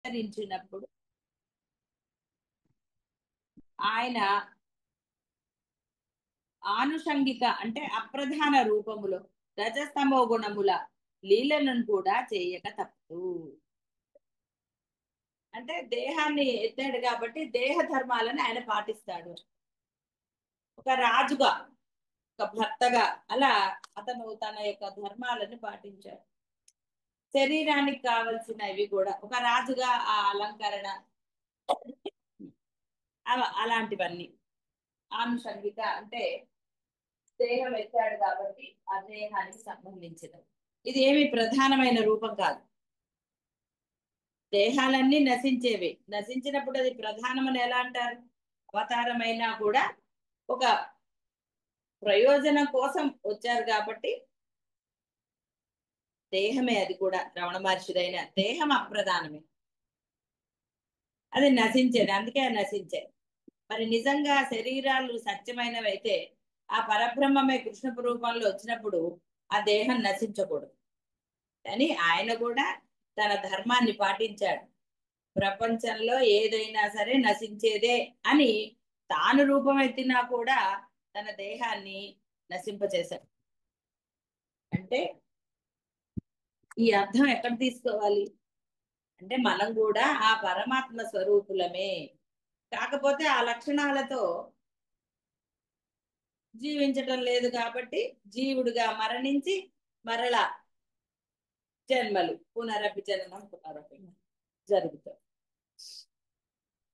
అవతరించినప్పుడు ఆయన ఆనుషంగిక అంటే అప్రధాన రూపములో రజస్తమో గుణముల లీలలను కూడా చేయక తప్పదు. అంటే దేహాన్ని ఎత్తాడు కాబట్టి దేహ ధర్మాలను ఆయన పాటిస్తాడు. ఒక రాజుగా, ఒక భర్తగా అలా అతను తన యొక్క ధర్మాలను పాటించాడు. శరీరానికి కావలసినవి కూడా ఒక రాజుగా ఆ అలంకరణ అలాంటివన్నీ ఆనుషంగిక అంటే దేహం ఎత్తాడు కాబట్టి ఆ దేహానికి సంబంధించినవి. ఇది ఏమి ప్రధానమైన రూపం కాదు. దేహాలన్నీ నశించేవి. నశించినప్పుడు అది ప్రధానమని ఎలా అంటారు? అవతారమైనా కూడా ఒక ప్రయోజనం కోసం వచ్చారు కాబట్టి దేహమే, అది కూడా రమణ మహర్షిదైన దేహం అప్రధానమే, అది నశించేది, అందుకే అది నశించేది. మరి నిజంగా శరీరాలు సత్యమైనవి అయితే ఆ పరబ్రహ్మమే కృష్ణ రూపంలో వచ్చినప్పుడు ఆ దేహం నశించకూడదు. కానీ ఆయన కూడా తన ధర్మాన్ని పాటించాడు. ప్రపంచంలో ఏదైనా సరే నశించేదే అని తాను రూపమెత్తినా కూడా తన దేహాన్ని నశింపచేశాడు. అంటే ఈ అర్థం ఎక్కడ తీసుకోవాలి అంటే మనం కూడా ఆ పరమాత్మ స్వరూపులమే, కాకపోతే ఆ లక్షణాలతో జీవించటం లేదు కాబట్టి జీవుడిగా మరణించి మరలా జన్మలు పునరపి జననం పునరపి జరుగుతాయి.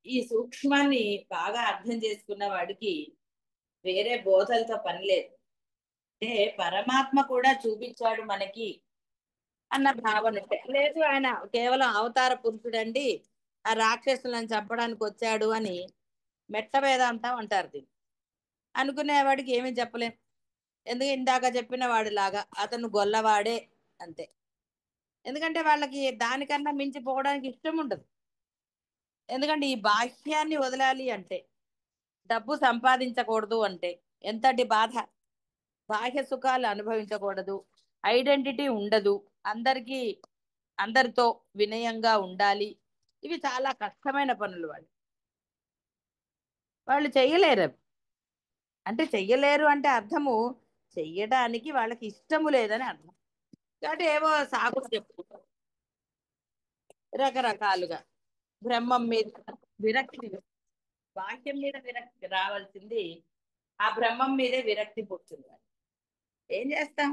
ఈ సూక్ష్మాన్ని బాగా అర్థం చేసుకున్న వాడికి వేరే బోధలతో పని లేదు. అంటే పరమాత్మ కూడా చూపించాడు మనకి అన్న భావన ఉంటే. లేదు ఆయన కేవలం అవతార పురుషుడండి, ఆ రాక్షసులను చంపడానికి వచ్చాడు అని మెట్ట వేదాంతం అంటారు. దీన్ని అనుకునేవాడికి ఏమీ చెప్పలేం. ఎందుకు ఇందాక చెప్పిన వాడిలాగా అతను గొల్లవాడే అంతే. ఎందుకంటే వాళ్ళకి దానికన్నా మించిపోవడానికి ఇష్టం ఉండదు. ఎందుకంటే ఈ బాహ్యాన్ని వదలాలి అంటే, డబ్బు సంపాదించకూడదు అంటే ఎంతటి బాధ. బాహ్య సుఖాలు అనుభవించకూడదు, ఐడెంటిటీ ఉండదు, అందరికీ అందరితో వినయంగా ఉండాలి. ఇవి చాలా కష్టమైన పనులు. వాళ్ళు వాళ్ళు చెయ్యలేరు అవి. అంటే చెయ్యలేరు అంటే అర్థము చెయ్యడానికి వాళ్ళకి ఇష్టము లేదని అర్థం. కాబట్టి ఏవో సాకులు చెప్పుకుంటారు రకరకాలుగా. బ్రహ్మం మీద విరక్తి, వాక్యం మీద విరక్తి రావాల్సింది ఆ బ్రహ్మం మీదే విరక్తి పుట్టింది. ఏం చేస్తాం?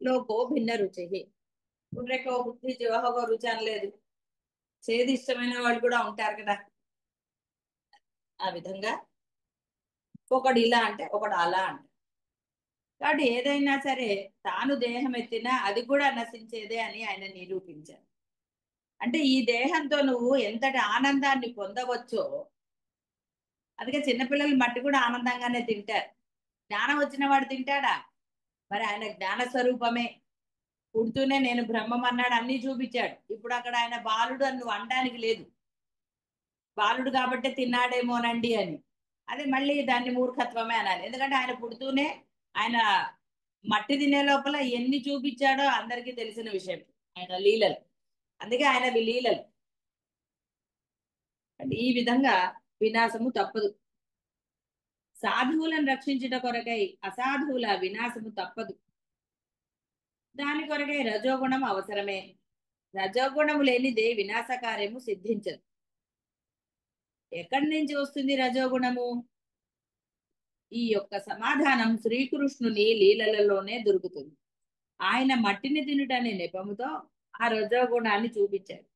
లోకో భిన్న రుచి, పుండ్రెకో బుద్ధి జీవహో రుచి అనలేదు. చేది ఇష్టమైన వాళ్ళు కూడా ఉంటారు కదా. ఆ విధంగా ఒకడు ఇలా అంటే ఒకడు అలా అంటే, కాబట్టి ఏదైనా సరే తాను దేహం ఎత్తినా అది కూడా నశించేదే అని ఆయన నిరూపించారు. అంటే ఈ దేహంతో నువ్వు ఎంతటి ఆనందాన్ని పొందవచ్చో, అందుకే చిన్నపిల్లలు మట్టి కూడా ఆనందంగానే తింటారు. జ్ఞానం వచ్చిన వాడు తింటాడా? మరి ఆయన జ్ఞాన స్వరూపమే. పుడుతూనే నేను బ్రహ్మం అన్నాడు, అన్ని చూపించాడు. ఇప్పుడు అక్కడ ఆయన బాలుడు అని నువ్వు అనడానికి లేదు. బాలుడు కాబట్టే తిన్నాడేమోనండి అని, అదే మళ్ళీ దాన్ని మూర్ఖత్వమే అనాలి. ఎందుకంటే ఆయన పుడుతూనే ఆయన మట్టి తినే లోపల ఎన్ని చూపించాడో అందరికీ తెలిసిన విషయం, ఆయన లీలలు. అందుకే ఆయనవి లీలలు. అంటే ఈ విధంగా వినాశము తప్పదు. సాధువులను రక్షించుట కొరకై అసాధువుల వినాశము తప్పదు. దాని కొరకై రజోగుణం అవసరమే. రజోగుణము లేనిదే వినాశ కార్యము సిద్ధించదు. ఎక్కడి నుంచి వస్తుంది రజోగుణము? ఈ యొక్క సమాధానం శ్రీకృష్ణుని లీలలలోనే దొరుకుతుంది. ఆయన మట్టిని తినుటనే నెపముతో ఆ రజోగుణాన్ని చూపించాడు.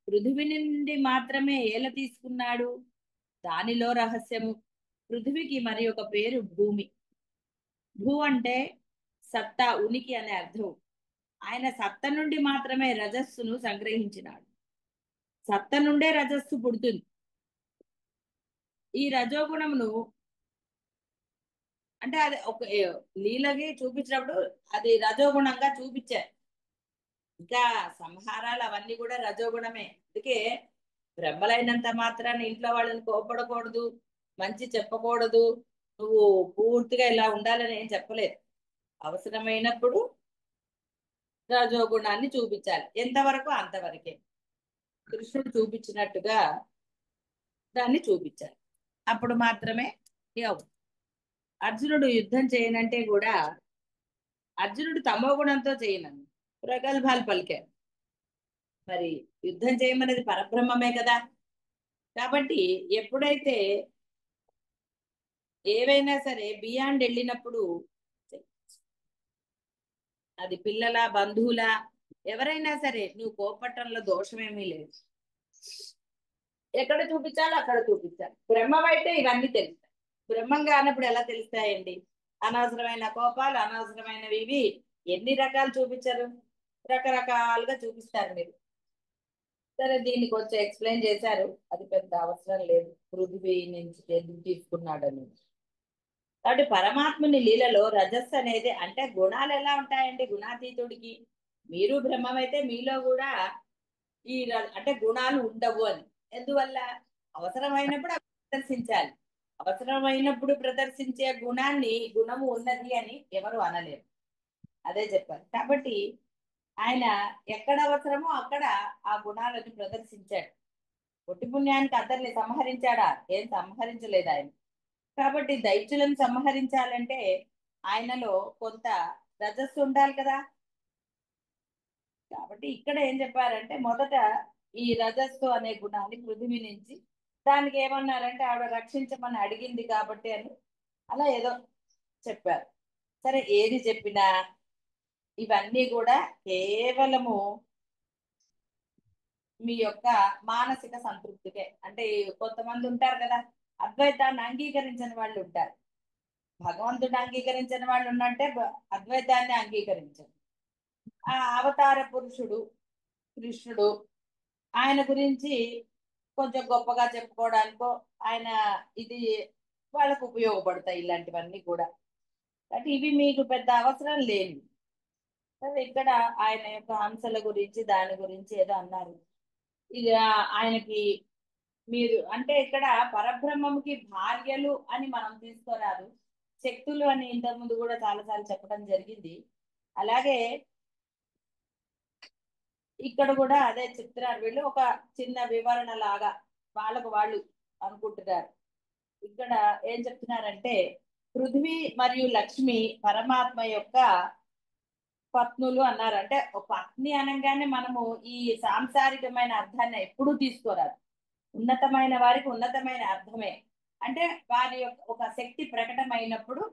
పృథివి నుండి మాత్రమే ఏల తీసుకున్నాడు? దానిలో రహస్యము. పృథివికి మరి ఒక పేరు భూమి. భూ అంటే సత్తా, ఉనికి అనే అర్థం. ఆయన సత్త నుండి మాత్రమే రజస్సును సంగ్రహించినాడు. సత్త నుండే రజస్సు పుడుతుంది. ఈ రజోగుణమును అంటే అది ఒక లీలకి చూపించినప్పుడు అది రజోగుణంగా చూపించారు. ఇంకా సంహారాలు అవన్నీ కూడా రజోగుణమే. అందుకే బ్రహ్మలైనంత మాత్రాన్ని ఇంట్లో వాళ్ళని కోపడకూడదు, మంచి చెప్పకూడదు, నువ్వు పూర్తిగా ఇలా ఉండాలని ఏం చెప్పలేదు. అవసరమైనప్పుడు రజోగుణాన్ని చూపించాలి, ఎంతవరకు అంతవరకే. కృష్ణుడు చూపించినట్టుగా దాన్ని చూపించాలి. అప్పుడు మాత్రమే అవుతుంది. అర్జునుడు యుద్ధం చేయనంటే కూడా అర్జునుడు తమో గుణంతో చేయనని ప్రగల్భాలు పలికాడు. మరి యుద్ధం చేయమనేది పరబ్రహ్మమే కదా. కాబట్టి ఎప్పుడైతే ఏవైనా సరే బియాండ్ వెళ్ళినప్పుడు అది పిల్లల బంధువుల ఎవరైనా సరే నువ్వు కోపట్టంలో దోషమేమీ లేదు. ఎక్కడ చూపించాలో అక్కడ చూపించాలి. బ్రహ్మం అయితే ఇవన్నీ తెలుస్తాయి. బ్రహ్మం కానప్పుడు ఎలా తెలుస్తాయండి? అనవసరమైన కోపాలు అనవసరమైనవి ఇవి ఎన్ని రకాలు చూపించరు, రకరకాలుగా చూపిస్తారు మీరు. సరే దీన్ని కొంచెం ఎక్స్ప్లెయిన్ చేశారు, అది పెద్ద అవసరం లేదు పృథ్వీ నుంచి ఎందుకు తీసుకున్నాడని. కాబట్టి పరమాత్ముని లీలలో రజస్సు అనేది అంటే గుణాలు ఎలా ఉంటాయండి గుణాతీతుడికి? మీరు బ్రహ్మమైతే మీలో కూడా అంటే గుణాలు ఉండవు అని. ఎందువల్ల? అవసరమైనప్పుడు అవి ప్రదర్శించాలి. అవసరమైనప్పుడు ప్రదర్శించే గుణాన్ని గుణము ఉన్నది అని ఎవరు అనలేరు. అదే చెప్పారు. కాబట్టి ఆయన ఎక్కడ అవసరమో అక్కడ ఆ గుణాలను ప్రదర్శించాడు. ఒట్టి పుణ్యానికి అందరిని సంహరించాడా? ఏం సంహరించలేదు ఆయన. కాబట్టి దైత్యులను సంహరించాలంటే ఆయనలో కొంత రజస్సు ఉండాలి కదా. కాబట్టి ఇక్కడ ఏం చెప్పారంటే మొదట ఈ రజస్సు అనే గుణాన్ని పృథివీ నుంచి దానికి ఏమన్నారంటే ఆవిడ రక్షించమని అడిగింది కాబట్టి అని అలా ఏదో చెప్పారు. సరే ఏది చెప్పినా ఇవన్నీ కూడా కేవలము మీ యొక్క మానసిక సంతృప్తికే. అంటే కొంతమంది ఉంటారు కదా అద్వైతాన్ని అంగీకరించని వాళ్ళు ఉంటారు. భగవంతుడు అంగీకరించని వాళ్ళు ఉన్నట్టే అద్వైతాన్ని అంగీకరించరు. ఆ అవతార పురుషుడు కృష్ణుడు ఆయన గురించి కొంచెం గొప్పగా చెప్పుకోవడానికో ఆయన ఇది వాళ్ళకు ఉపయోగపడతాయి ఇలాంటివన్నీ కూడా. అంటే ఇవి మీకు పెద్ద అవసరం లేని. సరే ఇక్కడ ఆయన యొక్క అంశాల గురించి దాని గురించి ఏదో అన్నారు. ఇక ఆయనకి మీరు అంటే ఇక్కడ పరబ్రహ్మంకి భార్యలు అని మనం తీసుకోరాదు, శక్తులు అని ఇంతకుముందు కూడా చాలాసార్లు చెప్పడం జరిగింది. అలాగే ఇక్కడ కూడా అదే చెప్తున్నారు వీళ్ళు, ఒక చిన్న వివరణ లాగా వాళ్ళకు వాళ్ళు అనుకుంటున్నారు. ఇక్కడ ఏం చెప్తున్నారంటే పృథ్వీ మరియు లక్ష్మి పరమాత్మ యొక్క పత్నులు అన్నారు. అంటే ఒక పత్ని అనగానే మనము ఈ సాంసారికమైన అర్థాన్ని ఎప్పుడూ తీసుకోరాదు. ఉన్నతమైన వారికి ఉన్నతమైన అర్థమే. అంటే వారి యొక్క ఒక శక్తి ప్రకటమైనప్పుడు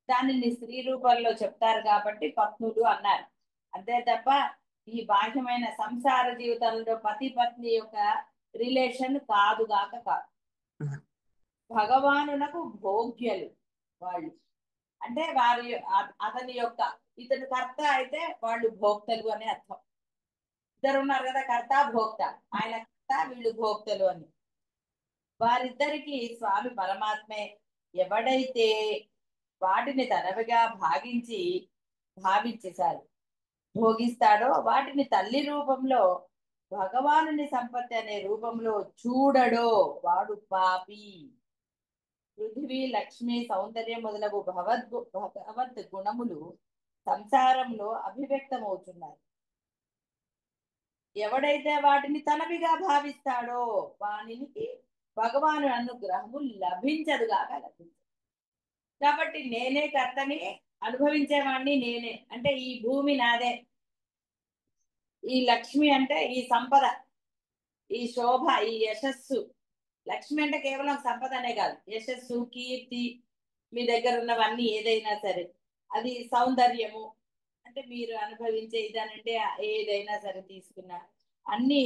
దానిని స్త్రీ రూపంలో చెప్తారు కాబట్టి పత్నులు అన్నారు. అంతే తప్ప ఈ బాహ్యమైన సంసార జీవితంలో పతి పత్ని యొక్క రిలేషన్ కాదుగాక కాదు. భగవానునకు భోగ్యలు వాళ్ళు. అంటే వారి అతని యొక్క ఇతని కర్త అయితే వాళ్ళు భోక్తలు అనే అర్థం. ఇద్దరు ఉన్నారు కదా కర్త భోక్త, ఆయన కర్త వీళ్ళు భోక్తలు అని. వారిద్దరికి స్వామి పరమాత్మే. ఎవడైతే వాటిని తనవిగా భావించేశారు భోగిస్తాడో వాటిని తల్లి రూపంలో భగవానుని సంపత్తి అనే రూపంలో చూడడో వాడు పాపి. పృథివీ లక్ష్మి సౌందర్యం మొదలగు భగవద్ గుణములు సంసారంలో అభివ్యక్తమవుతున్నాయి. ఎవడైతే వాటిని తనవిగా భావిస్తాడో వానికి భగవాను అనుగ్రహము లభించదుగాక లభించదు. కాబట్టి నేనే కర్తని, అనుభవించేవాడిని నేనే. అంటే ఈ భూమి నాదే, ఈ లక్ష్మి అంటే ఈ సంపద, ఈ శోభ, ఈ యశస్సు. లక్ష్మి అంటే కేవలం సంపద అనే కాదు, యశస్సు కీర్తి మీ దగ్గర ఉన్నవన్నీ ఏదైనా సరే, అది సౌందర్యము అంటే మీరు అనుభవించే ఇదనంటే ఏదైనా సరే తీసుకున్నా అన్ని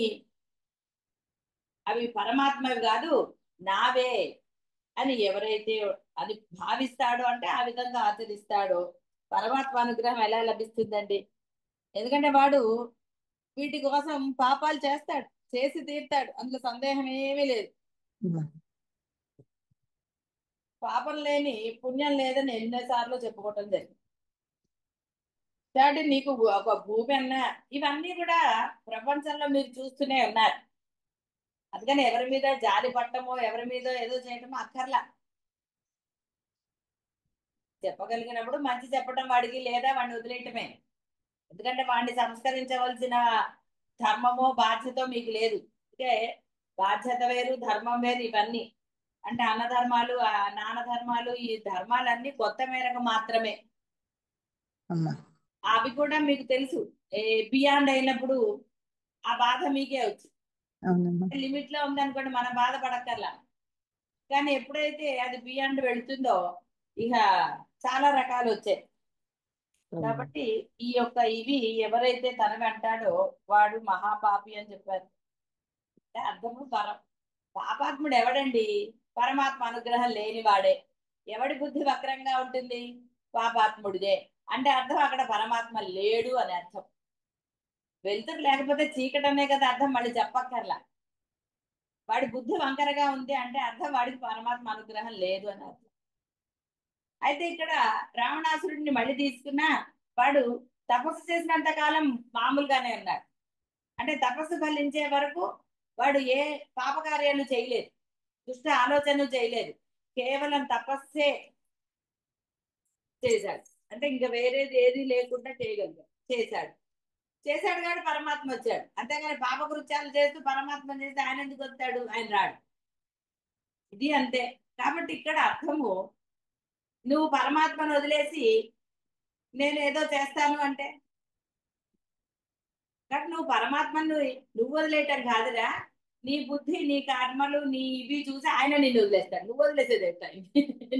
అవి పరమాత్మవి కాదు నావే అని ఎవరైతే అది భావిస్తాడో అంటే ఆ విధంగా ఆచరిస్తాడో పరమాత్మ అనుగ్రహం ఎలా లభిస్తుందండి? ఎందుకంటే వాడు వీటి కోసం పాపాలు చేస్తాడు, చేసి తీరుతాడు, అందులో సందేహం ఏమీ లేదు. పాపం లేని పుణ్యం లేదని ఎన్నోసార్లు చెప్పుకోవటం జరిగింది. కాబట్టి నీకు ఒక భూమి అన్నా ఇవన్నీ కూడా ప్రపంచంలో మీరు చూస్తూనే ఉన్నారు. అందుకని ఎవరి మీద జాలి పట్టమో ఎవరి మీద ఏదో చేయటమో అక్కర్లా. చెప్పగలిగినప్పుడు మంచి చెప్పడం వాడికి, లేదా వాడిని వదిలేయటమే. ఎందుకంటే వాడిని సంస్కరించవలసిన ధర్మమో బాధ్యత మీకు లేదు. అంటే బాధ్యత వేరు, ధర్మం వేరు, ఇవన్నీ. అంటే అన్నధర్మాలు, నాన్న ధర్మాలు, ఈ ధర్మాలన్నీ కొత్త మేరకు మాత్రమే. అమ్మా. అవి కూడా మీకు తెలుసు. బియాండ్ అయినప్పుడు ఆ బాధ మీకే వచ్చి అవునమ్మా. లిమిట్ లో ఉందనుకోండి, మనం బాధపడక్కర్లా. కానీ ఎప్పుడైతే అది బియాండ్ వెళుతుందో ఇక చాలా రకాలు వచ్చాయి. అవును. కాబట్టి ఈ యొక్క ఇవి ఎవరైతే తనవి అంటాడో వాడు మహాపాపి అని చెప్పారు. అంటే అర్థము పాపాత్ముడు ఎవడండి? పరమాత్మ అనుగ్రహం లేనివాడే. ఎవడి బుద్ధి వక్రంగా ఉంటుంది? పాపాత్ముడిదే. అంటే అర్థం అక్కడ పరమాత్మ లేడు అని అర్థం. వెలుతురు లేకపోతే చీకటి అనే కదా అర్థం, మళ్ళీ చెప్పక్కర్లా. వాడి బుద్ధి వంకరగా ఉంది అంటే అర్థం వాడికి పరమాత్మ అనుగ్రహం లేదు అని అర్థం. అయితే ఇక్కడ రావణాసురుడిని మళ్ళీ తీసుకున్నా వాడు తపస్సు చేసినంత కాలం మామూలుగానే ఉన్నాడు. అంటే తపస్సు ఫలించే వరకు వాడు ఏ పాపకార్యాలు చేయలేదు, దుష్ట ఆలోచనలు చేయలేదు. కేవలం తపస్సే చేశాడు. అంటే ఇంకా వేరేది ఏది లేకుండా చేయగలిగాడు, చేశాడు. చేశాడు కాబట్టి పరమాత్మ వచ్చాడు. అంతేగాని పాపకృత్యాలు చేస్తూ పరమాత్మ చేస్తే ఆయన ఎందుకు వస్తాడు? ఆయన రాడు. ఇది అంతే. కాబట్టి ఇక్కడ అర్థము, నువ్వు పరమాత్మను వదిలేసి నేను ఏదో చేస్తాను అంటే, కాబట్టి నువ్వు పరమాత్మను నువ్వు వదిలేయటం కాదురా. నీ బుద్ధి, నీ కర్మలు, నీ ఇవి చూసి ఆయన నిన్ను వదిలేస్తాడు. నువ్వు వదిలేసేది ఎట్లా?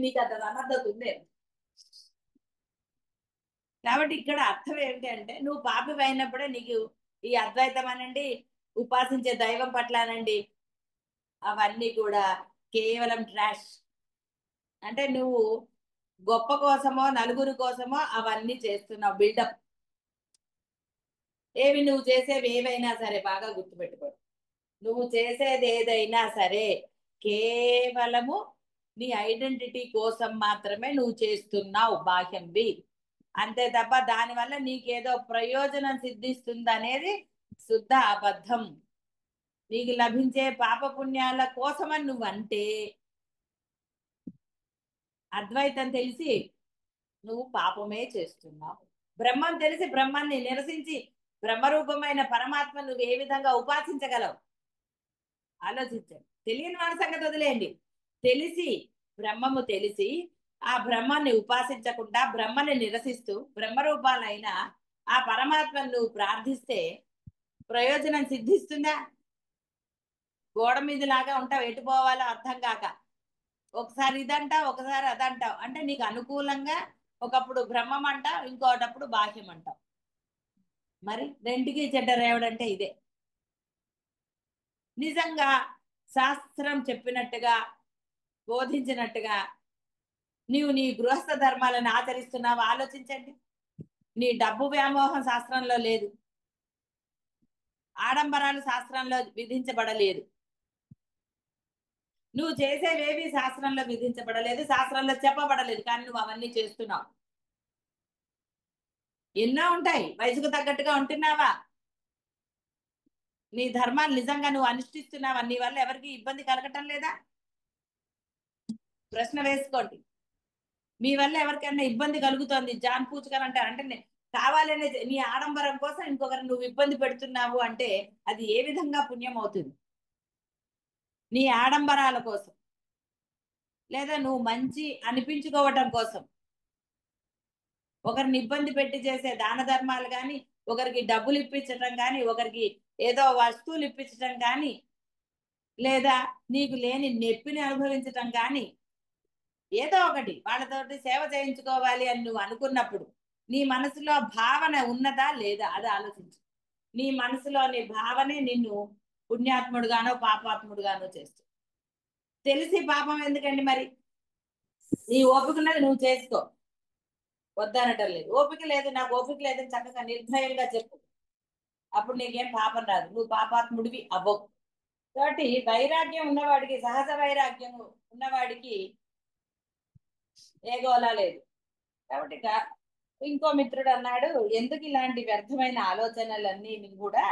నీకు అంత సమర్థత ఉంది. కాబట్టి ఇక్కడ అర్థం ఏంటి అంటే, నువ్వు పాపి అయినప్పుడే నీకు ఈ అద్వైతం అనండి, ఉపాసించే దైవం పట్ల అనండి, అవన్నీ కూడా కేవలం ట్రాష్. అంటే నువ్వు గొప్ప కోసమో నలుగురు కోసమో అవన్నీ చేస్తున్నావు, బిల్డప్. ఏవి నువ్వు చేసేవి ఏవైనా సరే బాగా గుర్తుపెట్టుకో. నువ్వు చేసేది ఏదైనా సరే కేవలము నీ ఐడెంటిటీ కోసం మాత్రమే నువ్వు చేస్తున్నావు, బాహ్యంవి. అంతే తప్ప దానివల్ల నీకేదో ప్రయోజనం సిద్ధిస్తుంది అనేది శుద్ధ అబద్ధం. నీకు లభించే పాపపుణ్యాల కోసమని నువ్వు అంటే, అద్వైతం తెలిసి నువ్వు పాపమే చేస్తున్నావు. బ్రహ్మం తెలిసి బ్రహ్మాన్ని నిరసించి బ్రహ్మరూపమైన పరమాత్మ నువ్వు ఏ విధంగా ఉపాసించగలవు? ఆలోచించండి. తెలియని వాడి సంగతి వదిలేయండి. తెలిసి, బ్రహ్మము తెలిసి ఆ బ్రహ్మాన్ని ఉపాసించకుండా బ్రహ్మని నిరసిస్తూ బ్రహ్మరూపాలైన ఆ పరమాత్మను నువ్వు ప్రార్థిస్తే ప్రయోజనం సిద్ధిస్తుందా? గోడ మీద లాగా ఉంటావు, ఎటు పోవాలో అర్థం కాక ఒకసారి ఇదంటావు, ఒకసారి అదంటావు. అంటే నీకు అనుకూలంగా ఒకప్పుడు బ్రహ్మం అంటావు, ఇంకోటప్పుడు బాహ్యం అంటావు. మరి రెండుకి చెడ్డ రేవడంటే ఇదే. నిజంగా శాస్త్రం చెప్పినట్టుగా, బోధించినట్టుగా నీవు నీ గృహస్థ ధర్మాలను ఆచరిస్తున్నావు ఆలోచించండి. నీ డబ్బు వ్యామోహం శాస్త్రంలో లేదు, ఆడంబరాలు శాస్త్రంలో విధించబడలేదు, నువ్వు చేసేవేవి శాస్త్రంలో విధించబడలేదు, శాస్త్రంలో చెప్పబడలేదు, కానీ నువ్వు అవన్నీ చేస్తున్నావు. ఎన్నో ఉంటాయి, వయసుకు తగ్గట్టుగా ఉంటున్నావా? నీ ధర్మాన్ని నిజంగా నువ్వు అనుష్ఠిస్తున్నావా? నీ వల్ల ఎవరికి ఇబ్బంది కలగటం లేదా? ప్రశ్న వేసుకోండి. మీ వల్ల ఎవరికైనా ఇబ్బంది కలుగుతోంది, జాన్ పూచుకని అంటారు అంటే కావాలనే నీ ఆడంబరం కోసం ఇంకొకరు నువ్వు ఇబ్బంది పెడుతున్నావు అంటే అది ఏ విధంగా పుణ్యం అవుతుంది? నీ ఆడంబరాల కోసం, లేదా నువ్వు మంచి అనిపించుకోవటం కోసం ఒకరిని ఇబ్బంది పెట్టి చేసే దాన ధర్మాలు కానీ, ఒకరికి డబ్బులు ఇప్పించటం కానీ, ఒకరికి ఏదో వస్తువులు ఇప్పించటం కానీ, లేదా నీకు లేని నొప్పిని అనుభవించటం కానీ, ఏదో ఒకటి వాళ్ళతోటి సేవ చేయించుకోవాలి అని నువ్వు అనుకున్నప్పుడు నీ మనసులో భావన ఉన్నదా లేదా అది ఆలోచించు. నీ మనసులోని భావనే నిన్ను పుణ్యాత్ముడుగానో పాపాత్ముడుగానో చేస్తుంది. తెలిసి పాపం ఎందుకండి మరి? నీ ఓపిక ఉన్నది నువ్వు చేసుకో, వద్దనటం లేదు. ఓపిక లేదు, నాకు ఓపిక లేదని చక్కగా నిర్భయంగా చెప్పు, అప్పుడు నీకేం పాపం రాదు, నువ్వు పాపాత్ముడివి అవ్వవు. కాబట్టి వైరాగ్యం ఉన్నవాడికి, సహజ వైరాగ్యం ఉన్నవాడికి ఏ గోలా లేదు. కాబట్టి ఇంకో మిత్రుడు అన్నాడు, ఎందుకు ఇలాంటి వ్యర్థమైన ఆలోచనలన్నీ కూడా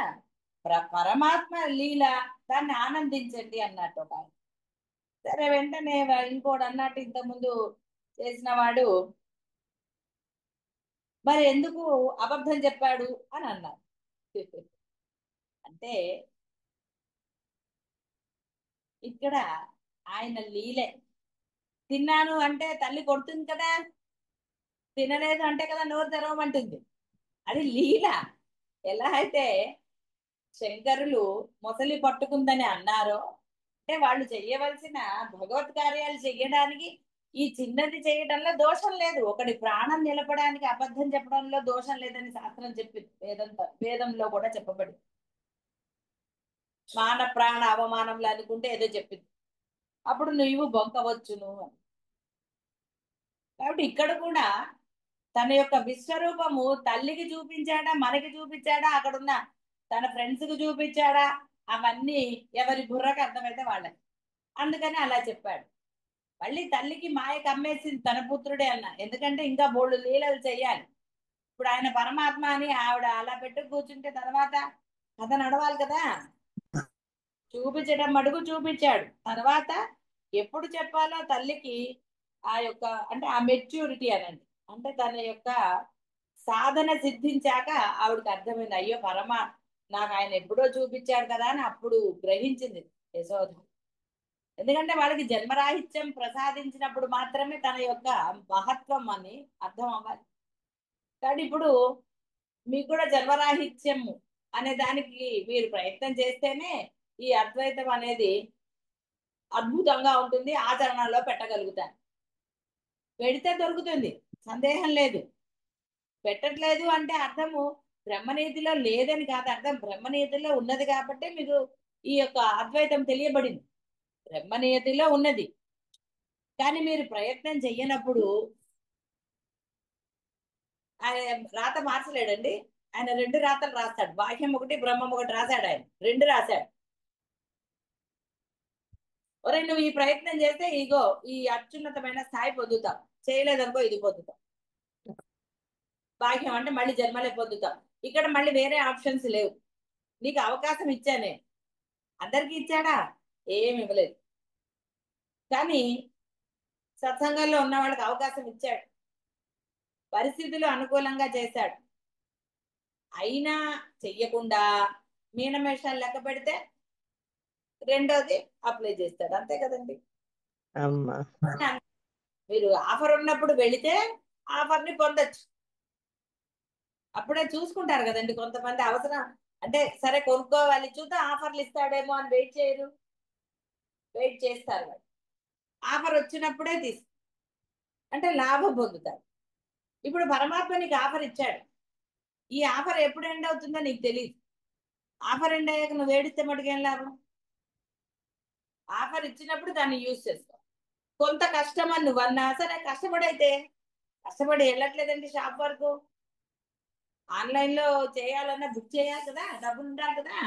పరమాత్మ లీల, దాన్ని ఆనందించండి అన్నట్టు ఒక ఆయన. సరే, వెంటనే ఇంకోడు అన్నట్టు ఇంతకుముందు చేసిన వాడు, మరి ఎందుకు అబద్ధం చెప్పాడు అని అన్నారు. అంటే ఇక్కడ ఆయన లీలే. తిన్నాను అంటే తల్లి కొడుతుంది కదా, తినలేదు అంటే కదా నోరు తెరవమంటుంది. అది లీల. ఎలా అయితే శంకరులు మొసలి పట్టుకుందని అన్నారో, అంటే వాళ్ళు చెయ్యవలసిన భగవత్ కార్యాలు చెయ్యడానికి ఈ చిన్నది చేయడంలో దోషం లేదు. ఒకటి ప్రాణం నిలపడానికి అబద్ధం చెప్పడంలో దోషం లేదని శాస్త్రం చెప్పింది. వేదంలో కూడా చెప్పబడింది. మాన ప్రాణ అవమానంలో అనుకుంటే ఏదో చెప్పింది, అప్పుడు నువ్వు బొంకవచ్చును అని. కాబట్టి ఇక్కడ కూడా తన యొక్క విశ్వరూపము తల్లికి చూపించాడా, మనకి చూపించాడా, అక్కడున్న తన ఫ్రెండ్స్ కి చూపించాడా, అవన్నీ ఎవరి బుర్రకు అర్థమైతే వాళ్ళకి. అందుకని అలా చెప్పాడు. మళ్ళీ తల్లికి మాయ కమ్మేసింది తన పుత్రుడే అన్న, ఎందుకంటే ఇంకా బోళ్ళు లీలలు చెయ్యాలి. ఇప్పుడు ఆయన పరమాత్మ అని ఆవిడ అలా పెట్టు కూర్చుంటే తర్వాత కథ నడవాలి కదా. చూపించడం మడుగు చూపించాడు. తర్వాత ఎప్పుడు చెప్పాలో తల్లికి ఆ యొక్క, అంటే ఆ మెచ్యూరిటీ అనండి, అంటే తన యొక్క సాధన సిద్ధించాక ఆవిడకి అర్థమైంది, అయ్యో నాకు ఆయన ఎప్పుడో చూపించాడు కదా అని అప్పుడు గ్రహించింది యశోద. ఎందుకంటే వాళ్ళకి జన్మరాహిత్యం ప్రసాదించినప్పుడు మాత్రమే తన యొక్క మహత్వం అని అర్థం అవ్వాలి. కానీ ఇప్పుడు మీకు కూడా జన్మరాహిత్యం అనే దానికి మీరు ప్రయత్నం చేస్తేనే ఈ అద్వైతం అనేది అద్భుతంగా ఉంటుంది, ఆచరణలో పెట్టగలుగుతాను. పెడితే దొరుకుతుంది, సందేహం లేదు. పెట్టట్లేదు అంటే అర్థము బ్రహ్మనీతిలో లేదని కాదు అర్థం, బ్రహ్మనీతిలో ఉన్నది కాబట్టి మీకు ఈ యొక్క అద్వైతం తెలియబడింది. బ్రహ్మనీతిలో ఉన్నది, కానీ మీరు ప్రయత్నం చెయ్యనప్పుడు ఆయన రాత మార్చలేడండి. ఆయన రెండు రాతలు రాస్తాడు, బాహ్యం ఒకటి బ్రహ్మం ఒకటి రాశాడు, ఆయన రెండు రాశాడు. ఒరే నువ్వు ఈ ప్రయత్నం చేస్తే ఇగో ఈ అత్యున్నతమైన స్థాయి పొందుతాం, చేయలేదనుకో ఇది పొందుతాం. భాగ్యం అంటే మళ్ళీ జన్మలే పొందుతాం. ఇక్కడ మళ్ళీ వేరే ఆప్షన్స్ లేవు. నీకు అవకాశం ఇచ్చానే, అందరికి ఇచ్చాడా? ఏమి ఇవ్వలేదు. కానీ సత్సంగంలో ఉన్న వాళ్ళకి అవకాశం ఇచ్చాడు, పరిస్థితులు అనుకూలంగా చేశాడు. అయినా చెయ్యకుండా మీనమేషాలు లెక్క పెడితే రెండోది అప్లై చేస్తాడు, అంతే కదండి. అమ్మా మీరు ఆఫర్ ఉన్నప్పుడు వెళితే ఆఫర్ని పొందొచ్చు. అప్పుడే చూసుకుంటారు కదండి కొంతమంది, అవసరం అంటే సరే కొనుక్కోవాలి చూద్దాం ఆఫర్లు ఇస్తాడేమో అని వెయిట్ చేయరు, వెయిట్ చేస్తారు. వాళ్ళు ఆఫర్ వచ్చినప్పుడే అంటే లాభం పొందుతారు. ఇప్పుడు పరమాత్మ నీకు ఆఫర్ ఇచ్చాడు, ఈ ఆఫర్ ఎప్పుడు ఎండ్ అవుతుందో నీకు తెలియదు. ఆఫర్ ఎండ్ అయ్యాక నువ్వు ఏడిస్తే మటుకేం లాభం? ఆఫర్ ఇచ్చినప్పుడు దాన్ని యూజ్ చేసుకో. కొంత కష్టం అని నువ్వు అన్నా సరే, కష్టపడైతే కష్టపడి వెళ్ళట్లేదండి షాప్ వరకు, ఆన్లైన్ లో చేయాలన్నా బుక్ చేయాలి కదా, డబ్బులు ఉండాలి కదా.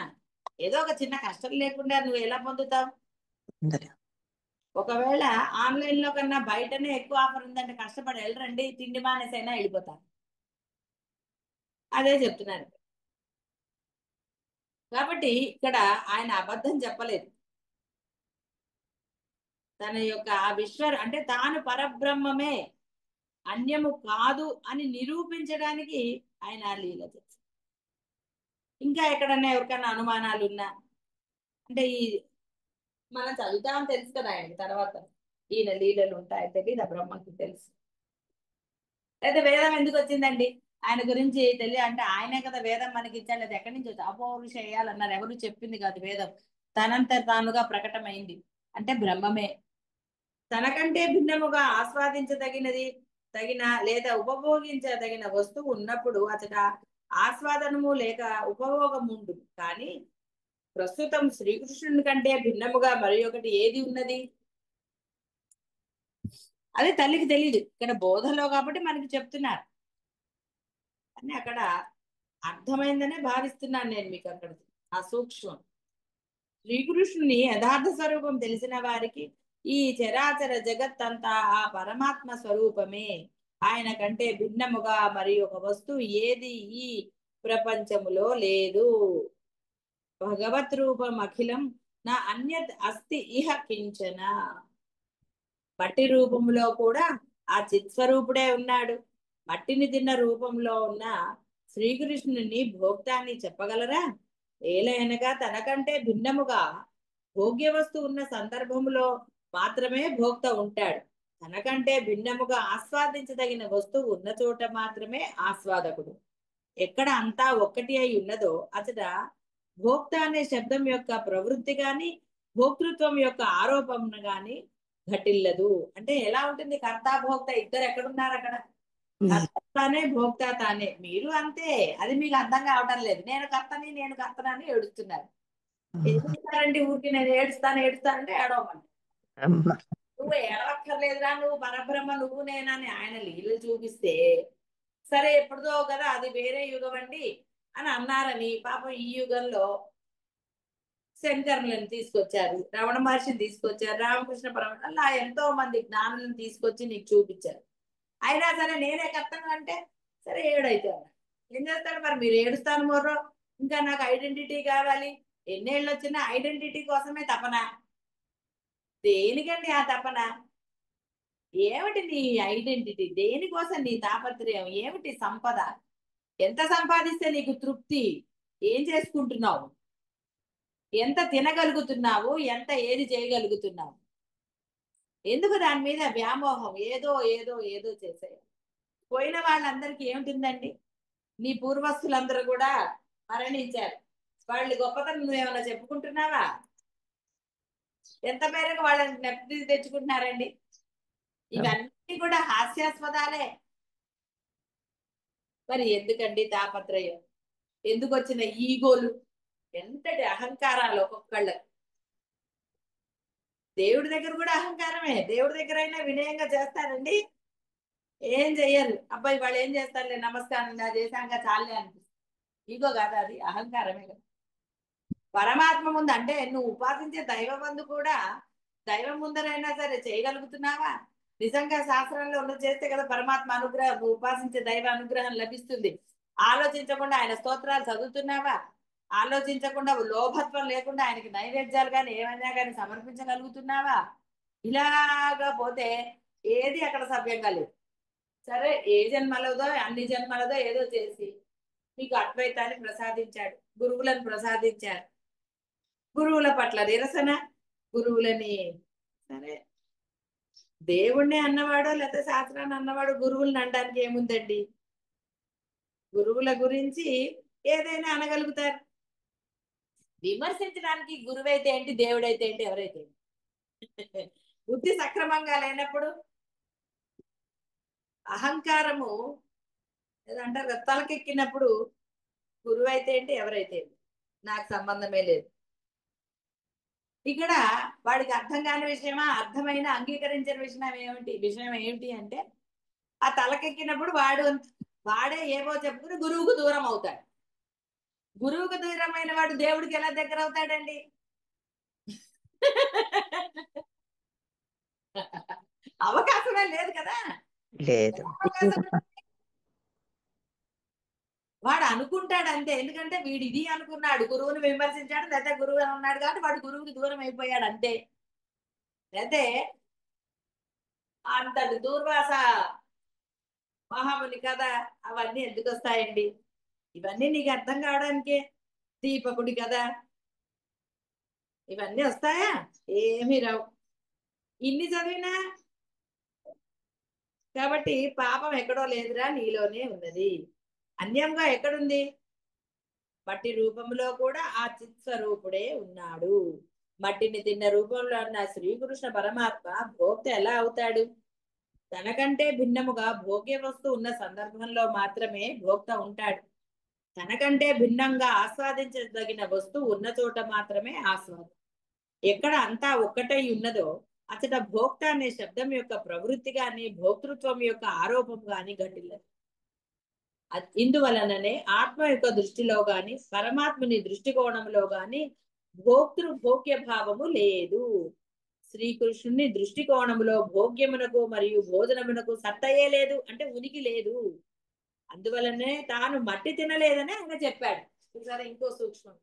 ఏదో ఒక చిన్న కష్టం లేకుండా నువ్వు ఎలా పొందుతావు? ఒకవేళ ఆన్లైన్ లో కన్నా బయటనే ఎక్కువ ఆఫర్ ఉందంటే కష్టపడి వెళ్ళరండి, తిండి మానేసైనా వెళ్ళిపోతారు. అదే చెప్తున్నాను. కాబట్టి ఇక్కడ ఆయన అబద్ధం చెప్పలేదు. తన యొక్క ఆ అంటే తాను పరబ్రహ్మమే, అన్యము కాదు అని నిరూపించడానికి ఆయన లీల చేశారు. ఇంకా ఎక్కడన్నా ఎవరికన్నా అనుమానాలు ఉన్నా, అంటే ఈ మనం చదువుతామని తెలుసు కదా ఆయనకి, తర్వాత ఈయన లీలలు ఉంటాయి తెలియదు ఆ బ్రహ్మకి తెలుసు. అయితే వేదం ఎందుకు వచ్చిందండి ఆయన గురించి అంటే ఆయనే కదా వేదం మనకి ఇచ్చాడు, అది ఎక్కడి నుంచి వచ్చి అపౌరుషేయాలన్నారు, ఎవరు చెప్పింది కాదు, వేదం తనంత తానుగా ప్రకటమైంది. అంటే బ్రహ్మమే తనకంటే భిన్నముగా తగిన లేదా ఉపభోగించదగిన వస్తువు ఉన్నప్పుడు అతడ ఆస్వాదనము లేక ఉపభోగము ఉండు. కానీ ప్రస్తుతం శ్రీకృష్ణుని కంటే భిన్నముగా మరి ఒకటి ఏది ఉన్నది? అది తల్లికి తెలియదు, ఇక్కడ బోధలో కాబట్టి మనకి చెప్తున్నారు అని అక్కడ అర్థమైందనే భావిస్తున్నాను నేను మీకు. అక్కడ ఆ సూక్ష్మం శ్రీకృష్ణుని యథార్థ స్వరూపం తెలిసిన వారికి ఈ చరాచర జగత్తంతా ఆ పరమాత్మ స్వరూపమే, ఆయన కంటే భిన్నముగా మరి ఒక వస్తువు ఏది ఈ ప్రపంచములో లేదు. భగవత్ రూపం అఖిలం నా అన్యత్ అస్తి ఇహ కించన. మట్టి రూపంలో కూడా ఆ చిత్స్వరూపుడే ఉన్నాడు. మట్టిని తిన్న రూపంలో ఉన్న శ్రీకృష్ణుని భోక్తాన్ని చెప్పగలరా? ఏలైనగా తనకంటే భిన్నముగా భోగ్య వస్తువు ఉన్న సందర్భంలో మాత్రమే భోక్త ఉంటాడు. తనకంటే భిన్నముగా ఆస్వాదించదగిన వస్తువు ఉన్న చోట మాత్రమే ఆస్వాదకుడు. ఎక్కడ అంతా ఒక్కటి అయి ఉన్నదో అతడ భోక్త అనే శబ్దం యొక్క ప్రవృత్తి గాని భోక్తృత్వం యొక్క ఆరోపణ గాని ఘటిల్లదు. అంటే ఎలా ఉంటుంది? కర్త భోక్త ఇద్దరు ఎక్కడున్నారు అక్కడ? కర్త తానే, భోక్త తానే. మీరు అంతే. అది మీకు అర్థం కావటం లేదు. నేను కర్తనని ఏడుస్తున్నారు. ఏం చేస్తారండి? ఊరికి నేను ఏడుస్తానంటే ఏడవమండి. అమ్మ నువ్వు ఏడవక్కర్లేదురా, నువ్వు పరబ్రహ్మ, నువ్వు నేనని ఆయన లీలలు చూపిస్తే సరే ఎప్పుడుదో కదా అది వేరే యుగం అండి అని అన్నారని పాపం ఈ యుగంలో శంకరులను తీసుకొచ్చారు, రమణ మహర్షిని తీసుకొచ్చారు, రామకృష్ణ పరమహంస అలా ఎంతో మంది జ్ఞానులను తీసుకొచ్చి నీకు చూపించారు. అయినా సరే నేనే కర్తను అంటే సరే ఏడైతే అన్నాడు. ఏం చేస్తాడు మరి? మీరు ఏడుస్తాను మొర్రో, ఇంకా నాకు ఐడెంటిటీ కావాలి. ఎన్నేళ్ళు వచ్చినా ఐడెంటిటీ కోసమే తపన. దేనికండి ఆ తపన? ఏమిటి నీ ఐడెంటిటీ? దేనికోసం నీ తాపత్రయం? ఏమిటి సంపద? ఎంత సంపాదిస్తే నీకు తృప్తి? ఏం చేసుకుంటున్నావు? ఎంత తినగలుగుతున్నావు? ఎంత ఏది చేయగలుగుతున్నావు? ఎందుకు దాని మీద వ్యామోహం? ఏదో ఏదో ఏదో చేసేయాలి. పోయిన వాళ్ళందరికీ ఏమిటిందండి? నీ పూర్వస్తులందరూ కూడా మరణించారు. వాళ్ళు గొప్పతనం నువ్వేమైనా చెప్పుకుంటున్నావా? ఎంత మేరకు వాళ్ళని నెప్పి తెచ్చుకుంటున్నారండి? ఇవన్నీ కూడా హాస్యాస్పదాలే. మరి ఎందుకండి తాపత్రయం? ఎందుకు వచ్చిన ఈగోలు? ఎంతటి అహంకారాలు ఒక్కొక్కళ్ళకి. దేవుడి దగ్గర కూడా అహంకారమే. దేవుడి దగ్గర అయినా వినయంగా చేస్తారండి? ఏం చెయ్యరు. అబ్బాయి వాళ్ళు ఏం చేస్తారులే, నమస్కారం చేశాక చాలే అనిపిస్తుంది. ఈగో కాదా అది? అహంకారమే కదా. పరమాత్మ ముందు అంటే నువ్వు ఉపాసించే దైవం ముందు కూడా, దైవం ముందరైనా సరే చేయగలుగుతున్నావా? నిజంగా శాస్త్రంలో నువ్వు చేస్తే కదా పరమాత్మ అనుగ్రహం, నువ్వు ఉపాసించే దైవ అనుగ్రహం లభిస్తుంది. ఆలోచించకుండా ఆయన స్తోత్రాలు చదువుతున్నావా? ఆలోచించకుండా లోభత్వం లేకుండా ఆయనకి నైవేద్యాలు కానీ ఏమైనా కానీ సమర్పించగలుగుతున్నావా? ఇలాగా పోతే ఏది అక్కడ సవ్యంగా లేదు. సరే ఏ జన్మలదో అన్ని జన్మలదో ఏదో చేసి మీకు అద్వైతాన్ని ప్రసాదించాడు, గురువులను ప్రసాదించారు. గురువుల పట్ల నిరసన, గురువులని సరే దేవుణ్ణి అన్నవాడో లేకపోతే శాస్త్రాన్ని అన్నవాడు గురువుల్ని అనడానికి ఏముందండి? గురువుల గురించి ఏదైనా అనగలుగుతారు. విమర్శించడానికి గురువైతే ఏంటి, దేవుడైతే ఏంటి, ఎవరైతే ఏంటి? బుద్ధి సక్రమంగా లేనప్పుడు అహంకారము ఏదంటారు కదా, తలకెక్కినప్పుడు గురువు అయితే ఏంటి, ఎవరైతే ఏంటి, నాకు సంబంధమే లేదు. ఇక్కడ వాడికి అర్థం కాని విషయమా? అర్థమైన అంగీకరించిన విషయం ఏమిటి అంటే ఆ తలకెక్కినప్పుడు వాడే ఏవో చెప్పుకుని గురువుకు దూరం అవుతాడు. గురువుకు దూరమైన వాడు దేవుడికి ఎలా దగ్గర అవుతాడండి? అవకాశమే లేదు కదా. లేదు. అవకాశం వాడు అనుకుంటాడు అంతే. ఎందుకంటే వీడు ఇది అనుకున్నాడు, గురువుని విమర్శించాడు, లేదా గురువు అని ఉన్నాడు కాబట్టి వాడు గురువుకి దూరం అయిపోయాడు అంతే. అయితే అంతటి దూర్వాస మహాముని కథ అవన్నీ ఎందుకు వస్తాయండి? ఇవన్నీ నీకు అర్థం కావడానికే. దీపకుడి కదా, ఇవన్నీ వస్తాయా? ఏమీ రావు. ఇన్ని చదివినా కాబట్టి పాపం ఎక్కడో లేదురా, నీలోనే ఉన్నది. అన్యంగా ఎక్కడుంది? మట్టి రూపంలో కూడా ఆ చిత్ స్వరూపుడే ఉన్నాడు. మట్టిని తిన్న రూపంలో ఉన్న శ్రీకృష్ణ పరమాత్మ భోక్త ఎలా అవుతాడు? తనకంటే భిన్నముగా భోగ్య వస్తువు ఉన్న సందర్భంలో మాత్రమే భోక్త ఉంటాడు. తనకంటే భిన్నంగా ఆస్వాదించదగిన వస్తువు ఉన్న చోట మాత్రమే ఆస్వాదం. ఎక్కడ అంతా ఒక్కటై ఉన్నదో అచట భోక్త అనే శబ్దం యొక్క ప్రవృత్తి గాని భోక్తృత్వం యొక్క ఆరోపం గాని ఘటిల్లదు. ఇందువలననే ఆత్మ యొక్క దృష్టిలో గాని పరమాత్మని దృష్టికోణంలో గాని భోక్తృ భోగ్య భావము లేదు. శ్రీకృష్ణుని దృష్టికోణంలో భోగ్యమునకు మరియు భోజనమునకు సత్తయే లేదు, అంటే ఉనికి లేదు. అందువలనే తాను మట్టి తినలేదని ఆయన చెప్పాడు. చూసారా ఇంకో సూక్ష్మం.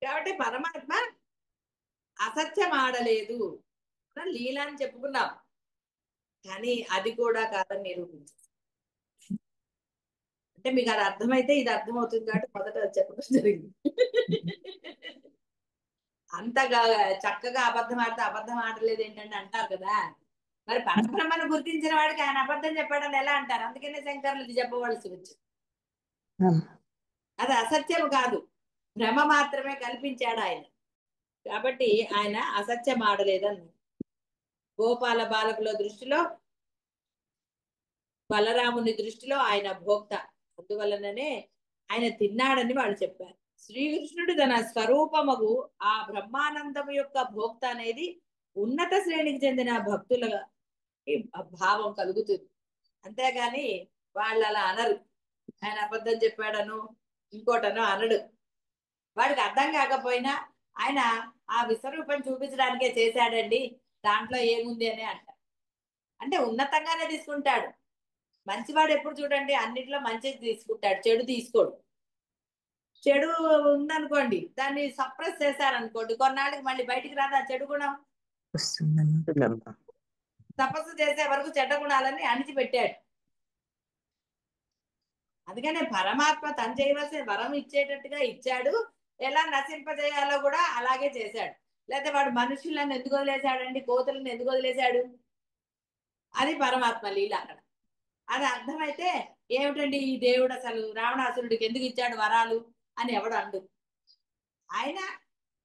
కాబట్టి పరమాత్మ అసత్యం ఆడలేదు. మనం లీల అని చెప్పుకున్నాం, కానీ అది కూడా కాదని నిరూపించారు. అంటే మీకు అది అర్థమైతే ఇది అర్థమవుతుంది కాబట్టి మొదట అది చెప్పడం జరిగింది. అంతగా చక్కగా అబద్ధం ఆడితే అబద్ధం ఆడలేదు ఏంటంటే అంటారు కదా. మరి పరబ్రహ్మను గుర్తించిన వాడికి ఆయన అబద్ధం చెప్పాడని ఎలా అంటారు? అందుకనే శంకర్లు ఇది చెప్పవలసి వచ్చింది. అమ్మా. అది అసత్యం కాదు, భ్రమ మాత్రమే కల్పించాడు ఆయన. కాబట్టి ఆయన అసత్యం ఆడలేదన్న. గోపాల బాలకుల దృష్టిలో, బలరాముని దృష్టిలో ఆయన భోక్త. అందువలననే ఆయన తిన్నాడని వాళ్ళు చెప్పారు. శ్రీకృష్ణుడు తన స్వరూపమగు ఆ బ్రహ్మానందం యొక్క భోక్త అనేది ఉన్నత శ్రేణికి చెందిన భక్తుల భావం కలుగుతుంది. అంతేగాని వాళ్ళు అలా అనరు. ఆయన అబద్ధం చెప్పాడను ఇంకోటను అనడు. వాడికి అర్థం కాకపోయినా ఆయన ఆ విశ్వరూపం చూపించడానికే చేశాడండి, దాంట్లో ఏముంది అని అంటారు. అంటే ఉన్నతంగానే తీసుకుంటాడు. మంచివాడు ఎప్పుడు చూడండి అన్నిట్లో మంచిది తీసుకుంటాడు, చెడు తీసుకోడు. చెడు ఉందనుకోండి, దాన్ని సప్రెస్ చేశారనుకోండి, కొన్నాళ్ళకి మళ్ళీ బయటికి రాదా చెడు గుణం. వస్తుందమ్మా. తపస్సు చేసే వరకు చెడ్డ గుణాలని అణిచిపెట్టాడు. అందుకనే పరమాత్మ తను చేయవలసిన వరం ఇచ్చేటట్టుగా ఇచ్చాడు, ఎలా నశింపజేయాలో కూడా అలాగే చేశాడు. లేకపోతే వాడు మనుషులను ఎందుకు వదిలేశాడండి, కోతులను ఎందుకు వదిలేశాడు? అది పరమాత్మ లీల అక్కడ. అది అర్థమైతే ఏమిటండి ఈ దేవుడు అసలు రావణాసురుడికి ఎందుకు ఇచ్చాడు వరాలు అని ఎవడు అండు. ఆయన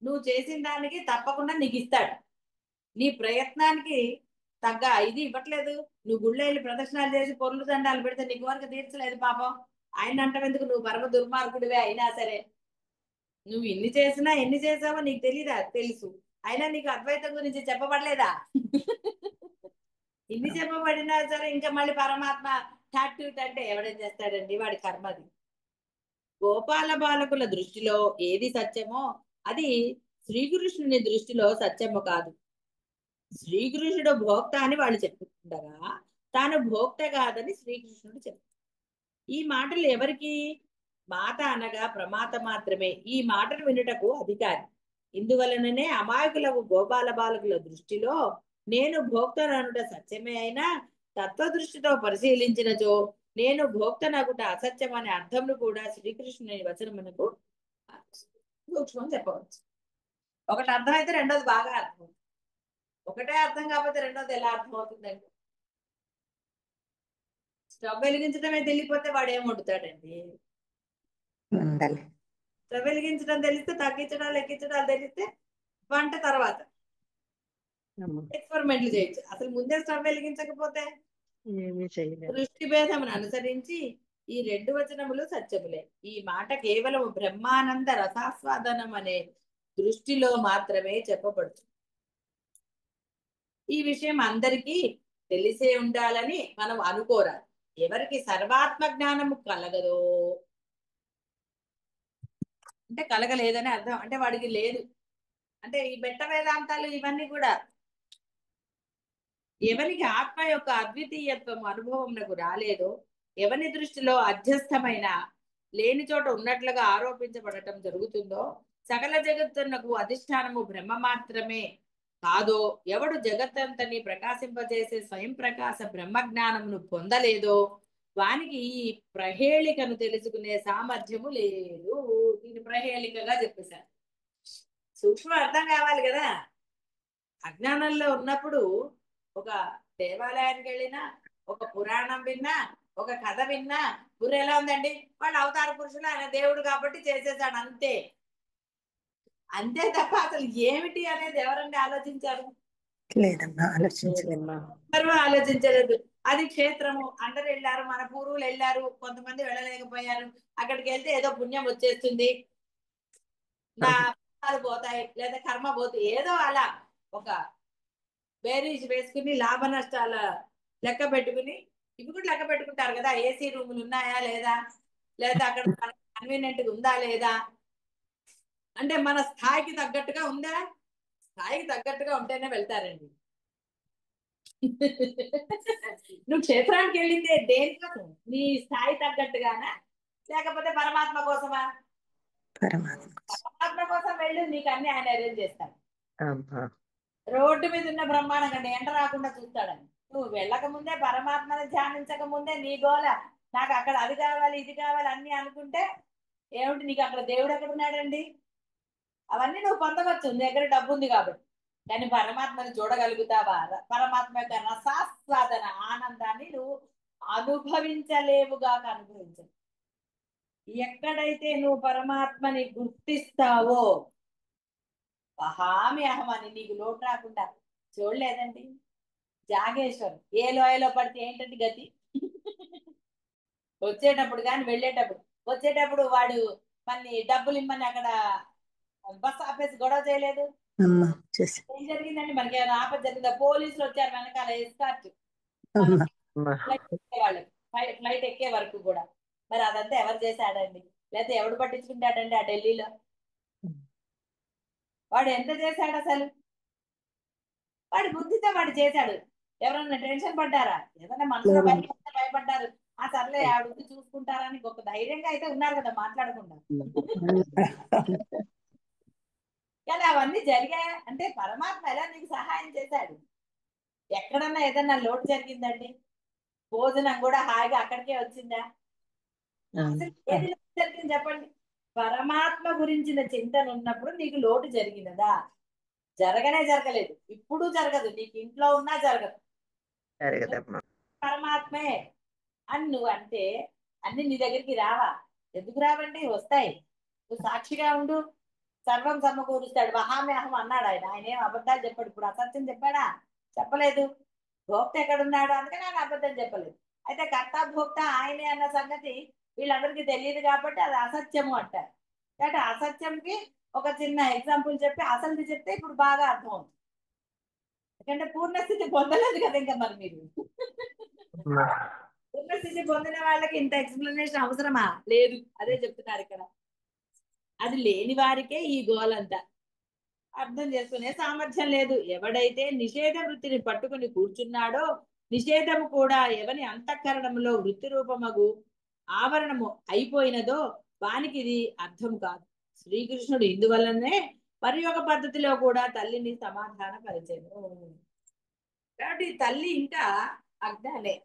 నువ్వు చేసిన దానికి తప్పకుండా నీకు ఇస్తాడు. నీ ప్రయత్నానికి తగ్గ ఇది ఇవ్వట్లేదు. నువ్వు గుళ్ళో వెళ్ళి ప్రదక్షిణాలు చేసి పొర్లు దండాలు పెడితే నీకు వరకు తీర్చలేదు పాపం. ఆయన అంటాం ఎందుకు, నువ్వు పరమ దుర్మార్గుడివే అయినా సరే. నువ్వు ఎన్ని చేసినా ఎన్ని చేసావో నీకు తెలీదా? తెలుసు. అయినా నీకు అద్వైతం గురించి చెప్పబడలేదా? ఇన్ని చెప్పబడినా సరే ఇంకా మళ్ళీ పరమాత్మ టాట్యూట్ అంటే ఎవడేం చేస్తాడండి, వాడి కర్మది. గోపాల బాలకుల దృష్టిలో ఏది సత్యమో అది శ్రీకృష్ణుని దృష్టిలో సత్యము కాదు. శ్రీకృష్ణుడు భోక్త అని వాళ్ళు చెప్పుకుంటారా, తాను భోక్త కాదని శ్రీకృష్ణుడు చెప్తారు. ఈ మాటలు ఎవరికి? మాత అనగా ప్రమాత మాత్రమే ఈ మాటలు వినుటకు అధికారి. ఇందువలననే అమాయకులకు గోపాల బాలకుల దృష్టిలో నేను భోక్తననుట సత్యమే అయినా తత్వదృష్టితో పరిశీలించినచో నేను భోక్తనగుట అసత్యం అనే అర్థమును కూడా శ్రీకృష్ణుని వచనమునకు సూక్ష్మం చెప్పవచ్చు. ఒకటి అర్థమైతే రెండోది బాగా అర్థం. ఒకటే అర్థం కాకపోతే రెండోది ఎలా అర్థం అవుతుందండి? స్టవ్ వెలిగించడమే తెలియపోతే వాడు ఏం వండుతాడండి? ఉండాలి. స్టవ్ వెలిగించడం తెలిస్తే తగ్గించడాలు ఎక్కించడాలు తెలిస్తే వంట తర్వాత అమ్మా. ఎక్స్పెరిమెంట్లు చేయొచ్చు. అసలు ముందే స్టవ్ వెలిగించకపోతే ఏమీ చేయలేదు. దృష్టి భేదమును అనుసరించి ఈ రెండు వచనములు సత్యములే. ఈ మాట కేవలం బ్రహ్మానంద రసాస్వాదనం అనే దృష్టిలో మాత్రమే చెప్పబడుతుంది. ఈ విషయం అందరికీ తెలిసే ఉండాలని మనం అనుకోరాలి. ఎవరికి సర్వాత్మ జ్ఞానము కలగదో, అంటే కలగలేదని అర్థం, అంటే వాడికి లేదు. అంటే ఈ బెట్ట వేదాంతాలు ఇవన్నీ కూడా ఎవరికి ఆత్మ యొక్క అద్వితీయత్వం అనుభవంకు రాలేదో, ఎవరి దృష్టిలో అధ్యస్థమైన లేని చోట ఉన్నట్లుగా ఆరోపించబడటం జరుగుతుందో, సకల జగత్తునకు అధిష్టానము బ్రహ్మ మాత్రమే కాదో, ఎవడు జగత్తంతని ప్రకాశింపజేసే స్వయం ప్రకాశ బ్రహ్మ జ్ఞానమును పొందలేదో వానికి ఈ ప్రహేళికను తెలుసుకునే సామర్థ్యము లేదు. దీని ప్రహేళికగా చెప్పేశారు. సూక్ష్మ అర్థం కావాలి కదా. అజ్ఞానంలో ఉన్నప్పుడు ఒక దేవాలయానికి వెళ్ళినా, ఒక పురాణం విన్నా, ఒక కథ విన్నా గురు ఎలా ఉందండి, వాళ్ళు అవతార పురుషులు, ఆయన దేవుడు కాబట్టి చేసేసాడు అంతే. అంతే తప్ప అసలు ఏమిటి అనేది ఎవరండి ఆలోచించారు? లేదమ్మా, ఆలోచించలేమ్మా. ఎవరు ఆలోచించలేదు. అది క్షేత్రము, అందరు వెళ్ళారు, మన పూర్వులు వెళ్ళారు, కొంతమంది వెళ్ళలేకపోయారు. అక్కడికి వెళ్తే ఏదో పుణ్యం వచ్చేస్తుంది, నా పాపాలు పోతాయి, లేదా కర్మ పోతాయి, ఏదో అలా ఒక బేరీజ్ వేసుకుని లాభ నష్టాల లెక్క పెట్టుకుని. ఇవి కూడా లెక్క పెట్టుకుంటారు కదా, ఏసీ రూములు ఉన్నాయా లేదా, లేదా అక్కడ కన్వీనియంట్ గా ఉందా లేదా, అంటే మన స్థాయికి తగ్గట్టుగా ఉందా, స్థాయికి తగ్గట్టుగా ఉంటేనే వెళ్తారండి. నువ్వు క్షేత్రానికి వెళ్ళిందే దేనికోసం? నీ స్థాయి తగ్గట్టుగానా, లేకపోతే పరమాత్మ కోసమా? పరమాత్మ. పరమాత్మ కోసం వెళ్ళు, నీకు అన్ని ఆయన అరేంజ్ చేస్తాడు. అమ్మా. రోడ్డు మీద ఉన్న బ్రహ్మాండం కంటే ఎంట రాకుండా చూస్తాడని. నువ్వు వెళ్ళక ముందే, పరమాత్మని ధ్యానించక ముందే నీ గోల నాకు అక్కడ అది కావాలి ఇది కావాలి అన్ని అనుకుంటే ఏమిటి, నీకు అక్కడ దేవుడు ఎక్కడ ఉన్నాడండి? అవన్నీ నువ్వు పొందవచ్చు, నీ దగ్గర డబ్బు ఉంది కాబట్టి. కానీ పరమాత్మని చూడగలుగుతావా? పరమాత్మ యొక్క రసాస్వాదన ఆనందాన్ని నువ్వు అనుభవించలేవుగాక, అనుభవించవు. ఎక్కడైతే నువ్వు పరమాత్మని గుర్తిస్తావో అహామి అహం అని నీకు లోటు రాకుండా. చూడలేదండి జాగేశ్వరం ఏ లోయలో పడితే ఏంటంటే గతి. వచ్చేటప్పుడు కానీ వెళ్ళేటప్పుడు, వచ్చేటప్పుడు వాడు మళ్ళీ డబ్బులు ఇమ్మని అక్కడ బస్ ఆపేసి గొడవ చేయలేదు. అమ్మా చేసి ఏం జరిగిందండి? మనకి ఏమైనా ఆపద జరిగిందా? పోలీసులు వచ్చారు వెనకాల ఎస్కార్ట్ అమ్మా అమ్మా ఫ్లైట్ ఎక్కే వాళ్ళకి, ఫ్లైట్ ఎక్కే వరకు కూడా. మరి అదంతా ఎవరు చేశాడండి? లేకపోతే ఎవడు పట్టించుకుంటాడండి ఆ ఢిల్లీలో? వాడు ఎంత చేశాడు అసలు? వాడి బుద్ధితో వాడు చేశాడు. ఎవరన్నా టెన్షన్ పడ్డారా? ఏదైనా మనసులో లేదండి. భయపడితే భయపడ్డారు. ఆ సర్లే ఆవిడ వచ్చి చూసుకుంటారని ఒక ధైర్యంగా అయితే ఉన్నారు కదా మాట్లాడకుండా. కానీ అవన్నీ జరిగాయా అంటే పరమాత్మ ఎలా నీకు సహాయం చేశాడు? ఎక్కడన్నా ఏదన్నా లోటు జరిగిందండి? భోజనం కూడా హాయిగా అక్కడికే వచ్చిందా? అసలు ఏది లోటు జరిగింది చెప్పండి? పరమాత్మ గురించిన చింతన ఉన్నప్పుడు నీకు లోటు జరిగినదా? జరగనే జరగలేదు, ఇప్పుడు జరగదు, నీకు ఇంట్లో ఉన్నా జరగదు. జరగదమ్మా. పరమాత్మే అని నువ్వు అంటే అన్ని నీ దగ్గరికి రావా? ఎందుకు రావండి? వస్తాయి. నువ్వు సాక్షిగా ఉండు, సర్వం సమకూరుస్తాడు. మహామ్యాహం అన్నాడు ఆయన. ఆయన ఏం అబద్ధాలు చెప్పాడు? ఇప్పుడు అసత్యం చెప్పాడా? చెప్పలేదు. భోక్త ఎక్కడున్నాడు? అందుకని ఆయన అబద్ధం చెప్పలేదు. అయితే కర్త భోక్త ఆయనే అన్న సంగతి వీళ్ళందరికీ తెలియదు కాబట్టి అది అసత్యము అంటారు. కాబట్టి అసత్యంకి ఒక చిన్న ఎగ్జాంపుల్ చెప్పి అసలుది చెప్తే ఇప్పుడు బాగా అర్థం అవుతుంది. ఎందుకంటే పూర్ణస్థితి పొందలేదు కదా ఇంకా మరి మీరు. అమ్మా. పూర్ణస్థితి పొందిన వాళ్ళకి ఇంత ఎక్స్ప్లెనేషన్ అవసరమా? లేదు. అదే చెప్తున్నారు ఇక్కడ. అది లేని వారికే ఈ గోలంతా. అర్థం చేసుకునే సామర్థ్యం లేదు. ఎవడైతే నిషేధ వృత్తిని పట్టుకుని కూర్చున్నాడో, నిషేధము కూడా ఎవని అంతఃకరణంలో వృత్తి రూపమగు ఆవరణము అయిపోయినదో వానికి ఇది అర్థం కాదు. శ్రీకృష్ణుడు ఇందువల్లనే మరి ఒక పద్ధతిలో కూడా తల్లిని సమాధాన పరిచయం. కాబట్టి తల్లి ఇంకా అజ్ఞానే.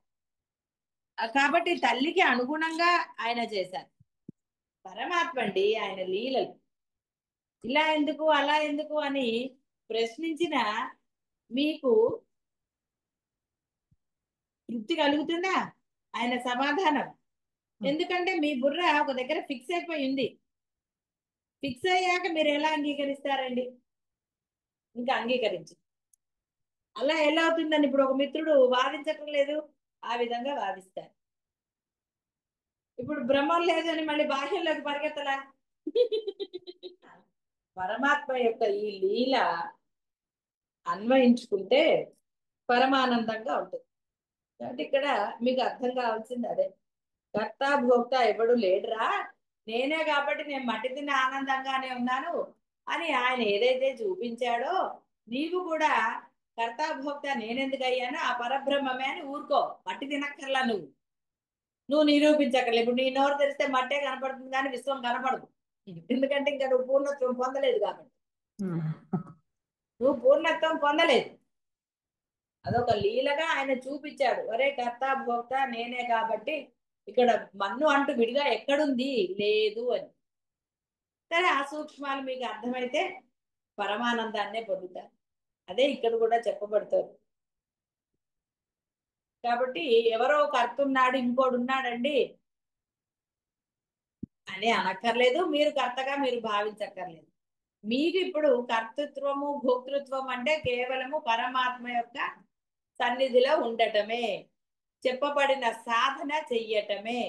కాబట్టి తల్లికి అనుగుణంగా ఆయన చేశారు. పరమాత్మ అండి ఆయన లీలలు. ఇలా ఎందుకు అలా ఎందుకు అని ప్రశ్నించిన మీకు తృప్తి కలుగుతుందా ఆయన సమాధానం? ఎందుకంటే మీ బుర్ర ఒక దగ్గర ఫిక్స్ అయిపోయి ఉంది. ఫిక్స్ అయ్యాక మీరు ఎలా అంగీకరిస్తారండి? ఇంకా అంగీకరించి అలా ఎలా అవుతుందని ఇప్పుడు ఒక మిత్రుడు వాదించటం లేదు, ఆ విధంగా వాదిస్తారు. ఇప్పుడు బ్రహ్మం లేదని మళ్ళీ బాహ్యంలోకి పరిగెత్తలా? పరమాత్మ యొక్క ఈ లీల అన్వయించుకుంటే పరమానందంగా ఉంటుంది. కాబట్టి ఇక్కడ మీకు అర్థం కావాల్సింది అదే. కర్త భోక్త ఎవడు లేడురా, నేనే కాబట్టి నేను మట్టి తిన్న ఆనందంగానే ఉన్నాను అని ఆయన ఏదైతే చూపించాడో నీవు కూడా కర్త భోక్త నేనెందుకు అయ్యానో ఆ పరబ్రహ్మమే అని ఊరుకో. మట్టి తినక్కర్లా నువ్వు నిరూపించక్కర్లేదు. ఇప్పుడు నీ నోరు తెరిస్తే మట్టే కనపడుతుంది కానీ విశ్వం కనపడదు. ఎందుకంటే ఇంకా నువ్వు పూర్ణత్వం పొందలేదు కాబట్టి. నువ్వు పూర్ణత్వం పొందలేదు. అదొక లీలగా ఆయన చూపించాడు. ఒరే కర్త భోక్త నేనే కాబట్టి ఇక్కడ మన్ను అంటూ విడిగా ఎక్కడుంది లేదు అని. సరే ఆ సూక్ష్మాలు మీకు అర్థమైతే పరమానందాన్నే పొందుతారు. అదే ఇక్కడ కూడా చెప్పబడుతుంది. కాబట్టి ఎవరో కర్త ఉన్నాడు ఇంకోడు ఉన్నాడండి అని అనక్కర్లేదు, మీరు కర్తగా మీరు భావించక్కర్లేదు. మీకు ఇప్పుడు కర్తృత్వము భోక్తృత్వం అంటే కేవలము పరమాత్మ యొక్క సన్నిధిలో ఉండటమే, చెప్పబడిన సాధన చెయ్యటమే,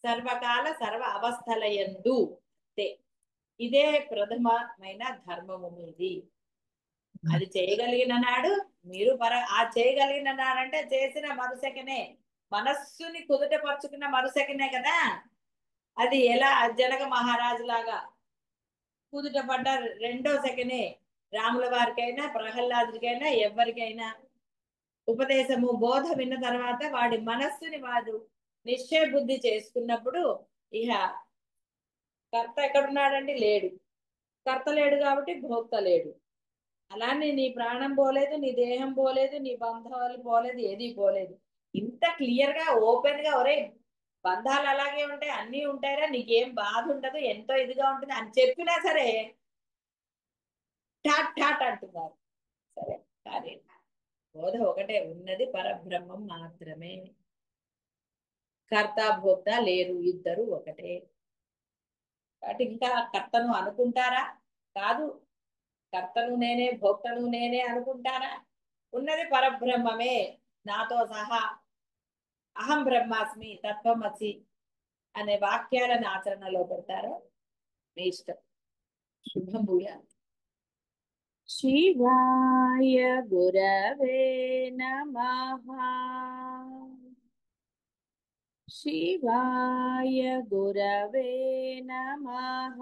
సర్వకాల సర్వ అవస్థలయందు. ఇదే ప్రథమమైన ధర్మము మీది. అది చేయగలిగిన నాడు మీరు ఆ చేయగలిగిన నాడంటే చేసిన మరుసకనే, మనస్సుని కుదుటపరుచుకున్న మరుసకనే కదా. అది ఎలా జనక మహారాజు లాగా కుదుట పడ్డ రెండో సెకనే రాముల వారికైనా ప్రహ్లాదుడికైనా ఎవరికైనా ఉపదేశము బోధ విన్న తర్వాత వాడి మనస్సుని వాడు నిశ్చయ బుద్ధి చేసుకున్నప్పుడు ఇహ కర్త ఎక్కడున్నాడండి? లేడు. కర్త లేడు కాబట్టి భోక్త లేడు. అలానే నీ ప్రాణం పోలేదు, నీ దేహం పోలేదు, నీ బంధాలు పోలేదు, ఏది పోలేదు. ఇంత క్లియర్ గా ఓపెన్ గా ఒరే బంధాలు అలాగే ఉంటాయి, అన్నీ ఉంటాయిరా, నీకేం బాధ ఉండదు, ఎంతో ఇదిగా ఉంటుంది అని చెప్పినా సరే ఠాట్ ఠాట్ అంటున్నారు. సరే, కానీ బోధ ఒకటే, ఉన్నది పరబ్రహ్మం మాత్రమే. కర్త భోక్త లేరు, ఇద్దరు ఒకటే. కాబట్టి ఇంకా కర్తను అనుకుంటారా? కాదు. కర్తను నేనే, భోక్తను నేనే అనుకుంటారా? ఉన్నది పరబ్రహ్మమే, నాతో సహా. అహం బ్రహ్మాస్మి, తత్వమసి అనే వాక్యాలను ఆచరణలో పెడతారో మీ ఇష్టం. శుభం భూయాత్. శివాయ గురవే నమః. శివాయ గురవే నమః.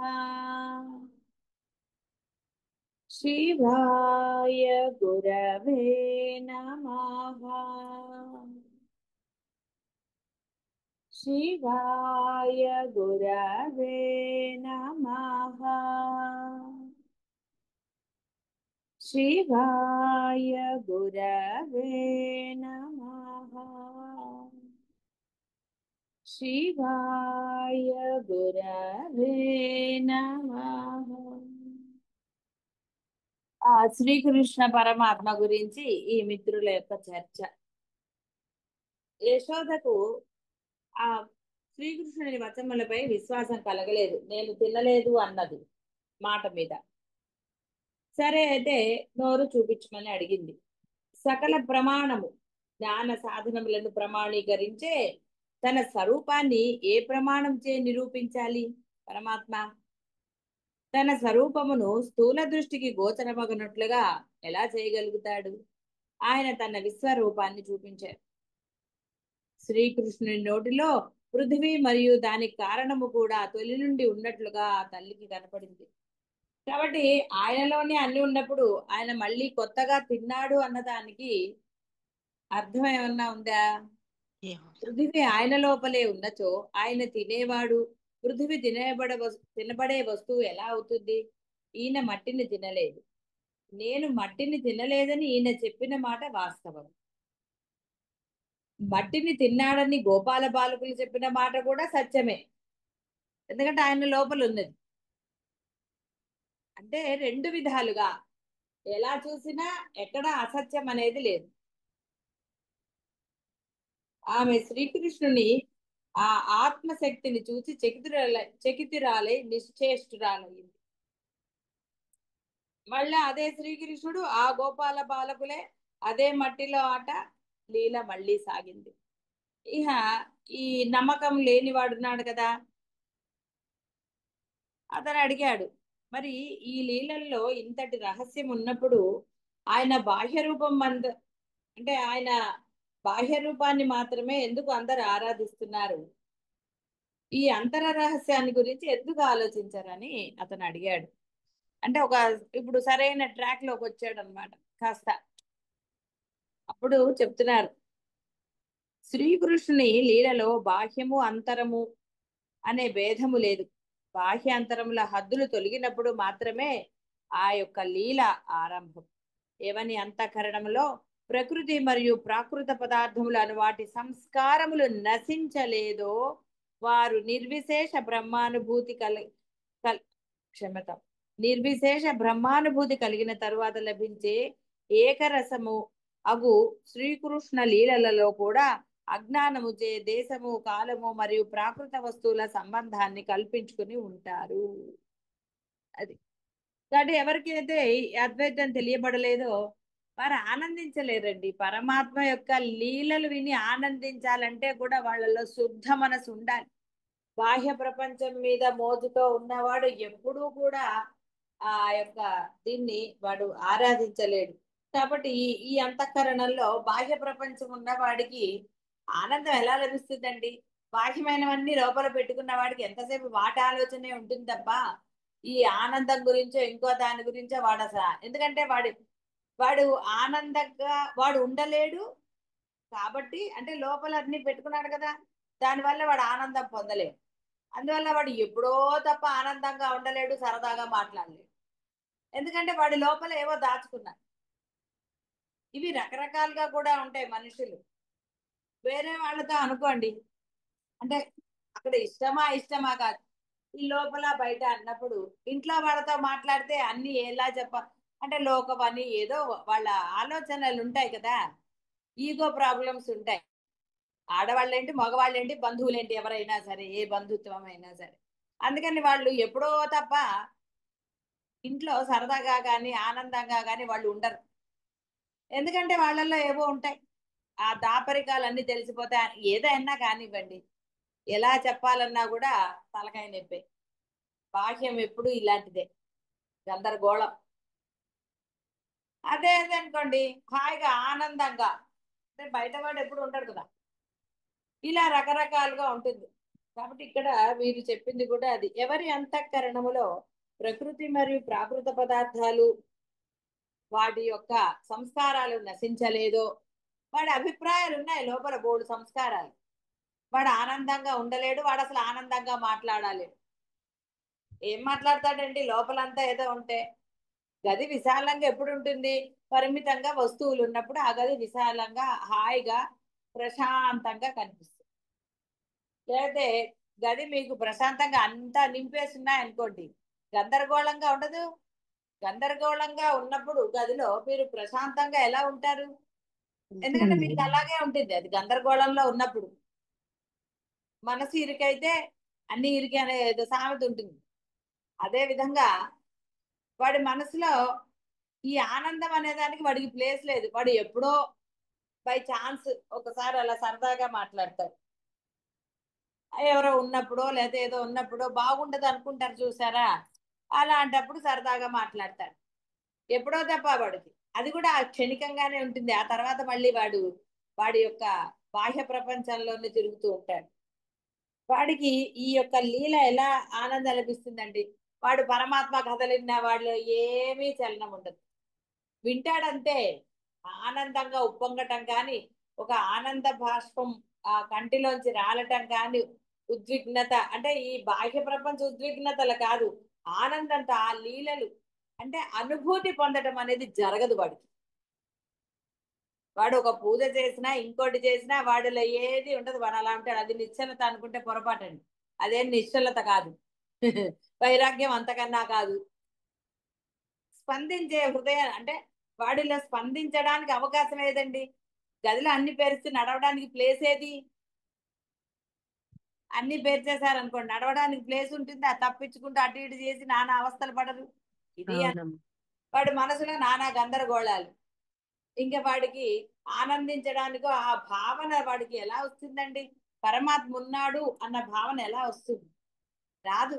శివాయ గురవే నమః. శివాయ గురవే నమః. శివాయ గురవే నమః. శివాయ గురవే నమః. శ్రీకృష్ణ పరమాత్మ గురించి ఈ మిత్రుల యొక్క చర్చ. యశోదకు ఆ శ్రీకృష్ణుని వచనములపై విశ్వాసం కలగలేదు, నేను తినలేదు అన్నది మాట మీద. సరే అయితే నోరు చూపించమని అడిగింది. సకల ప్రమాణము జ్ఞాన సాధనములను ప్రమాణీకరించే తన స్వరూపాన్ని ఏ ప్రమాణం చే నిరూపించాలి? పరమాత్మ తన స్వరూపమును స్థూల దృష్టికి గోచరమగనట్లుగా ఎలా చేయగలుగుతాడు? ఆయన తన విశ్వరూపాన్ని చూపించారు. శ్రీకృష్ణుని నోటిలో పృథివీ మరియు దానికి కారణము కూడా తొలి నుండి ఉన్నట్లుగా ఆ తల్లికి కనపడింది. కాబట్టి ఆయనలోనే అన్ని ఉన్నప్పుడు ఆయన మళ్ళీ కొత్తగా తిన్నాడు అన్నదానికి అర్థం ఏమన్నా ఉందా? పృథివీ ఆయన లోపలే ఉన్నచో ఆయన తినేవాడు, పృథివీ తినబడే వస్తువు ఎలా అవుతుంది? ఈయన మట్టిని తినలేదు, నేను మట్టిని తినలేదని ఈయన చెప్పిన మాట వాస్తవం. మట్టిని తిన్నాడని గోపాల బాలకులు చెప్పిన మాట కూడా సత్యమే, ఎందుకంటే ఆయన లోపల ఉన్నది. అంటే రెండు విధాలుగా ఎలా చూసినా ఎక్కడ అసత్యం అనేది లేదు. ఆమె శ్రీకృష్ణుని ఆ ఆత్మశక్తిని చూసి చకితురాలై నిశ్చేష్టురాలయ్యింది. మళ్ళా అదే శ్రీకృష్ణుడు ఆ గోపాల బాలకులే, అదే మట్టిలో ఆట లీల మళ్ళీ సాగింది. ఇహ ఈ నమ్మకం లేనివాడున్నాడు కదా, అతను అడిగాడు, మరి ఈ లీలల్లో ఇంతటి రహస్యం ఉన్నప్పుడు ఆయన బాహ్య రూపం అంటే ఆయన బాహ్య రూపాన్ని మాత్రమే ఎందుకు అందరు ఆరాధిస్తున్నారు? ఈ అంతర రహస్యాన్ని గురించి ఎందుకు ఆలోచించారని అతను అడిగాడు. అంటే ఇప్పుడు సరైన ట్రాక్ లోకి వచ్చాడు అనమాట కాస్త. అప్పుడు చెప్తున్నారు, శ్రీకృష్ణుని లీలలో బాహ్యము అంతరము అనే భేదము లేదు. బాహ్య అంతరముల హద్దులు తొలగినప్పుడు మాత్రమే ఆ యొక్క లీల ఆరంభం. ఏవని అంతఃకరణములో ప్రకృతి మరియు ప్రాకృత పదార్థములను వాటి సంస్కారములు నశించలేదో వారు నిర్విశేష బ్రహ్మానుభూతి క్షమత నిర్విశేష బ్రహ్మానుభూతి కలిగిన తరువాత లభించే ఏకరసము అగు శ్రీకృష్ణ లీలలలో కూడా అజ్ఞానము చే దేశము, కాలము మరియు ప్రాకృత వస్తువుల సంబంధాన్ని కల్పించుకుని ఉంటారు. అది కాబట్టి ఎవరికైతే ఈ అద్వైతం తెలియబడలేదో వారు ఆనందించలేరండి. పరమాత్మ యొక్క లీలలు విని ఆనందించాలంటే కూడా వాళ్ళలో శుద్ధ మనసు ఉండాలి. బాహ్య ప్రపంచం మీద మోజుతో ఉన్నవాడు ఎప్పుడూ కూడా ఆ యొక్క దీన్ని వాడు ఆరాధించలేడు. కాబట్టి ఈ అంతఃకరణంలో బాహ్య ప్రపంచం ఉన్న వాడికి ఆనందం ఎలా లభిస్తుందండి? బాహ్యమైనవన్నీ లోపల పెట్టుకున్న వాడికి ఎంతసేపు వాటి ఆలోచనే ఉంటుంది తప్ప ఈ ఆనందం గురించో ఇంకో దాని గురించో వాడు అసలు, ఎందుకంటే వాడు ఆనందంగా వాడు ఉండలేడు. కాబట్టి అంటే లోపల అన్ని పెట్టుకున్నాడు కదా, దానివల్ల వాడు ఆనందం పొందలేడు. అందువల్ల వాడు ఎప్పుడో తప్ప ఆనందంగా ఉండలేడు, సరదాగా మాట్లాడలేడు. ఎందుకంటే వాడి లోపల ఏవో దాచుకున్నారు. ఇవి రకరకాలుగా కూడా ఉంటాయి మనుషులు. వేరే వాళ్ళతో అనుకోండి, అంటే అక్కడ ఇష్టమా కాదు, ఈ లోపల బయట అన్నప్పుడు ఇంట్లో వాళ్ళతో మాట్లాడితే అన్ని ఎలా అంటే లోకం అని ఏదో వాళ్ళ ఆలోచనలు ఉంటాయి కదా, ఈగో ప్రాబ్లమ్స్ ఉంటాయి. ఆడవాళ్ళేంటి మగవాళ్ళేంటి బంధువులేంటి ఎవరైనా సరే, ఏ బంధుత్వం అయినా సరే. అందుకని వాళ్ళు ఎప్పుడో తప్ప ఇంట్లో సరదాగా కానీ ఆనందంగా కానీ వాళ్ళు ఉండరు. ఎందుకంటే వాళ్ళల్లో ఏవో ఉంటాయి, ఆ దాపరికాలన్నీ తెలిసిపోతాయి. ఏదైనా కానివ్వండి, ఎలా చెప్పాలన్నా కూడా తలకాయ నొప్పి. బాహ్యం ఎప్పుడు ఇలాంటిదే, గందరగోళం. అదే అదే అనుకోండి, హాయిగా ఆనందంగా, అంటే బయటవాడు ఎప్పుడు ఉంటాడు కదా, ఇలా రకరకాలుగా ఉంటుంది. కాబట్టి ఇక్కడ వీరు చెప్పింది కూడా అది, ఎవరి అంతఃకరణములో ప్రకృతి మరియు ప్రాకృత పదార్థాలు వాటి యొక్క సంస్కారాలు నశించలేదో, వాడి అభిప్రాయాలు ఉన్నాయి లోపల బోడు సంస్కారాలు, వాడు ఆనందంగా ఉండలేడు, వాడు అసలు ఆనందంగా మాట్లాడాలి. ఏం మాట్లాడతాడండి లోపలంతా ఏదో ఉంటే. గది విశాలంగా ఎప్పుడు ఉంటుంది? పరిమితంగా వస్తువులు ఉన్నప్పుడు ఆ గది విశాలంగా హాయిగా ప్రశాంతంగా కనిపిస్తుంది. లేకపోతే గది మీకు ప్రశాంతంగా అంతా నింపేస్తున్నాయి అనుకోండి, గందరగోళంగా ఉండదు. గందరగోళంగా ఉన్నప్పుడు గదిలో మీరు ప్రశాంతంగా ఎలా ఉంటారు? ఎందుకంటే మీకు అలాగే ఉంటుంది అది గందరగోళంలో ఉన్నప్పుడు. మనసు ఇరుకైతే అన్ని ఇరికి అనే ఏదో సామెత ఉంటుంది. అదే విధంగా వాడి మనసులో ఈ ఆనందం అనే దానికి వాడికి ప్లేస్ లేదు. వాడు ఎప్పుడో బై ఛాన్స్ ఒకసారి అలా సరదాగా మాట్లాడతాడు, ఎవరో ఉన్నప్పుడో లేదా ఏదో ఉన్నప్పుడో బాగుండదు అనుకుంటారు చూసారా, అలాంటప్పుడు సరదాగా మాట్లాడతాడు. ఎప్పుడో తప్ప వాడికి అది కూడా క్షణికంగానే ఉంటుంది. ఆ తర్వాత మళ్ళీ వాడి యొక్క బాహ్య ప్రపంచంలోనే తిరుగుతూ ఉంటాడు. వాడికి ఈ యొక్క లీల ఎలా ఆనందం అనిపిస్తుందండి. వాడు పరమాత్మ కథలు విన్న వాళ్ళు ఏమీ చలనం ఉండదు, వింటాడంతే. ఆనందంగా ఉప్పొంగటం కానీ, ఒక ఆనంద భాష్పం ఆ కంటిలోంచి రాలటం కానీ, ఉద్విగ్నత అంటే ఈ బాహ్య ప్రపంచ ఉద్విగ్నతలు కాదు, ఆనందంతో ఆ లీలలు అంటే అనుభూతి పొందడం అనేది జరగదు వాడికి. వాడు ఒక పూజ చేసినా ఇంకోటి చేసినా వాడిలో ఏది ఉండదు, వాడు అలా ఉంటాడు. అది నిశ్చలత అనుకుంటే పొరపాటండి, అదేం నిశ్చలత కాదు. వైరాగ్యం అంతకన్నా కాదు. స్పందించే హృదయం అంటే వాడిలో స్పందించడానికి అవకాశం ఏదండి? గదిలో అన్ని పేరుస్తూ నడవడానికి ప్లేస్ ఏది? అన్ని పేర్చేశారనుకోండి, నడవడానికి ప్లేస్ ఉంటుంది, అది తప్పించుకుంటూ అటు ఇటు చేసి నానా అవస్థలు పడరు. ఇది అవునమ్మా. వాడి మనసులో నానా గందరగోళాలు. ఇంకా వాడికి ఆనందించడానికి ఆ భావన వాడికి ఎలా వస్తుందండి? పరమాత్మ ఉన్నాడు అన్న భావన ఎలా వస్తుంది? రాదు.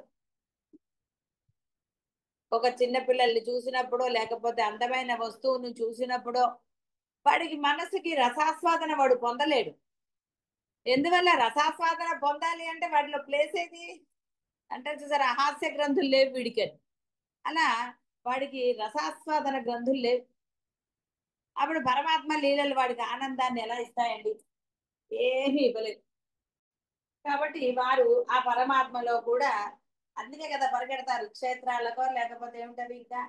ఒక చిన్న పిల్లల్ని చూసినప్పుడో లేకపోతే అందమైన వస్తువును చూసినప్పుడో వాడికి మనసుకి రసాస్వాదన వాడు పొందలేడు. ఎందువల్ల? రసాస్వాదన పొందాలి అంటే వాటిలో ప్లేస్ ఏది అంటే చూసారా, హాస్య గ్రంథులు లేవు వీడికని. అలా వాడికి రసాస్వాదన గ్రంథులు లేవు. అప్పుడు పరమాత్మ లీలలు వాడికి ఆనందాన్ని ఎలా ఇస్తాయండి? ఏమీ ఇవ్వలేదు. కాబట్టి వారు ఆ పరమాత్మలో కూడా, అందుకే కదా పరిగెడతారు క్షేత్రాలకో, లేకపోతే ఏమిటవి ఇంకా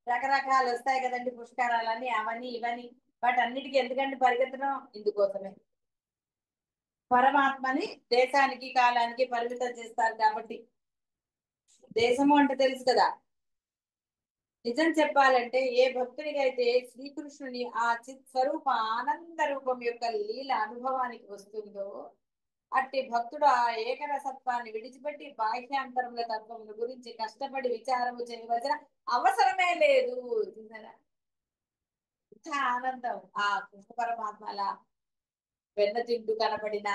రకరకాలు వస్తాయి కదండి, పుష్కరాలని అవని ఇవని. వాటన్నిటికీ ఎందుకంటే పరిగెత్తడం ఇందుకోసమే. పరమాత్మని దేశానికి కాలానికి పరిమితం చేస్తారు కాబట్టి. దేశము అంటే తెలుసు కదా. నిజం చెప్పాలంటే ఏ భక్తునికైతే శ్రీకృష్ణుని ఆ చిత్ స్వరూప ఆనంద రూపం యొక్క లీల అనుభవానికి వస్తుందో, అట్టి భక్తుడు ఆ ఏకరసత్వాన్ని విడిచిపెట్టి బాహ్యాంతరముల తత్వముల గురించి కష్టపడి విచారము చేయవలసిన అవసరమే లేదు. చూసారా ఇంత ఆనందం ఆ కృష్ణ పరమాత్మ అలా వెన్న తింటూ కనపడిన,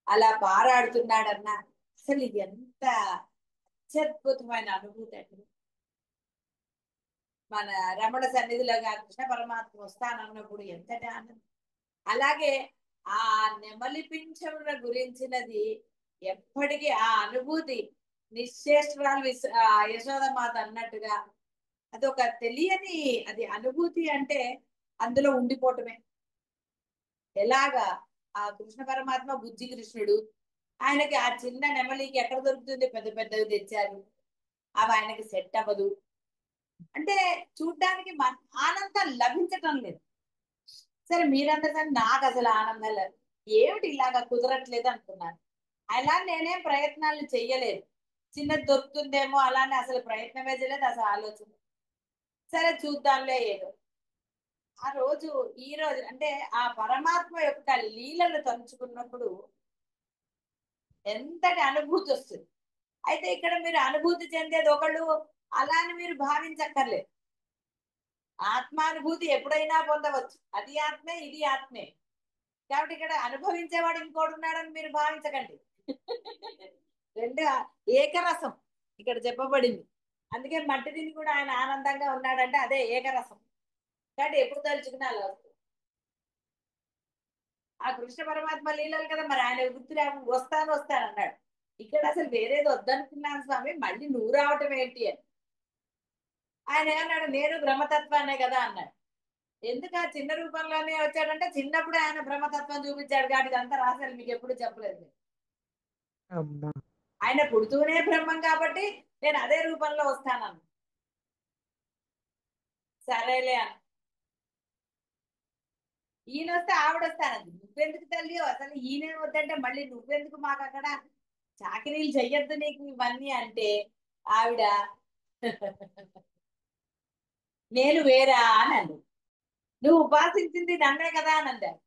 అలా పారాడుతున్నాడన్న, అసలు ఇది ఎంత అత్యద్భుతమైన అనుభూతి అండి. మన రమణ సన్నిధిలోగా కృష్ణ పరమాత్మ వస్తానన్నప్పుడు ఎంతటి ఆనందం. అలాగే ఆ నెమలి పింఛముల గురించినది ఎప్పటికీ ఆ అనుభూతి నిశ్చేష్టురాలు యశోదమాత అన్నట్టుగా అదొక తెలియని అది అనుభూతి. అంటే అందులో ఉండిపోవటమే. ఎలాగా ఆ కృష్ణ పరమాత్మ బుజ్జి కృష్ణుడు, ఆయనకి ఆ చిన్న నెమలికి ఎక్కడ దొరుకుతుంది? పెద్ద పెద్దవి తెచ్చారు, అవి ఆయనకి సెట్ అవ్వదు. అంటే చూడ్డానికి ఆనందం లభించటం లేదు. సరే మీరందరూ కానీ నాకు అసలు ఆనందం లేదు, ఏమిటి ఇలాగా కుదరట్లేదు అనుకున్నాను. అలా నేనేం ప్రయత్నాలు చెయ్యలేదు. చిన్నది దొరుకుతుందేమో అలానే అసలు ప్రయత్నమే చేయలేదు, అసలు ఆలోచన. సరే చూద్దాంలే ఏదో. ఆ రోజు ఈ రోజు అంటే ఆ పరమాత్మ యొక్క లీలలు తలుచుకున్నప్పుడు ఎంతటి అనుభూతి వస్తుంది. అయితే ఇక్కడ మీరు అనుభూతి చెందేది ఒకళ్ళు అలా అని మీరు భావించక్కర్లేదు. ఆత్మానుభూతి ఎప్పుడైనా పొందవచ్చు. అది ఆత్మే, ఇది ఆత్మే. కాబట్టి ఇక్కడ అనుభవించేవాడు ఇంకోడు ఉన్నాడని మీరు భావించకండి. రెండు ఏకరసం ఇక్కడ చెప్పబడింది. అందుకే మట్టి తిని కూడా ఆయన ఆనందంగా ఉన్నాడంటే అదే ఏకరసం. కాబట్టి ఎప్పుడు తలుచుకున్నా అలా వస్తుంది. ఆ కృష్ణ పరమాత్మ లీలలు కదా, మరి ఆయన గుర్తు వస్తాను వస్తాను అన్నాడు. ఇక్కడ అసలు వేరేది వద్దనుకున్నాను స్వామి, మళ్ళీ నువ్వు రావటం ఏంటి అని. ఆయన ఏమన్నాడు, నేను బ్రహ్మతత్వాన్నే కదా అన్నాడు. ఎందుకు ఆ చిన్న రూపంలోనే వచ్చాడంటే చిన్నప్పుడు ఆయన బ్రహ్మతత్వం చూపించాడు కాబట్టి ఇదంతా రాశారు, మీకు ఎప్పుడు చెప్పలేదు. అమ్మా ఆయన పుడుతూనే బ్రహ్మం కాబట్టి నేను అదే రూపంలో వస్తానన్న. సరేలే అన్న. ఈయన వస్తే ఆవిడ వస్తానంది. నువ్వెందుకు తల్లి అసలు ఈయనే వద్దంటే మళ్ళీ నువ్వెందుకు మాకు అక్కడ చాకరీలు చెయ్యొద్దు నీకు ఇవన్నీ అంటే ఆవిడ నేను వేరా అని అంది. నువ్వు ఉపాసించింది నన్నే కదా అని అంటారు.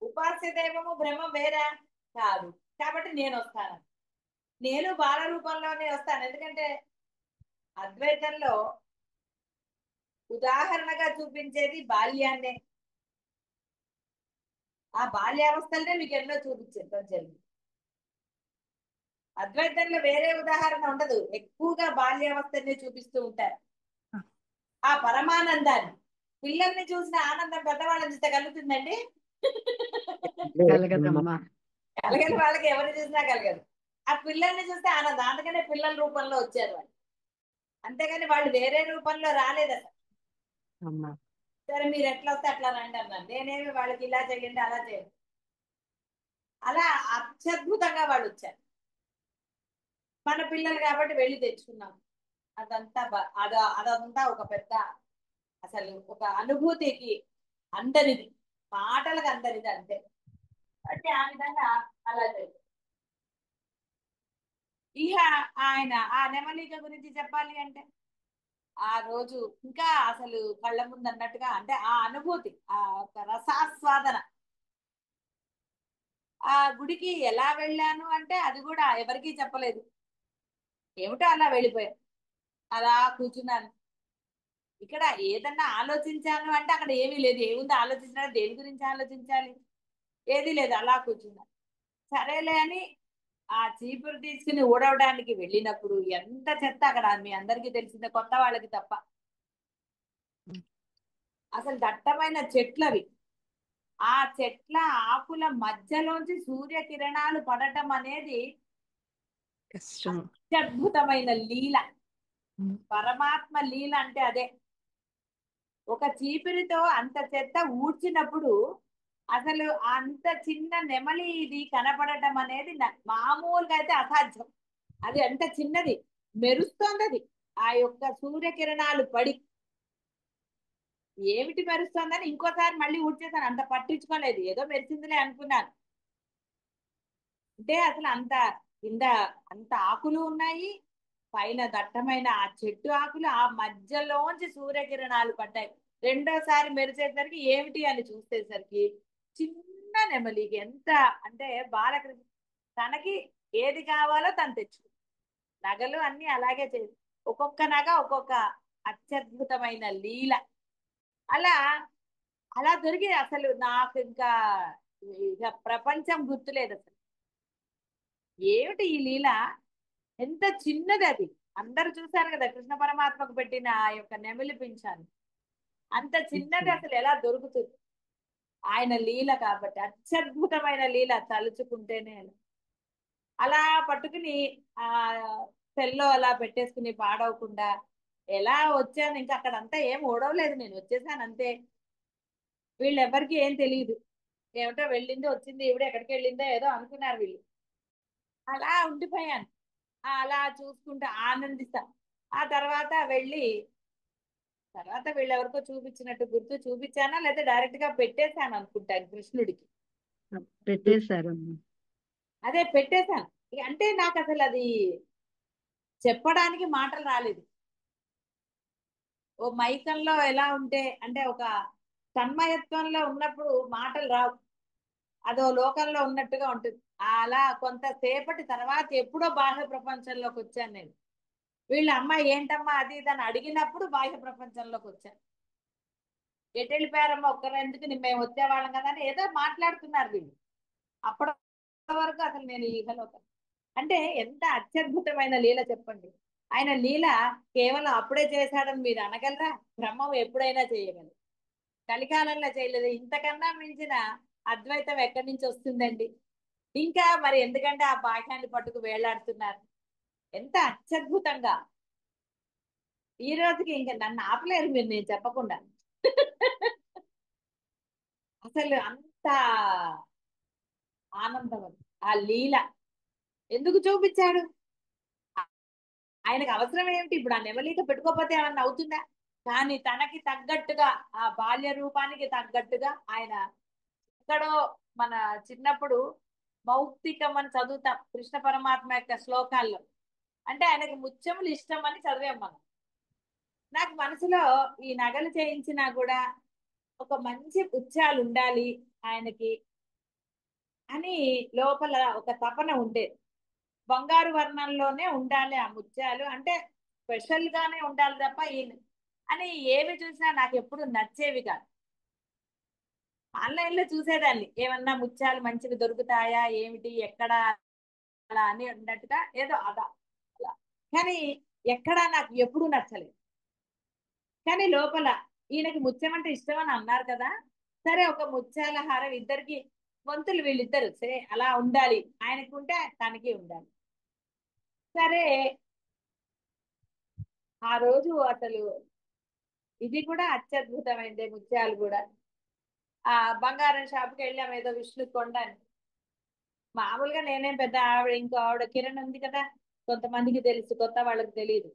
ఉపాస్య దైవము బ్రహ్మం వేరా కాదు, కాబట్టి నేను వస్తాను. నేను బాల రూపంలోనే వస్తాను. ఎందుకంటే అద్వైతంలో ఉదాహరణగా చూపించేది బాల్యాన్నే. ఆ బాల్యావస్థలనే మీకు ఎన్నో చూపించడం జరిగింది. అద్వైతంలో వేరే ఉదాహరణ ఉండదు, ఎక్కువగా బాల్యావస్థనే చూపిస్తూ ఉంటారు. ఆ పరమానందాన్ని, పిల్లల్ని చూసిన ఆనందం పెద్దవాళ్ళని చూస్తే కలుగుతుందండి. లేదమ్మా. కలగదమ్మా. కలగని వాళ్ళకి ఎవరిని చూసినా కలగదు. ఆ పిల్లల్ని చూస్తే ఆనందం, అందుకనే పిల్లల రూపంలో వచ్చారు వాళ్ళు. అంతేగాని వాళ్ళు వేరే రూపంలో రాలేదు అసలు. అమ్మా సరే మీరు ఎట్లా వస్తే అట్లా రండి అన్నాను. నేనేమి వాళ్ళకి ఇలా చేయండి అలా చేయండి, అలా అత్యద్భుతంగా వాళ్ళు వచ్చారు. మన పిల్లలు కాబట్టి వెళ్ళి తెచ్చుకున్నాం. అదంతా అదంతా ఒక పెద్ద అసలు ఒక అనుభూతికి అందరిది, మాటలకు అందరిది అంతే. అంటే ఆ విధంగా అలా జరిగింది. ఇక ఆయన ఆ నెమలిక గురించి చెప్పాలి అంటే ఆ రోజు ఇంకా అసలు కళ్ళ ముందు అన్నట్టుగా, అంటే ఆ అనుభూతి, ఆ ఒక రసాస్వాదన. ఆ గుడికి ఎలా వెళ్ళాను అంటే అది కూడా ఎవరికీ చెప్పలేదు. ఏమిటో అలా వెళ్ళిపోయాను, అలా కూర్చున్నాను. ఇక్కడ ఏదన్నా ఆలోచించాను అంటే అక్కడ ఏమీ లేదు. ఏముంది ఆలోచించాలి, దేని గురించి ఆలోచించాలి, ఏది లేదు, అలా కూర్చున్నాను. సరేలే అని ఆ చీపురు తీసుకుని ఊడవడానికి వెళ్ళినప్పుడు ఎంత చెత్త అక్కడ, మీ అందరికీ తెలిసిందే, కొత్త వాళ్ళకి తప్ప. అసలు దట్టమైన చెట్లు అవి. ఆ చెట్ల ఆకుల మధ్యలోంచి సూర్యకిరణాలు పడటం అనేది కష్టం. అత్యద్భుతమైన లీల. పరమాత్మ లీల అంటే అదే. ఒక చీపిరితో అంత చెత్త ఊడ్చినప్పుడు అసలు అంత చిన్న నెమలి ఇది కనపడటం అనేది మామూలుగా అయితే అసాధ్యం. అది అంత చిన్నది, మెరుస్తోంది అది ఆ యొక్క సూర్యకిరణాలు పడి. ఏమిటి మెరుస్తోందని ఇంకోసారి మళ్ళీ ఊడ్చేసాను, అంత పట్టించుకోలేదు, ఏదో మెరిసిందిలే అనుకున్నాను. అంటే అసలు అంత కింద అంత ఆకులు ఉన్నాయి, పైన దట్టమైన ఆ చెట్టు ఆకులు, ఆ మధ్యలోంచి సూర్యకిరణాలు పడ్డాయి. రెండోసారి మెరిసేసరికి ఏమిటి అని చూసేసరికి చిన్న నెమలికి ఎంత అంటే బాలకృష్ణ తనకి ఏది కావాలో తను తెచ్చుకుంది. నగలు అన్ని అలాగే చేసి ఒక్కొక్క నగ ఒక్కొక్క అత్యద్భుతమైన లీల. అలా అలా దొరికి అసలు నాకు ఇంకా ఇక ప్రపంచం గుర్తులేదు అసలు. ఏమిటి ఈ లీల, ఎంత చిన్నది అది. అందరు చూశారు కదా కృష్ణ పరమాత్మకు పెట్టిన ఆ యొక్క నెమలి పింఛాన్ని, అంత చిన్నది అసలు ఎలా దొరుకుతుంది. ఆయన లీల కాబట్టి అత్యద్భుతమైన లీల, తలుచుకుంటేనే. అలా పట్టుకుని ఆ సెల్లో అలా పెట్టేసుకుని పాడవకుండా ఎలా వచ్చాను. ఇంకా అక్కడంతా ఏం ఓడవలేదు, నేను వచ్చేసాను అంతే. వీళ్ళెవ్వరికి ఏం తెలియదు, ఏమిటో వెళ్ళింది వచ్చింది ఈవిడ ఎక్కడికి వెళ్ళిందో ఏదో అనుకున్నారు వీళ్ళు. అలా ఉండిపోయాను, అలా చూసుకుంటూ ఆనందిస్తా. ఆ తర్వాత వెళ్ళి తర్వాత వీళ్ళెవరికో చూపించినట్టు గుర్తు, చూపించానా లేదా డైరెక్ట్ గా పెట్టేశాను అనుకుంటాను కృష్ణుడికి. పెట్టేశారమ్మా. అదే పెట్టేశాను. అంటే నాకు అసలు అది చెప్పడానికి మాటలు రాలేదు. ఓ మైకంలో ఎలా ఉంటే అంటే ఒక తన్మయత్వంలో ఉన్నప్పుడు మాటలు రావు, అదో లోకంలో ఉన్నట్టుగా ఉంటుంది. అలా కొంతసేపటి తర్వాత ఎప్పుడో బాహ్య ప్రపంచంలోకి వచ్చాను నేను. వీళ్ళ అమ్మాయి ఏంటమ్మా అది ఇది అని అడిగినప్పుడు బాహ్య ప్రపంచంలోకి వచ్చాను. ఎటు వెళ్ళిపోయారమ్మా ఒక్కరు ఎందుకు మేము వచ్చేవాళ్ళం కదా అని ఏదో మాట్లాడుతున్నారు వీళ్ళు. అప్పటి వరకు అసలు నేను ఈహలోకం. అంటే ఎంత అత్యద్భుతమైన లీల చెప్పండి. ఆయన లీల కేవలం అప్పుడే చేశాడని మీరు అనగలరా? బ్రహ్మం ఎప్పుడైనా చేయగలరు, కలికాలంలో చేయలేదు. ఇంతకన్నా మించిన అద్వైతం ఎక్కడి నుంచి వస్తుందండి? ఇంకా మరి ఎందుకంటే ఆ బాహ్యాన్ని పట్టుకు వేలాడుతున్నారు ఎంత అత్యద్భుతంగా. ఈ రోజుకి ఇంకా నన్ను ఆపలేరు మీరు నేను చెప్పకుండా. అసలు అంత ఆనందం అది. ఆ లీల ఎందుకు చూపించాడు? ఆయనకు అవసరం ఏమిటి? ఇప్పుడు ఆ నెమలిక పెట్టుకోకపోతే ఏమన్నా అవుతుందా? కానీ తనకి తగ్గట్టుగా ఆ బాల్య రూపానికి తగ్గట్టుగా ఆయన ఎక్కడో మన చిన్నప్పుడు మౌక్తికం అని చదువుతాం కృష్ణ పరమాత్మ యొక్క శ్లోకాల్లో. అంటే ఆయనకి ముత్యములు ఇష్టం అని చదివాం మనం. నాకు మనసులో ఈ నగలు చేయించినా కూడా ఒక మంచి ముత్యాలు ఉండాలి ఆయనకి అని లోపల ఒక తపన ఉండేది. బంగారు వర్ణంలోనే ఉండాలి ఆ ముత్యాలు, అంటే స్పెషల్ గానే ఉండాలి తప్ప ఈయన అని ఏవి చూసినా నాకు ఎప్పుడు నచ్చేవి కాదు. ఆన్లైన్ లో చూసేదాన్ని ఏమన్నా ముత్యాలు మంచివి దొరుకుతాయా ఏమిటి ఎక్కడ అలా అని అన్నట్టుగా ఏదో అదా అలా. కానీ ఎక్కడా నాకు ఎప్పుడు నచ్చలేదు. కానీ లోపల ఈయనకి ముత్యం అంటే ఇష్టం అని అన్నారు కదా, సరే ఒక ముత్యాల హారం ఇద్దరికి వంతులు వీళ్ళిద్దరు సరే అలా ఉండాలి, ఆయనకు ఉంటే తనకి ఉండాలి. సరే ఆ రోజు అసలు ఇది కూడా అత్యద్భుతమైంది ముత్యాలు కూడా. ఆ బంగారం షాప్కి వెళ్ళాం ఏదో విష్ణు కొండని. మామూలుగా నేనేం పెద్ద ఆవిడ ఇంకో ఆవిడ కిరణ్ ఉంది కదా, కొంతమందికి తెలుసు కొత్త వాళ్ళకి తెలియదు.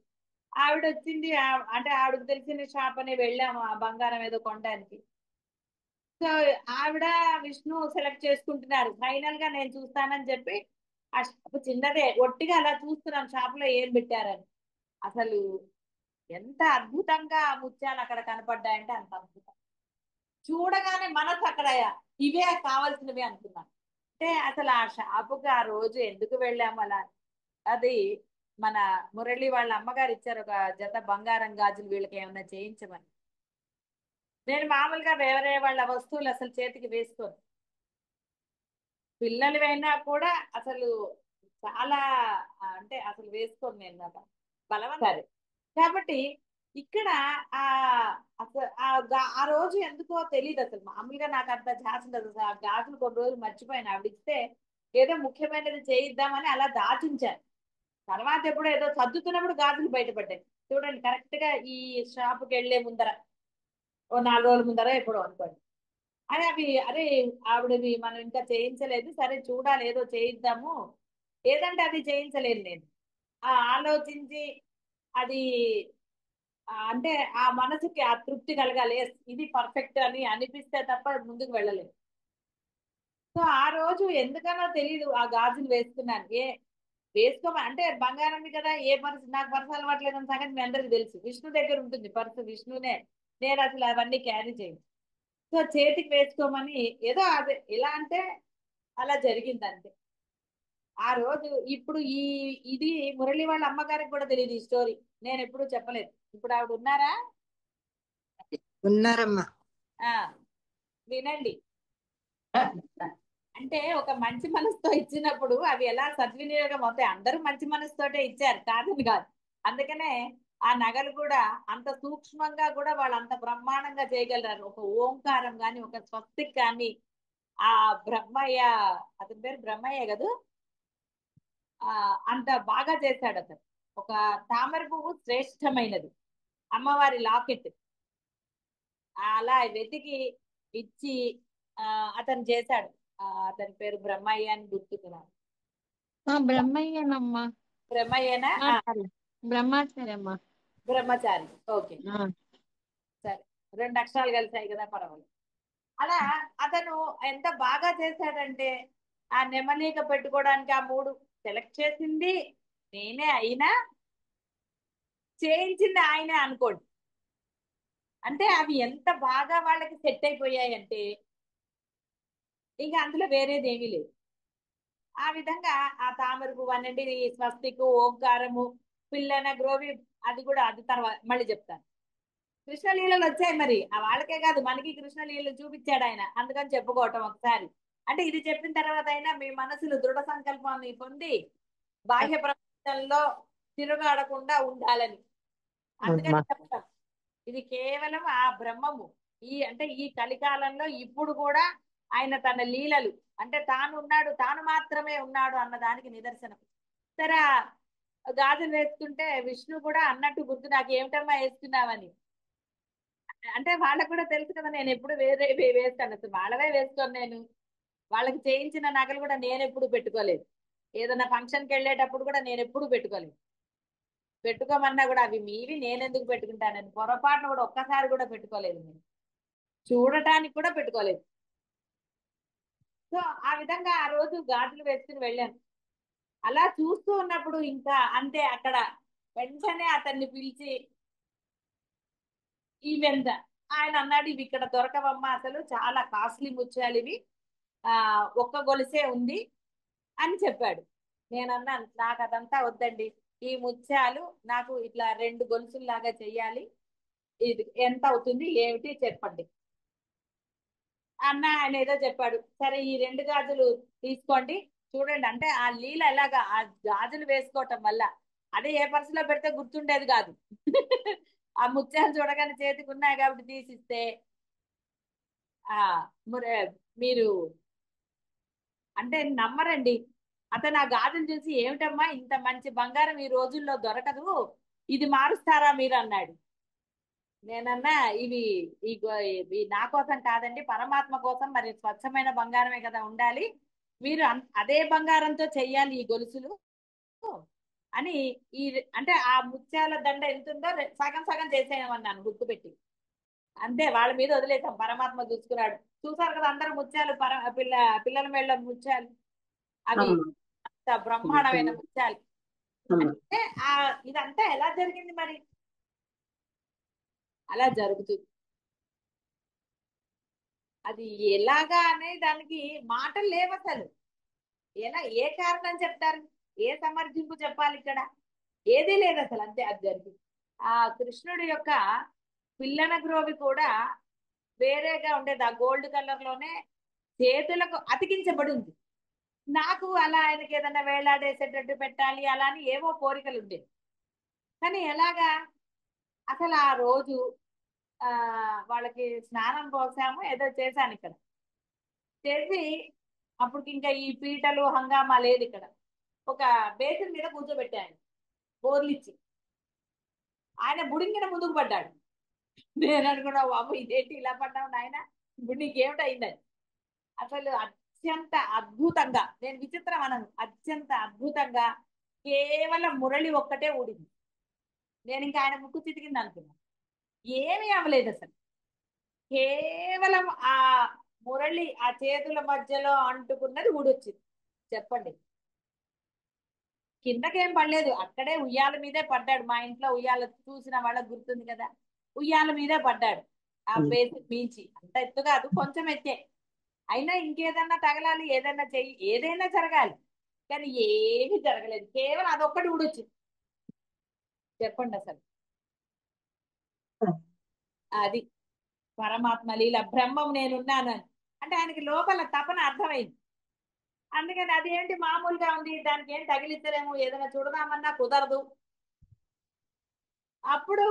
ఆవిడ వచ్చింది అంటే ఆవిడకి తెలిసిన షాప్ అని వెళ్ళాము ఆ బంగారం ఏదో కొనడానికి. సో ఆవిడ విష్ణు సెలెక్ట్ చేసుకుంటున్నారు, ఫైనల్ గా నేను చూస్తానని చెప్పి ఆ షాప్ చిన్నదే ఒట్టిగా అలా చూస్తున్నాం షాప్ లో ఏం పెట్టారని. అసలు ఎంత అద్భుతంగా ఆ ముత్యాలు అక్కడ కనపడ్డాయంటే అంత అద్భుతం. చూడగానే మనసు అక్కడ ఇవే కావాల్సినవి అనుకున్నాం. అంటే అసలు ఆ షాపుకి ఆ రోజు ఎందుకు వెళ్ళాము అలా. అది మన మురళి వాళ్ళ అమ్మగారు ఇచ్చారు ఒక జత బంగారం గాజులు వీళ్ళకి ఏమైనా చేయించమని. నేను మామూలుగా వేరే వాళ్ళ వస్తువులు అసలు చేతికి వేసుకోను, పిల్లలు అయినా కూడా అసలు చాలా అంటే అసలు వేసుకోను నేను కదా బలవంతారు. కాబట్టి ఇక్కడ ఆ అసలు ఆ రోజు ఎందుకో తెలియదు అసలు. మామూలుగా నాకు అంత ధ్యాస ఉండదు అసలు. ఆ గాజులు కొన్ని రోజులు మర్చిపోయాను, ఆవిడ ఇస్తే ఏదో ముఖ్యమైనది చేయిద్దామని అలా దాచుంచాను. తర్వాత ఎప్పుడో ఏదో సర్దుతున్నప్పుడు గాజులు బయటపడ్డాయి. చూడండి కరెక్ట్ గా ఈ షాపుకి వెళ్లే ముందర ఓ 4 రోజుల ముందర ఎప్పుడో అనుకోండి. అని అవి అరే ఆవిడవి మనం ఇంకా చేయించలేదు, సరే చూడాలి ఏదో చేయిద్దాము, ఏదంటే అది చేయించలేదు నేను. ఆలోచించి అది అంటే ఆ మనసుకి ఆ తృప్తి కలగాలి, "Yes, ఇది పర్ఫెక్ట్ అని అనిపిస్తే తప్ప ముందుకు వెళ్ళలేదు. సో ఆ రోజు ఎందుకనో తెలియదు ఆ గాజులు వేసుకున్నాను. వేసుకోమని అంటే బంగారం కదా, ఏ పర్సు నాకు పర్సు అలవాట్లేదు అన్న సంగతి మీ అందరికి తెలుసు. విష్ణు దగ్గర ఉంటుంది పర్సు, విష్ణునే. నేను అసలు అవన్నీ క్యారీ చేయను. సో చేతికి వేసుకోమని ఏదో అదే ఎలా అంటే అలా జరిగింది అంతే. ఆ రోజు ఇప్పుడు ఇది మురళి వాళ్ళ అమ్మగారికి కూడా తెలియదు ఈ స్టోరీ, నేను ఎప్పుడూ చెప్పలేదు. ఇప్పుడు ఆవిడ ఉన్నారా? ఉన్నారమ్మా. ఆ వినండి. అంటే ఒక మంచి మనసుతో ఇచ్చినప్పుడు అవి ఎలా సద్వినియోగం అవుతాయి. అందరూ మంచి మనసుతోటే ఇచ్చారు కాదని కాదు. అందుకనే ఆ నగలు కూడా అంత సూక్ష్మంగా కూడా వాళ్ళు అంత బ్రహ్మాండంగా చేయగలరు. ఒక ఓంకారం గాని ఒక స్వస్తిక్ కానీ ఆ బ్రహ్మయ్య, అతని పేరు బ్రహ్మయ్య కదా, అంత బాగా చేశాడు అతను. ఒక తామర పువ్వు శ్రేష్టమైనది, అమ్మవారి లాకెట్ అలా వెతికి ఇచ్చి ఆ అతను చేశాడు. అతని పేరు బ్రహ్మయ్య అని గుర్తుకున్నాను. బ్రహ్మయ్యనమ్మా. బ్రహ్మయ్యనా? బ్రహ్మాచారి. బ్రహ్మాచారి అమ్మా. బ్రహ్మచారి. ఓకే ఆ, సరే, 2 అక్షరాలు కలిసాయి కదా పర్వాలేదు. అలా అతను ఎంత బాగా చేశాడంటే ఆ నెమలిక పెట్టుకోవడానికి ఆ 3 సెలెక్ట్ చేసింది నేనే అయినా చేయించింది ఆయనే అనుకోండి. అంటే అవి ఎంత బాగా వాళ్ళకి సెట్ అయిపోయాయి అంటే ఇంకా అందులో వేరేది ఏమీ లేదు. ఆ విధంగా ఆ తామర పువ్వు అనండి, ఈ స్వస్తికు, ఓంకారము, పిల్లన గ్రోవి, అది కూడా అది తర్వాత మళ్ళీ చెప్తాను. కృష్ణలీలలు వచ్చాయి మరి ఆ వాళ్ళకే కాదు మనకి కృష్ణలీలలు చూపించాడు ఆయన, అందుకని చెప్పుకోవటం ఒకసారి. అంటే ఇది చెప్పిన తర్వాత అయినా మీ మనసులు దృఢ సంకల్పాన్ని పొంది బాహ్య ప్రపంచంలో తిరుగాడకుండా ఉండాలని, అమ్మా. అందుకని చెప్తాం. ఇది కేవలం ఆ బ్రహ్మము. అంటే ఈ కలికాలంలో ఇప్పుడు కూడా ఆయన తన లీలలు, అంటే తాను ఉన్నాడు, తాను మాత్రమే ఉన్నాడు అన్న దానికి నిదర్శనం. సరే గాజులు వేసుకుంటే విష్ణు కూడా అన్నట్టు గుర్తు, నాకు ఏమిటమ్మా వేసుకున్నావని. అంటే వాళ్ళకు కూడా తెలుసు కదా నేను ఎప్పుడు వేరే వేస్తాను, అసలు వాళ్ళవే వేసుకోను నేను. వాళ్ళకి చేయించిన నగలు కూడా నేను ఎప్పుడు పెట్టుకోలేదు. ఏదైనా ఫంక్షన్కి వెళ్ళేటప్పుడు కూడా నేను ఎప్పుడు పెట్టుకోలేదు. పెట్టుకోమన్నా కూడా అవి మీవి, నేను ఎందుకు పెట్టుకుంటానని పొరపాటును కూడా ఒక్కసారి కూడా పెట్టుకోలేదు నేను. చూడటానికి కూడా పెట్టుకోలేదు. సో ఆ విధంగా ఆ రోజు గాజులు వేసుకుని వెళ్ళాను. అలా చూస్తూ ఉన్నప్పుడు ఇంకా అంతే అక్కడ వెంటనే అతన్ని పిలిచి ఈవెంత ఆయన అన్నాడు, ఇవి ఇక్కడ దొరకవమ్మా, అసలు చాలా కాస్ట్లీ ముత్యాలు ఇవి, ఆ ఒక్క గొలుసే ఉంది అని చెప్పాడు. నేనన్నాను నాకు అదంతా వద్దండి, ఈ ముత్యాలు నాకు ఇట్లా 2 గొలుసుల్లాగా చెయ్యాలి, ఇది ఎంత అవుతుంది ఏమిటి చెప్పండి అన్న. ఆయన ఏదో చెప్పాడు. సరే ఈ 2 గాజులు తీసుకోండి, చూడండి. అంటే ఆ లీల ఎలాగా ఆ గాజులు వేసుకోవటం వల్ల అదే ఏ పర్సులో పెడితే గుర్తుండేది కాదు. ఆ ముత్యాలు చూడగానే చేతికి ఉన్నాయి కాబట్టి తీసిస్తే ఆ మీరు అంటే నమ్మరండి, అతను ఆ గాజులు చూసి ఏమిటమ్మా ఇంత మంచి బంగారం ఈ రోజుల్లో దొరకదు, ఇది మారుస్తారా మీరు అన్నాడు. నేనన్నా ఇవి ఇవి నా కోసం కాదండి, పరమాత్మ కోసం, మరి స్వచ్ఛమైన బంగారమే కదా ఉండాలి, మీరు అదే బంగారంతో చెయ్యాలి ఈ గొలుసులు అని. ఈ అంటే ఆ ముత్యాల దండ ఎంత ఉందో సగం సగం చేసేయమన్నాను గుర్తు పెట్టి. అంతే వాళ్ళ మీద వదిలేసాం, పరమాత్మ చూసుకున్నాడు. చూసారు కదా అందరూ ముత్యాలు, పిల్లల మెళ్ళ ముత్యాలు అవి అమ్మా. అంత బ్రహ్మాండమైన ముత్యాలు. అమ్మా. అంటే ఆ ఇదంతా ఎలా జరిగింది మరి, అలా జరుగుతుంది. అది ఎలాగా అనే దానికి మాటలు లేవు అసలు. ఎలా ఏ కారణం చెప్తారు, ఏ సమర్థింపు చెప్పాలి ఇక్కడ, ఏదీ లేదు అసలు. అంతే అది జరిగింది. ఆ కృష్ణుడి యొక్క పిల్లన గ్రోవి కూడా వేరేగా ఉండేది, ఆ గోల్డ్ కలర్ లోనే చేతులకు అతికించబడి ఉంది. నాకు అలా ఆయనకి ఏదైనా వేలాడేసేటట్టు పెట్టాలి అలా అని ఏవో కోరికలు ఉండేవి. కానీ ఎలాగా అసలు ఆ రోజు ఆ వాళ్ళకి స్నానం పోసాము, ఏదో చేశాను ఇక్కడ చేసి, అప్పుడు ఇంకా ఈ పీటలు హంగామా లేదు ఇక్కడ. ఒక బేసిన్ మీద కూర్చోబెట్టాను బోర్లిచ్చి, ఆయన బుడింగిన ముందుకు పడ్డాడు. నేను అనుకున్నా బాబు ఇదేంటి ఇలా పడ్డావు నాయన, ఇప్పుడు నీకేమిటి అయిందని. అసలు అత్యంత అద్భుతంగా, నేను విచిత్రం అనను, అత్యంత అద్భుతంగా కేవలం మురళి ఒక్కటే ఊడింది. నేను ఇంకా ఆయన ముక్కు చితికింది అనుకున్నాను, ఏమీ అవ్వలేదు అసలు. కేవలం ఆ మురళి ఆ చేతుల మధ్యలో అంటుకున్నది ఊడొచ్చింది. చెప్పండి, కిందకేం పడలేదు, అక్కడే ఉయ్యాల మీదే పడ్డాడు. మా ఇంట్లో ఉయ్యాల చూసిన వాళ్ళకి గుర్తుంది కదా, ఉయ్యాల మీదే పడ్డాడు. ఆ బేసి మించి అంత ఎత్తు కాదు, కొంచెం ఎత్తే. అయినా ఇంకేదన్నా తగలాలి, ఏదైనా చెయ్యి, ఏదైనా జరగాలి, కానీ ఏమీ జరగలేదు, కేవలం అదొక్కటి ఊడొచ్చింది. చెప్పండి అసలు. అది పరమాత్మ లీల, బ్రహ్మం నేనున్నాను అని. అంటే ఆయనకి లోపల తపన అర్థమైంది. అందుకని అదేంటి మామూలుగా ఉంది, దానికి ఏం తగిలించలేము, ఏదైనా చూడదామన్నా కుదరదు. అప్పుడు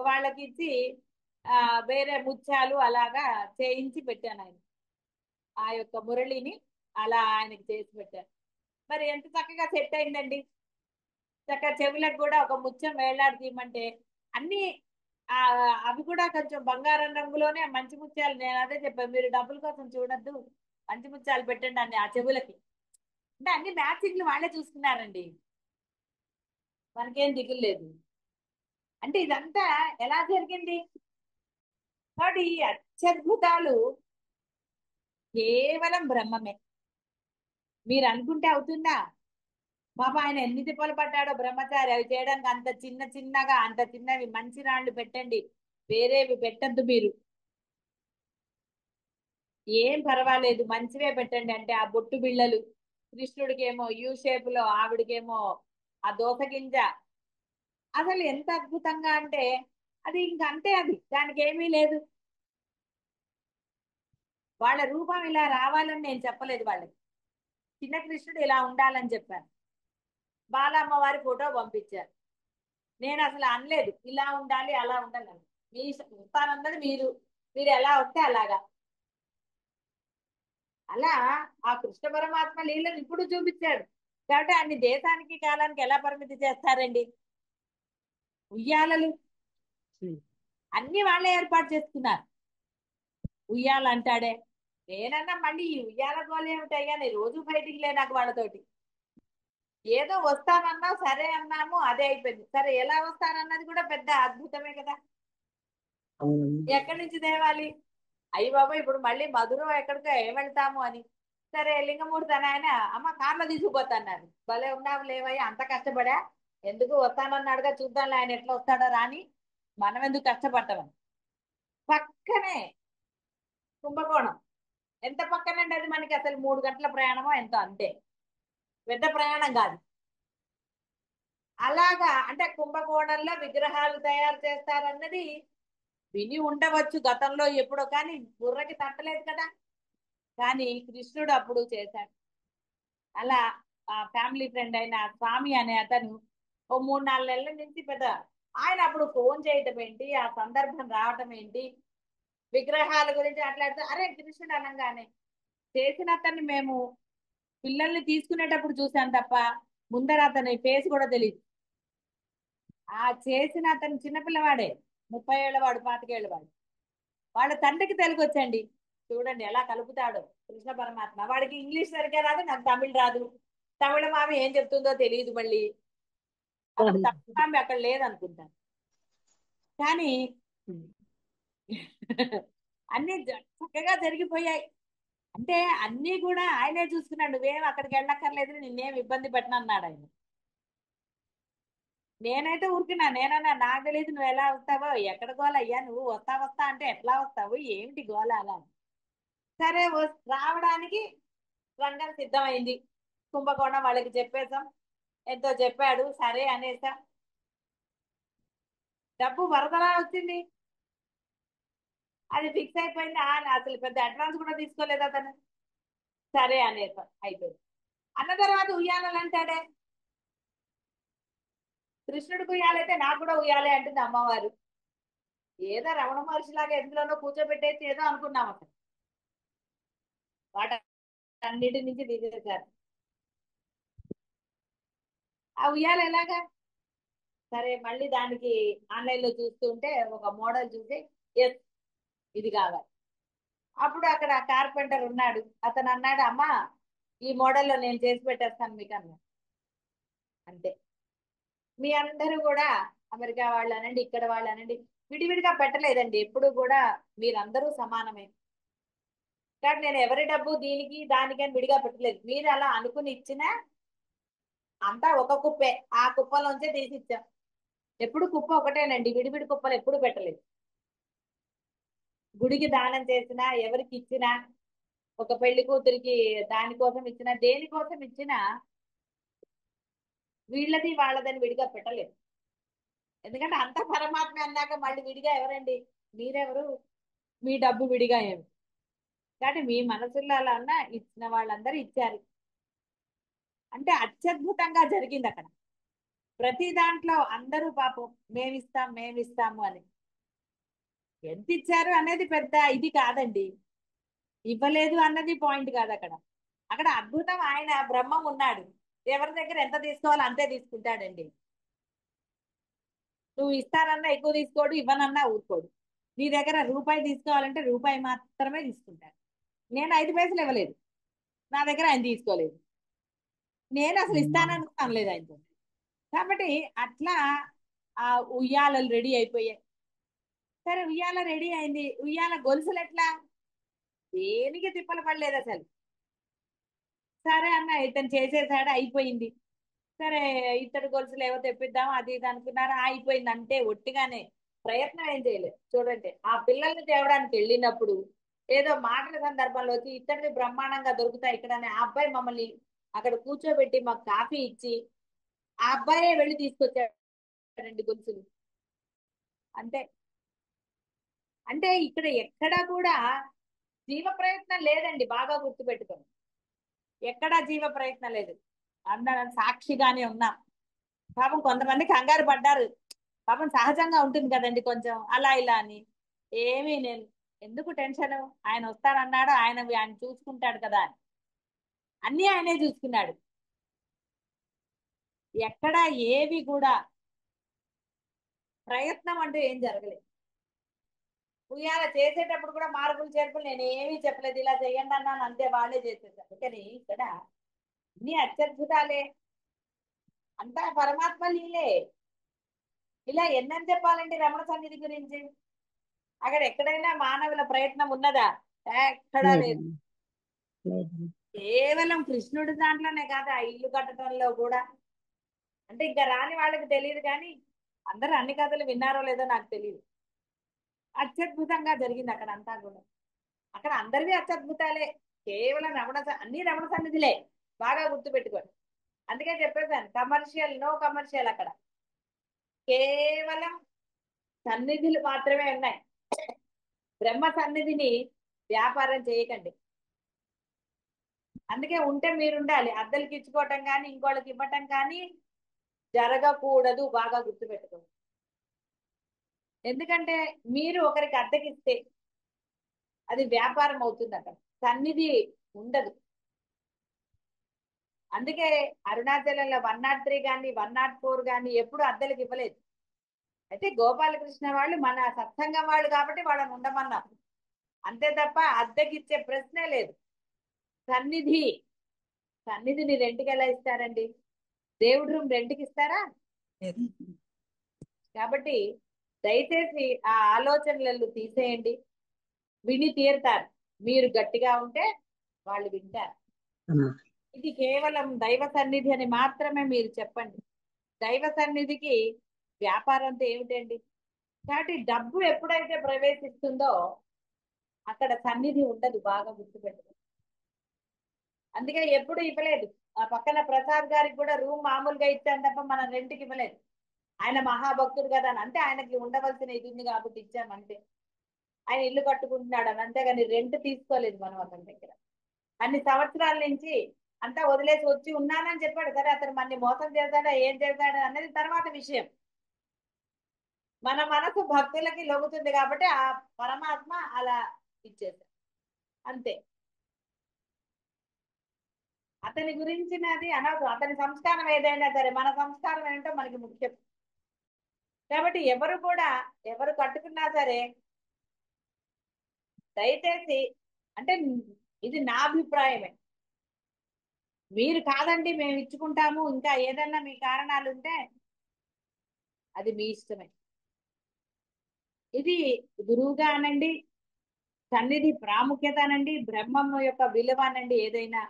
వాళ్ళకి ఇచ్చి ఆ వేరే ముత్యాలు అలాగా చేయించి పెట్టాను ఆయన, ఆ యొక్క మురళిని అలా ఆయనకి చేసి పెట్టాను. మరి ఎంత చక్కగా సెట్ అయిందండి. చక్కగా చెవులకు కూడా ఒక ముత్యం వేలాడి తీయమంటే అన్ని ఆ అవి కూడా కొంచెం బంగారం రంగులోనే మంచి ముత్యాలు. నేను అదే చెప్పాను, మీరు డబ్బుల కోసం చూడొద్దు, మంచి ముత్యాలు పెట్టండి అన్ని ఆ చెవులకి. అంటే అన్ని మ్యాచింగ్లు వాళ్ళే చూసుకున్నారండి, మనకేం దిగులు లేదు. అంటే ఇదంతా ఎలా జరిగింది కాబట్టి ఈ అత్యద్భుతాలు కేవలం బ్రహ్మమే. మీరు అనుకుంటే అవుతుందా. బాబా ఆయన ఎన్ని తిప్పలు పడ్డాడో బ్రహ్మచారి అవి చేయడానికి. అంత చిన్నగా అంత చిన్నవి మంచి రాళ్ళు పెట్టండి, వేరేవి పెట్టద్దు మీరు, ఏం పర్వాలేదు మంచివే పెట్టండి అంటే ఆ బొట్టు బిళ్ళలు, కృష్ణుడికేమో యూ షేప్ లో, ఆవిడకేమో ఆ దోస గింజ. అసలు ఎంత అద్భుతంగా అంటే అది ఇంక అంతే, అది దానికి ఏమీ లేదు. వాళ్ళ రూపం ఇలా రావాలని నేను చెప్పలేదు వాళ్ళకి, చిన్న కృష్ణుడు ఇలా ఉండాలని చెప్పాను. బాలమ్మవారి ఫోటో పంపించారు, నేను అసలు అనలేదు ఇలా ఉండాలి అలా ఉండాలి అని. మీ వస్తానన్నది మీరు, మీరు ఎలా వస్తే అలాగా. అలా ఆ కృష్ణ పరమాత్మ లీలను ఇప్పుడు చూపించాడు. కాబట్టి అన్ని దేశానికి కాలానికి ఎలా పరిమితి చేస్తారండి? ఉయ్యాలలు అన్ని వాళ్ళే ఏర్పాటు చేసుకున్నారు. ఉయ్యాల అంటాడే, నేనన్నా మళ్ళీ ఈ ఉయ్యాల గోలు ఏమిటయ్యా, నేను రోజు బయటికి లే నాకు వాళ్ళతోటి. ఏదో వస్తానన్నావు సరే అన్నాము, అదే అయిపోయింది. సరే ఎలా వస్తానన్నది కూడా పెద్ద అద్భుతమే కదా. అవునమ్మా. ఎక్కడి నుంచి తేవాలి? అయ్యి బాబా ఇప్పుడు మళ్ళీ మధురం ఎక్కడికో ఏం వెళ్తాము అని. సరే లింగమూర్తి అని ఆయన అమ్మ కార్లో తీసుకుపోతాన్నారు. భలే ఉన్నావు లేవయ్యా, అంత కష్టపడా, ఎందుకు వస్తానన్నాడుగా, చూద్దాంలే ఆయన ఎట్లా వస్తాడో రాని, మనం ఎందుకు కష్టపడతామని. పక్కనే కుంభకోణం. ఎంత పక్కనండి అది, మనకి అసలు 3 గంటల ప్రయాణమో ఎంతో, అంతే, పెద్ద ప్రయాణం కాదు. అలాగా అంటే కుంభకోణంలో విగ్రహాలు తయారు చేస్తారన్నది విని ఉండవచ్చు గతంలో ఎప్పుడో, కానీ బుర్రకి తట్టలేదు కదా. కానీ కృష్ణుడు అప్పుడు చేశాడు. అలా ఆ ఫ్యామిలీ ఫ్రెండ్ అయిన స్వామి అనే అతను ఓ 3-4 నెలల నుంచి పెద్ద, ఆయన అప్పుడు ఫోన్ చేయటం ఏంటి, ఆ సందర్భం రావటం ఏంటి, విగ్రహాల గురించి మాట్లాడితే అరే కృష్ణుడు అనగానే, చేసిన అతన్ని మేము పిల్లల్ని తీసుకునేటప్పుడు చూసాను తప్ప ముందర అతని ఫేస్ కూడా తెలియదు. ఆ చేసిన అతను చిన్నపిల్లవాడే, 30 ఏళ్ళ వాడు, 25 ఏళ్ళ వాడు. వాళ్ళ తండ్రికి తెలుగు వచ్చండి, చూడండి ఎలా కలుపుతాడో కృష్ణ పరమాత్మ. వాడికి ఇంగ్లీష్ సరిగ్గా రాదు, నాకు తమిళ్ రాదు, తమిళ మామి ఏం చెప్తుందో తెలియదు మళ్ళీ. అక్కడ తమిళ మామి అక్కడ లేదనుకుంటాను. కానీ అన్ని చక్కగా జరిగిపోయాయి. అంటే అన్ని కూడా ఆయనే చూసుకున్నాడు, నువ్వేం అక్కడికి వెళ్ళక్కర్లేదు, నిన్నేం ఇబ్బంది పెట్టను అన్నాడు ఆయన. నేనైతే ఊరుకున్నా, నేనన్నా నాకు తెలియదు నువ్వు ఎలా వస్తావో, ఎక్కడ గోల అయ్యా, నువ్వు వస్తా వస్తా అంటే ఎట్లా వస్తావు, ఏమిటి గోల అలా అని. సరే రావడానికి రంగం సిద్ధమైంది. కుంభకోణం వాళ్ళకి చెప్పేశాం, ఎంతో చెప్పాడు, సరే అనేసా. డబ్బు వరదలా వచ్చింది, అది ఫిక్స్ అయిపోయింది. అసలు పెద్ద అడ్వాన్స్ కూడా తీసుకోలేదు అతను. సరే అనేసా, అయిపోయింది. అన్న తర్వాత ఉయ్యాలని అంటాడే, కృష్ణుడికి ఉయ్యాలైతే నాకు కూడా ఉయ్యాలే అంటుంది అమ్మవారు. ఏదో రమణ మహర్షిలాగా ఎందులోనో కూర్చోబెట్టేసి ఏదో అనుకున్నాం అసలు, వాటి అన్నిటి నుంచి తీసేశారు. ఆ ఉయ్యాల ఎలాగా? సరే మళ్ళీ దానికి ఆన్లైన్ లో చూస్తూ ఉంటే ఒక మోడల్ చూసి, ఎస్ ఇది కావాలి. అప్పుడు అక్కడ కార్పెంటర్ ఉన్నాడు, అతను అన్నాడు అమ్మా ఈ మోడల్లో నేను చేసి పెట్టేస్తాను మీకు అన్నాడు. అంతే. మీ అందరూ కూడా అమెరికా వాళ్ళు అనండి, ఇక్కడ వాళ్ళు అనండి, విడివిడిగా పెట్టలేదండి ఎప్పుడు కూడా, మీరందరూ సమానమే. కానీ నేను ఎవరి డబ్బు దీనికి దానికి అని విడిగా పెట్టలేదు, మీరు అలా అనుకుని ఇచ్చినా అంతా ఒక కుప్పే, ఆ కుప్పలోంచే తీసి ఇచ్చాం. ఎప్పుడు కుప్ప ఒకటేనండి, విడివిడి కుప్పలు ఎప్పుడు పెట్టలేదు. గుడికి దానం చేసినా, ఎవరికి ఇచ్చినా, ఒక పెళ్లి కూతురికి దానికోసం ఇచ్చినా, దేనికోసం ఇచ్చినా వీళ్ళది వాళ్ళదని విడిగా పెట్టలేదు. ఎందుకంటే అంత పరమాత్మ అన్నాక మళ్ళీ విడిగా ఎవరండి, మీరెవరు, మీ డబ్బు విడిగా ఏమి. కాబట్టి మీ మనసులో అలా అన్నా ఇచ్చిన వాళ్ళందరూ ఇచ్చారు. అంటే అత్యద్భుతంగా జరిగింది అక్కడ. ప్రతి దాంట్లో అందరూ పాపం మేమిస్తాం మేమిస్తాము అని. ఎంత ఇచ్చారు అనేది పెద్ద ఇది కాదండి, ఇవ్వలేదు అన్నది పాయింట్ కాదు అక్కడ. అక్కడ అద్భుతం, ఆయన బ్రహ్మం ఉన్నాడు, ఎవరి దగ్గర ఎంత తీసుకోవాలో అంతే తీసుకుంటాడండి. నువ్వు ఇస్తానన్నా ఎక్కువ తీసుకోడు, ఇవ్వనన్నా ఊరుకోడు. నీ దగ్గర రూపాయి తీసుకోవాలంటే రూపాయి మాత్రమే తీసుకుంటాడు. నేను 5 పైసలు ఇవ్వలేదు, నా దగ్గర ఆయన తీసుకోలేదు, నేను అసలు ఇస్తానని అనలేదు ఆయనతో. కాబట్టి అట్లా ఆ ఉయ్యాలలు రెడీ అయిపోయాయి. సరే ఉయ్యాల రెడీ అయింది, ఉయ్యాల గొలుసులు ఎట్లా, దేనికి తిప్పలు పడలేదు అసలు. సరే అన్న ఇతను చేసేసాడు, అయిపోయింది. సరే ఇతడు గొలుసులు ఏవో తెప్పిద్దాం అది ఇది అనుకున్నారా, అయిపోయింది. అంటే ఒట్టిగానే ప్రయత్నం ఏం చేయలేదు. చూడండి, ఆ పిల్లల్ని తేవడానికి వెళ్ళినప్పుడు ఏదో మాటల సందర్భంలో వచ్చి ఇతడిని బ్రహ్మాండంగా దొరుకుతాయి ఇక్కడ అని ఆ అబ్బాయి మమ్మల్ని అక్కడ కూర్చోబెట్టి మాకు కాఫీ ఇచ్చి ఆ అబ్బాయే వెళ్ళి తీసుకొచ్చాడండి గొలుసులు. అంటే అంటే ఇక్కడ ఎక్కడా కూడా జీవ ప్రయత్నం లేదండి, బాగా గుర్తుపెట్టుకోండి. ఎక్కడా జీవ ప్రయత్నం లేదు. అందరం సాక్షిగానే ఉన్నాం. పాపం కొంతమంది కంగారు పడ్డారు. పాపం సహజంగా ఉంటుంది కదండి కొంచెం అలా ఇలా అని. ఏమీ నేను ఎందుకు టెన్షన్, ఆయన వస్తానన్నాడు, ఆయన చూసుకుంటాడు కదా అని. అన్నీ ఆయనే చూసుకున్నాడు. ఎక్కడ ఏవి కూడా ప్రయత్నం అంటూ ఏం జరగలేదు. ఉయ్యాల చేసేటప్పుడు కూడా మార్పులు చేర్పులు నేను ఏమీ చెప్పలేదు, ఇలా చేయండి అన్నాను అంతే, వాళ్ళే చేసేసారు. కానీ ఇక్కడ అన్ని అత్యద్భుతాలే, అంతా పరమాత్మ లీలే. ఇలా ఎన్నని చెప్పాలండి రమణ సన్నిధి గురించి. అక్కడ ఎక్కడైనా మానవుల ప్రయత్నం ఉన్నదా? ఎక్కడా లేదు. లేదండి. లేదండి. కేవలం కృష్ణుడి దాంట్లోనే కాదు, ఆ ఇల్లు కట్టడంలో కూడా. అంటే ఇంకా రాని వాళ్ళకి తెలియదు కానీ అందరూ అన్ని కథలు విన్నారో లేదో నాకు తెలియదు. అత్యద్భుతంగా జరిగింది అక్కడ అంతా కూడా. అక్కడ అందరివి అత్యద్భుతాలే. కేవలం అన్ని రమణ సన్నిధిలే, బాగా గుర్తుపెట్టుకోండి. అందుకే చెప్పేసాను, కమర్షియల్ నో కమర్షియల్. అక్కడ కేవలం సన్నిధులు మాత్రమే ఉన్నాయి. బ్రహ్మ సన్నిధిని వ్యాపారం చేయకండి. అందుకే ఉంటే మీరు ఉండాలి, అద్దెలకి ఇచ్చుకోవటం కానీ ఇంకోళ్ళకి ఇవ్వటం కానీ జరగకూడదు, బాగా గుర్తుపెట్టుకోండి. ఎందుకంటే మీరు ఒకరికి అద్దెకిస్తే అది వ్యాపారం అవుతుంది, అక్కడ సన్నిధి ఉండదు. అందుకే అరుణాచలంలో 103 కానీ 104 కానీ ఎప్పుడు అద్దెలకు ఇవ్వలేదు. అయితే గోపాలకృష్ణ వాళ్ళు మన సత్సంగం వాళ్ళు కాబట్టి వాళ్ళని ఉండమన్నారు అంతే తప్ప అద్దెకిచ్చే ప్రశ్నే లేదు. సన్నిధి, సన్నిధిని రెంట్కి ఎలా ఇస్తారండి? దేవుడి రూమ్ రెంట్కి ఇస్తారా? కాబట్టి దయచేసి ఆ ఆలోచనలు తీసేయండి. విని తీరుతారు. మీరు గట్టిగా ఉంటే వాళ్ళు వింటారు. అమ్మా. ఇది కేవలం దైవ సన్నిధి అని మాత్రమే మీరు చెప్పండి. దైవ సన్నిధికి వ్యాపారంతో ఏమిటండి? కాబట్టి డబ్బు ఎప్పుడైతే ప్రవేశిస్తుందో అక్కడ సన్నిధి ఉండదు, బాగా గుర్తుపెట్టుకో. అందుకే ఎప్పుడు ఇవ్వలేదు. ఆ పక్కన ప్రసాద్ గారికి కూడా రూమ్ మామూలుగా ఇచ్చాను తప్ప మనం రెంట్కి ఇవ్వలేదు. ఆయన మహాభక్తుడు కదా అని, అంటే ఆయనకి ఉండవలసిన ఇది ఉంది కాబట్టి ఇచ్చామంటే. ఆయన ఇల్లు కట్టుకుంటున్నాడు అని, అంతేగాని రెంట్ తీసుకోలేదు మనం అతని దగ్గర. అన్ని సంవత్సరాల నుంచి అంతా వదిలేసి వచ్చి ఉన్నానని చెప్పాడు. సరే, అతను మనని మోసం చేశాడా ఏం చేశాడా అనేది తర్వాత విషయం. మన మనసు భక్తులకి లొంగుతుంది కాబట్టి ఆ పరమాత్మ అలా ఇచ్చేశాడు అంతే. అతని గురించినది అనవసరం. అతని సంస్కారం ఏదైనా సరే, మన సంస్కారం ఏంటో మనకి ముఖ్యం. కాబట్టి ఎవరు కూడా ఎవరు కట్టుకున్నా సరే దయచేసి, అంటే ఇది నా అభిప్రాయమే, మీరు కాదండి మేము ఇచ్చుకుంటాము ఇంకా ఏదన్నా మీ కారణాలు ఉంటే అది మీ ఇష్టమే. ఇది గురువుగా అనండి, సన్నిధి ప్రాముఖ్యత అనండి, బ్రహ్మం యొక్క విలువ అనండి, ఏదైనా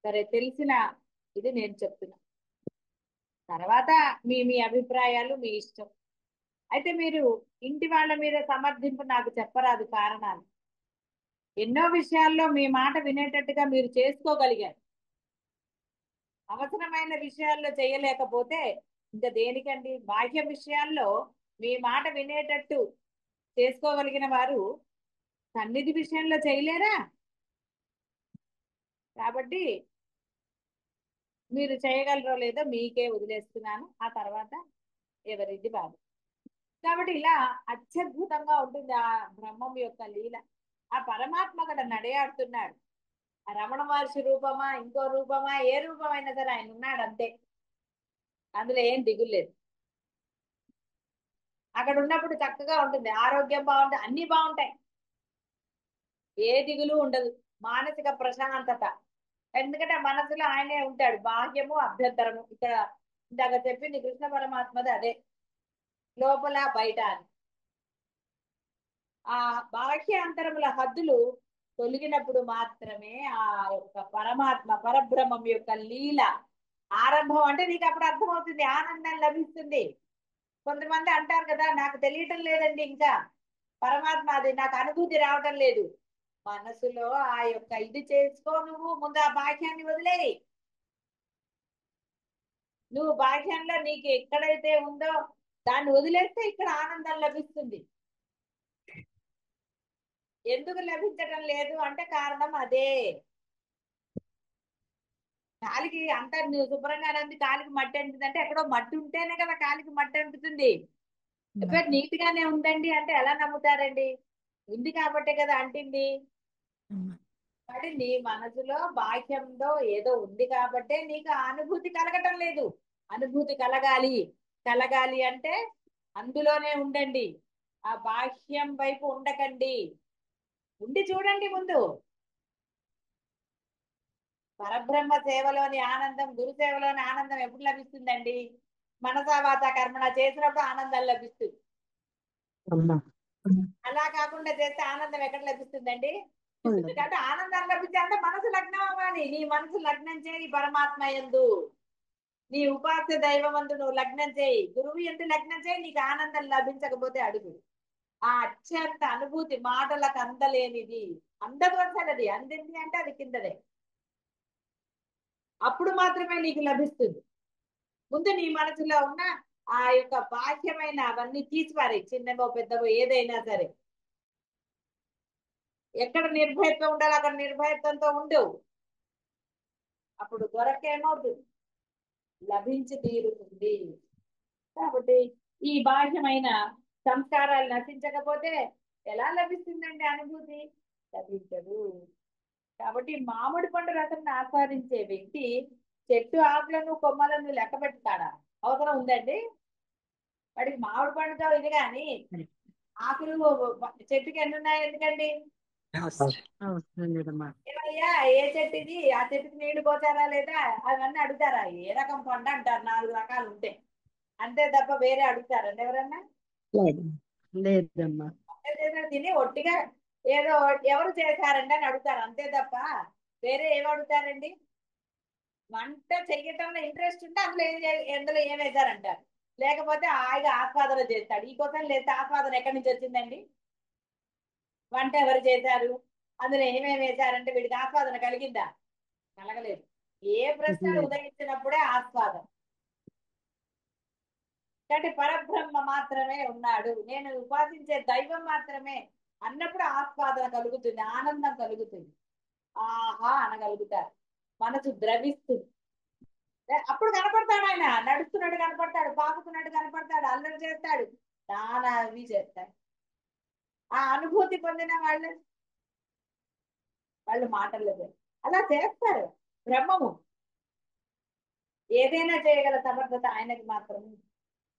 సరే తెలిసిన ఇది నేను చెప్తున్నా. తర్వాత మీ మీ అభిప్రాయాలు మీ ఇష్టం. అయితే మీరు ఇంటి వాళ్ళ మీద సమర్థింపు నాకు చెప్పరాదు కారణాలు. ఎన్నో విషయాల్లో మీ మాట వినేటట్టుగా మీరు చేసుకోగలిగారు. అవసరమైన విషయాల్లో చేయలేకపోతే ఇంకా దేనికండి? బాహ్య విషయాల్లో మీ మాట వినేటట్టు చేసుకోగలిగిన వారు సన్నిధి విషయంలో చేయలేరా? కాబట్టి మీరు చేయగలరో లేదో మీకే వదిలేస్తున్నాను. ఆ తర్వాత ఎవరిది బాధ. కాబట్టి ఇలా అత్యద్భుతంగా ఉంటుంది ఆ బ్రహ్మం యొక్క లీల. ఆ పరమాత్మ అక్కడ నడయాడుతున్నాడు. ఆ రమణ మహర్షి రూపమా ఇంకో రూపమా ఏ రూపమైనా సరే ఆయన ఉన్నాడు అంతే, అందులో ఏం దిగులేదు. అక్కడ ఉన్నప్పుడు చక్కగా ఉంటుంది, ఆరోగ్యం బాగుంటుంది, అన్ని బాగుంటాయి, ఏ దిగులు ఉండదు, మానసిక ప్రశాంతత. ఎందుకంటే మనసులో ఆయనే ఉంటాడు, బాహ్యము అభ్యంతరము. ఇక్కడ ఇందాక చెప్పింది కృష్ణ పరమాత్మది అదే, లోపల బయట అని. ఆ బాహ్యాంతరముల హద్దులు తొలగినప్పుడు మాత్రమే ఆ యొక్క పరమాత్మ పరబ్రహ్మం యొక్క లీల ఆరంభం. అంటే నీకు అప్పుడు అర్థమవుతుంది, ఆనందం లభిస్తుంది. కొంతమంది అంటారు కదా, నాకు తెలియటం లేదండి ఇంకా పరమాత్మ, అది నాకు అనుభూతి రావటం లేదు. మనసులో ఆ యొక్క ఇది చేసుకో, నువ్వు ముందు ఆ బాహ్యాన్ని వదిలేయి. నువ్వు బాహ్యంలో నీకు ఎక్కడైతే ఉందో దాన్ని వదిలేస్తే ఇక్కడ ఆనందం లభిస్తుంది. ఎందుకు లభించడం లేదు అంటే కారణం అదే. కాలికి అంతా నువ్వు శుభ్రంగా ఉంది, కాలికి మట్టి అంటుంది అంటే ఎక్కడో మట్టి ఉంటేనే కదా కాలికి మట్టి అంటుతుంది. ఇప్పుడు నీట్ గానే ఉందండి అంటే ఎలా నమ్ముతారండి? ఉంది కాబట్టే కదా అంటింది. కాబట్టి నీ మనసులో బాహ్యంలో ఏదో ఉంది కాబట్టే నీకు ఆ అనుభూతి కలగటం లేదు. అనుభూతి కలగాలి. కలగాలి అంటే అందులోనే ఉండండి, ఆ బాహ్యం వైపు ఉండకండి. ఉండి చూడండి ముందు. పరబ్రహ్మ సేవలోని ఆనందం, గురు సేవలోని ఆనందం ఎప్పుడు లభిస్తుందండి? మనసా వాచా కర్మణ చేసినప్పుడు ఆనందం లభిస్తుంది. అమ్మా అలా కాకుండా చేస్తే ఆనందం ఎక్కడ లభిస్తుందండి? ఉండదు. అంటే ఆనందం లభించాలంటే మనసు లగ్నం అవ్వాలి. నీ మనసు లగ్నం చేయి పరమాత్మ యందు, నీ ఉపాస్య దైవమందు నువ్వు లగ్నం చేయి, గురువు యందు లగ్నం చేయి. నీకు ఆనందం లభించకపోతే అడుగు. ఆ అత్యంత అనుభూతి మాటలకు అందలేనిది, అందదోసలది, అందింది అంటే అది కిందదే. అప్పుడు మాత్రమే నీకు లభిస్తుంది. ముందు నీ మనసులో ఉన్న ఆ యొక్క బాహ్యమైన అవన్నీ తీసిపారే, చిన్నవో పెద్దవో ఏదైనా సరే. ఎక్కడ నిర్భయత్వం ఉండాలి అక్కడ నిర్భయత్వంతో ఉండవు. అప్పుడు దొరకేమవుతుంది, లభించి తీరుతుంది. కాబట్టి ఈ బాహ్యమైన సంస్కారాలు నశించకపోతే ఎలా లభిస్తుందండి అనుభూతి? లభించదు. కాబట్టి మామిడి పండు రసం ఆస్వాదించే వ్యక్తి చెట్టు ఆకులను కొమ్మలను లెక్క పెడతాడా? అవసరం ఉందండి వాడికి? మామిడి పండుతో ఇది కానీ ఆకులు చెట్టుకి ఎన్ని ఉన్నాయి ఎందుకండి? అవసరం లేదమ్మా. ఏమయ్యా ఏ చెట్టు ఇది, ఆ చెట్టుకి నీళ్లు పోతారా లేదా అవన్నీ అడుగుతారా? ఏ రకం పండు అంటారు, 4 రకాలు ఉంటాయి అంతే తప్ప వేరే అడుగుతారండి ఎవరన్నా? లేదు లేదమ్మా. ఏదైనా తిని ఒట్టిగా ఏదో ఎవరు చేశారండి అని అడుగుతారు అంతే తప్ప వేరే ఏం అడుగుతారండి? వంట చెయ్యటంలో ఇంట్రెస్ట్ ఉంటే అందులో ఎందులో ఏం వేశారంటారు. లేకపోతే హాయిగా ఆస్వాదన చేస్తాడు. ఈ కోసం లేస్తే ఆస్వాదన ఎక్కడి నుంచి వచ్చిందండి? వంట ఎవరు చేశారు, అందులో ఏమేమి వేశారంటే వీడికి ఆస్వాదన కలిగిందా? కలగలేదు. ఏ ప్రశ్నలు లేదు. ఉదయించినప్పుడే ఆస్వాదన. కాబట్టి పరబ్రహ్మ మాత్రమే ఉన్నాడు, నేను ఉపాసించే దైవం మాత్రమే అన్నప్పుడు ఆస్వాదన కలుగుతుంది, ఆనందం కలుగుతుంది. ఆహా అనగలుగుతారు, మనసు ద్రవిస్తుంది. అప్పుడు కనపడతాడు ఆయన, నడుస్తున్నట్టు కనపడతాడు, పాకుతున్నట్టు కనపడతాడు, అల్లరి చేస్తాడు, నానా అవి చేస్తాడు. ఆ అనుభూతి పొందిన వాళ్ళు మాటల్లో అలా చేస్తారు. బ్రహ్మము ఏదైనా చేయగల సమర్థత ఆయనకి మాత్రమే.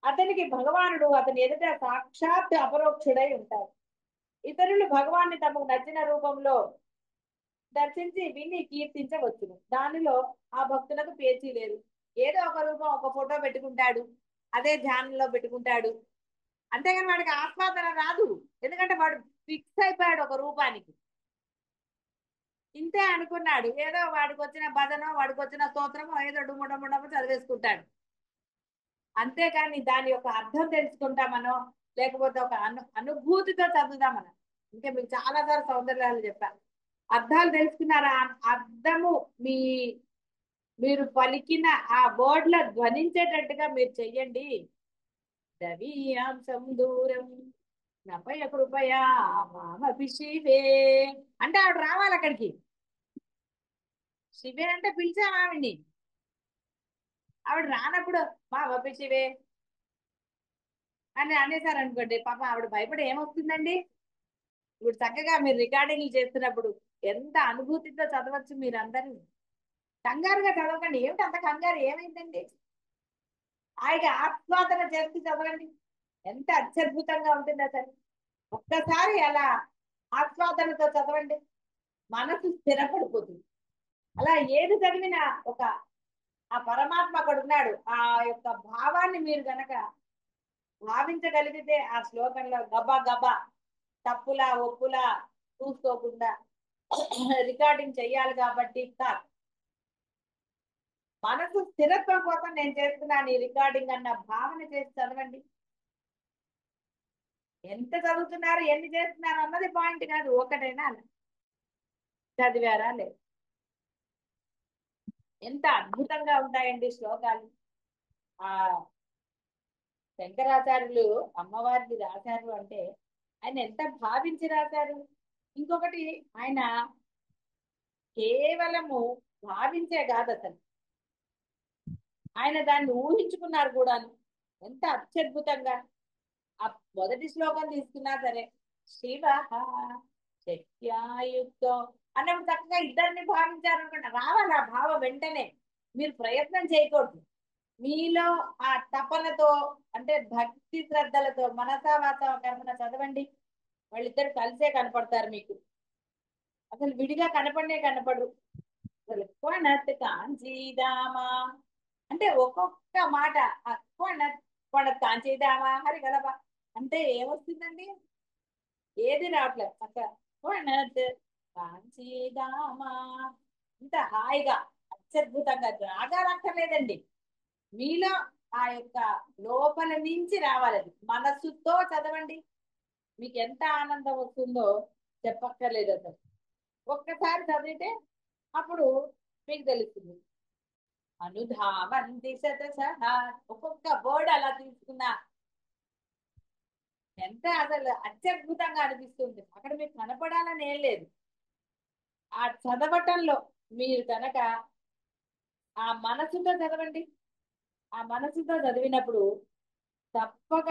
అతనికి భగవానుడు అతని ఎదుట సాక్షాత్ అపరోక్షుడై ఉంటాడు. ఇతరులు భగవాన్ని తమకు నచ్చిన రూపంలో దర్శించి విని కీర్తించవచ్చును. దానిలో ఆ భక్తులకు పేచీ లేదు. ఏదో ఒక రూపం, ఒక ఫోటో పెట్టుకుంటాడు, అదే ధ్యానంలో పెట్టుకుంటాడు. అంతేగాని వాడికి ఆస్వాదన రాదు. ఎందుకంటే వాడు ఫిక్స్ అయిపోయాడు ఒక రూపానికి. ఇంతే అనుకున్నాడు, ఏదో వాడికి వచ్చిన భజనో వాడికి వచ్చిన స్తోత్రమో ఏదో డుమ్మడమ్మడమ్మ చదివేసుకుంటాడు. అంతేకాని దాని యొక్క అర్థం తెలుసుకుంటామనో లేకపోతే ఒక అనుభూతితో చదువుదామనో. ఇంకా మీకు చాలా సార్లు సౌందర్యాలు చెప్పాను, అర్థాలు తెలుసుకున్నారా? అర్థము మీ మీరు పలికిన ఆ వర్డ్ల ధ్వనించేటట్టుగా మీరు చెయ్యండి. దవీయాంశం దూరం నపయ కృపయా మామపి శివే అంటే ఆవిడ రావాలి అక్కడికి. శివే అంటే పిలిచాం ఆవిడ్ని. ఆవిడ రానప్పుడు మామపి శివే అని అనేసారు అనుకోండి, పాప ఆవిడ భయపడి ఏమొస్తుందండి? ఇప్పుడు చక్కగా మీరు రికార్డింగ్లు చేస్తున్నప్పుడు ఎంత అనుభూతితో చదవచ్చు మీరు అందరూ. కంగారుగా చదవకండి. ఏమిటి అంత కంగారు, ఏమైందండి? ఆయన ఆస్వాదన చేస్తూ చదవండి, ఎంత అత్యద్భుతంగా ఉంటుంది అసలు. ఒక్కసారి అలా ఆస్వాదనతో చదవండి, మనసు స్థిరపడిపోతుంది. అలా ఏది చదివినా ఒక ఆ పరమాత్మ అక్కడ ఉన్నాడు, ఆ యొక్క భావాన్ని మీరు గనక భావించగలిగితే ఆ శ్లోకంలో గబా గబా తప్పులా ఒప్పులా చూసుకోకుండా రికార్డింగ్ చెయ్యాలి కాబట్టి కాదు, మనసు స్థిరత్వం కోసం నేను చేస్తున్నాను ఈ రికార్డింగ్ అన్న భావన చేసి చదవండి. ఎంత చదువుతున్నారు ఎన్ని చేస్తున్నారు అన్నది పాయింట్ కాదు, ఒకటైనా చదివారా లేదు. ఎంత అద్భుతంగా ఉంటాయండి శ్లోకాలు. ఆ శంకరాచార్యులు అమ్మవారిని రాశారు అంటే ఆయన ఎంత భావించి రాశారు. ఇంకొకటి, ఆయన కేవలము భావించే కాదు అసలు, ఆయన దాన్ని ఊహించుకున్నారు కూడాను. ఎంత అత్యద్భుతంగా. ఆ మొదటి శ్లోకం తీసుకున్నా సరే, శివ శక్యాయుక్తో అన్నప్పుడు చక్కగా ఇద్దరిని భావించారు అనుకుంటా రావాలి ఆ భావం వెంటనే. మీరు ప్రయత్నం చేయకూడదు. మీలో ఆ తపనతో, అంటే భక్తి శ్రద్ధలతో మనసా వాచ కర్మన చదవండి, వాళ్ళిద్దరు కలిసే కనపడతారు మీకు. అసలు విడిగా కనపడనే కనపడరు. అసలు కొనత్ కాంచీదామా అంటే ఒక్కొక్క మాట, ఆ కొనత్ కాంచీదామా హరి గలబ అంటే ఏమొస్తుందండి, ఏది రావట్లేదు. అక్క కొనత్ కాంచీదామా ఇంత హాయిగా అత్యద్భుతంగా రాగాలు అక్కర్లేదండి. మీలో ఆ యొక్క లోపల నుంచి రావాలి, అది మనస్సుతో చదవండి. మీకు ఎంత ఆనందం వస్తుందో చెప్పక్కర్లేదు అసలు. ఒక్కసారి చదివితే అప్పుడు మీకు తెలుస్తుంది. అనుధావంతి శతశః ఒక్కొక్క వర్డ్ అలా తీసుకున్నా ఎంత అసలు అత్యద్భుతంగా అనిపిస్తుంది. అక్కడ మీకు కనపడాలని ఏం లేదు, ఆ చదవటంలో మీరు కనుక ఆ మనసుతో చదవండి. ఆ మనసుతో చదివినప్పుడు తప్పక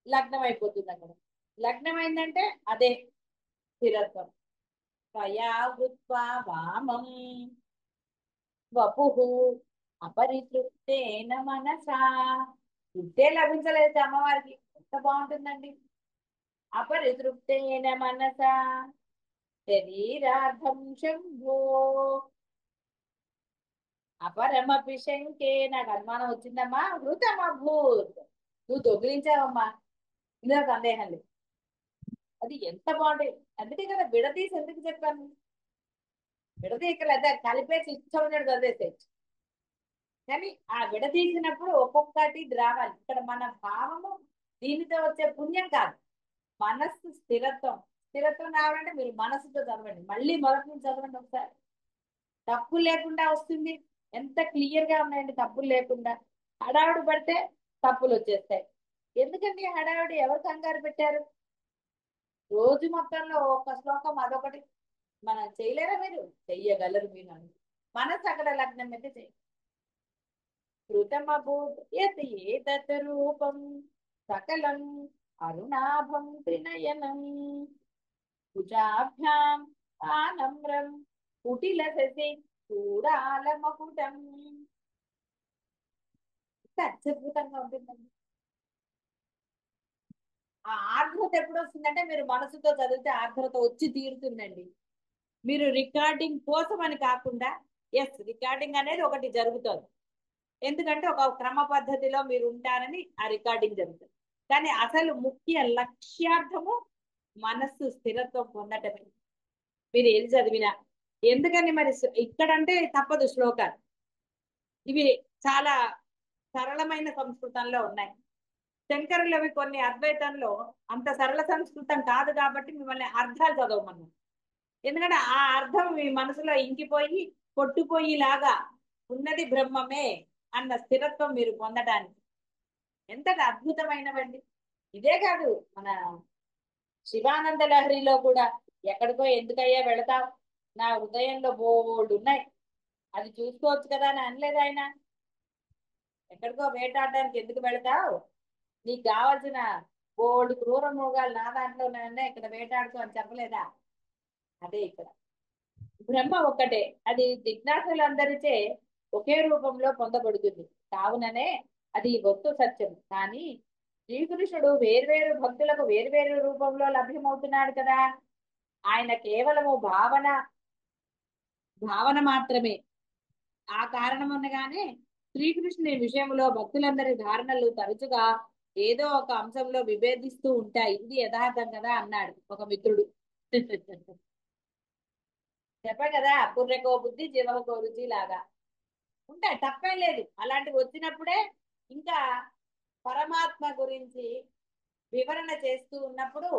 లగ్నం అయిపోతుంది అక్కడ. లగ్నం అయిందంటే అదే స్థిరత్వం. కయా వృత్వా వామం వపుః అపరితృప్తేన మనసా. తృప్తే లభించలేదు అమ్మవారికి, ఎంత బాగుంటుందండి. అపరితృప్తేన మనసా శరీరార్థం శంభో అపరమపి శంకే. నాకు అనుమానం వచ్చిందమ్మా, వృతమభూత్ నువ్వు దొంగిలించావమ్మా, ఇందులో సందేహం లేదు. అది ఎంత బాగుంటుంది. అందుకే కదా విడదీసి ఎందుకు చెప్పాను, విడదీయకలేదా కలిపేసి ఇష్టం ఉన్నట్టు చదివేసేయచ్చు. కానీ ఆ విడదీసినప్పుడు ఒక్కొక్కటి రావాలి. ఇక్కడ మన భావము దీనితో వచ్చే పుణ్యం కాదు, మనస్సు స్థిరత్వం. స్థిరత్వం రావాలంటే మీరు మనస్సుతో చదవండి, మళ్ళీ మొదటి నుంచి చదవండి ఒకసారి. తప్పు లేకుండా వస్తుంది. ఎంత క్లియర్ గా ఉన్నాయండి తప్పులు లేకుండా. హడావుడి పడితే తప్పులు వచ్చేస్తాయి. ఎందుకండి హడావుడి, ఎవరు కంగారు పెట్టారు? రోజు మొత్తంలో ఒక శ్లోకం అదొకటి మనం చేయలేరా? మీరు చెయ్యగలరు. మీరు మనసు అక్కడ లగ్నం అయితే చేయ. కృతమభూత్ యత్ ఏతత్ రూపం సకలం అరుణాభం త్రినయనం భుజాభ్యాం ఆనమ్రం కుటిల శశి చూడాల మకుటం. అత్యద్భుతంగా ఉంటుందండి. ఆ ఆర్ద్రత ఎప్పుడు వస్తుందంటే మీరు మనసుతో చదివితే ఆర్ద్రత వచ్చి తీరుతుందండి. మీరు రికార్డింగ్ కోసం అని కాకుండా, ఎస్ రికార్డింగ్ అనేది ఒకటి జరుగుతుంది, ఎందుకంటే ఒక క్రమ పద్ధతిలో మీరు ఉంటారని ఆ రికార్డింగ్ జరుగుతుంది. కానీ అసలు ముఖ్య లక్ష్యార్థము మనస్సు స్థిరత్వం పొందటమే మీరు ఏది చదివినా. ఎందుకని మరి ఇక్కడంటే తప్పదు, శ్లోకాలు ఇవి చాలా సరళమైన సంస్కృతంలో ఉన్నాయి. శంకరులవి కొన్ని అద్వైతంలో అంత సరళ సంస్కృతం కాదు కాబట్టి మిమ్మల్ని అర్థాలు చదవమన్నాను. ఎందుకంటే ఆ అర్థం మీ మనసులో ఇంకిపోయి కొట్టుపోయిలాగా ఉన్నది బ్రహ్మమే అన్న స్థిరత్వం మీరు పొందడానికి ఎంతటి అద్భుతమైనవండి. ఇదే కాదు, మన శివానంద లహరిలో కూడా ఎక్కడికో ఎందుకయ్యా వెళతావు, నా హృదయంలో బోల్డ్ ఉన్నాయి, అది చూసుకోవచ్చు కదా అని అనలేదు ఆయన. ఎక్కడికో వేటాడడానికి ఎందుకు వెళతావు, నీకు కావాల్సిన బోల్డ్ క్రూర మృగాలు నా దాంట్లో ఉన్నాయన్నా ఇక్కడ వేటాడుకో అని చెప్పలేదా? అదే ఇక్కడ బ్రహ్మ ఒక్కటే, అది జిజ్ఞాసులందరిచే ఒకే రూపంలో పొందబడుతుంది. కావుననే అది వస్తు సత్యం. కానీ శ్రీకృష్ణుడు వేర్వేరు భక్తులకు వేర్వేరు రూపంలో లభ్యమవుతున్నాడు కదా. ఆయన కేవలము భావన భావన మాత్రమే. ఆ కారణం ఉండగానే శ్రీకృష్ణుని విషయంలో భక్తులందరి ధారణలు తరచుగా ఏదో ఒక అంశంలో విభేదిస్తూ ఉంటాయి. ఇది యథార్థం కదా అన్నాడు ఒక మిత్రుడు. చెప్పా కదా, పుర్రెకో బుద్ధి జీవకో రుచి లాగా ఉంటాయి, తప్పేం లేదు. అలాంటివి వచ్చినప్పుడే ఇంకా పరమాత్మ గురించి వివరణ చేస్తూ ఉన్నప్పుడు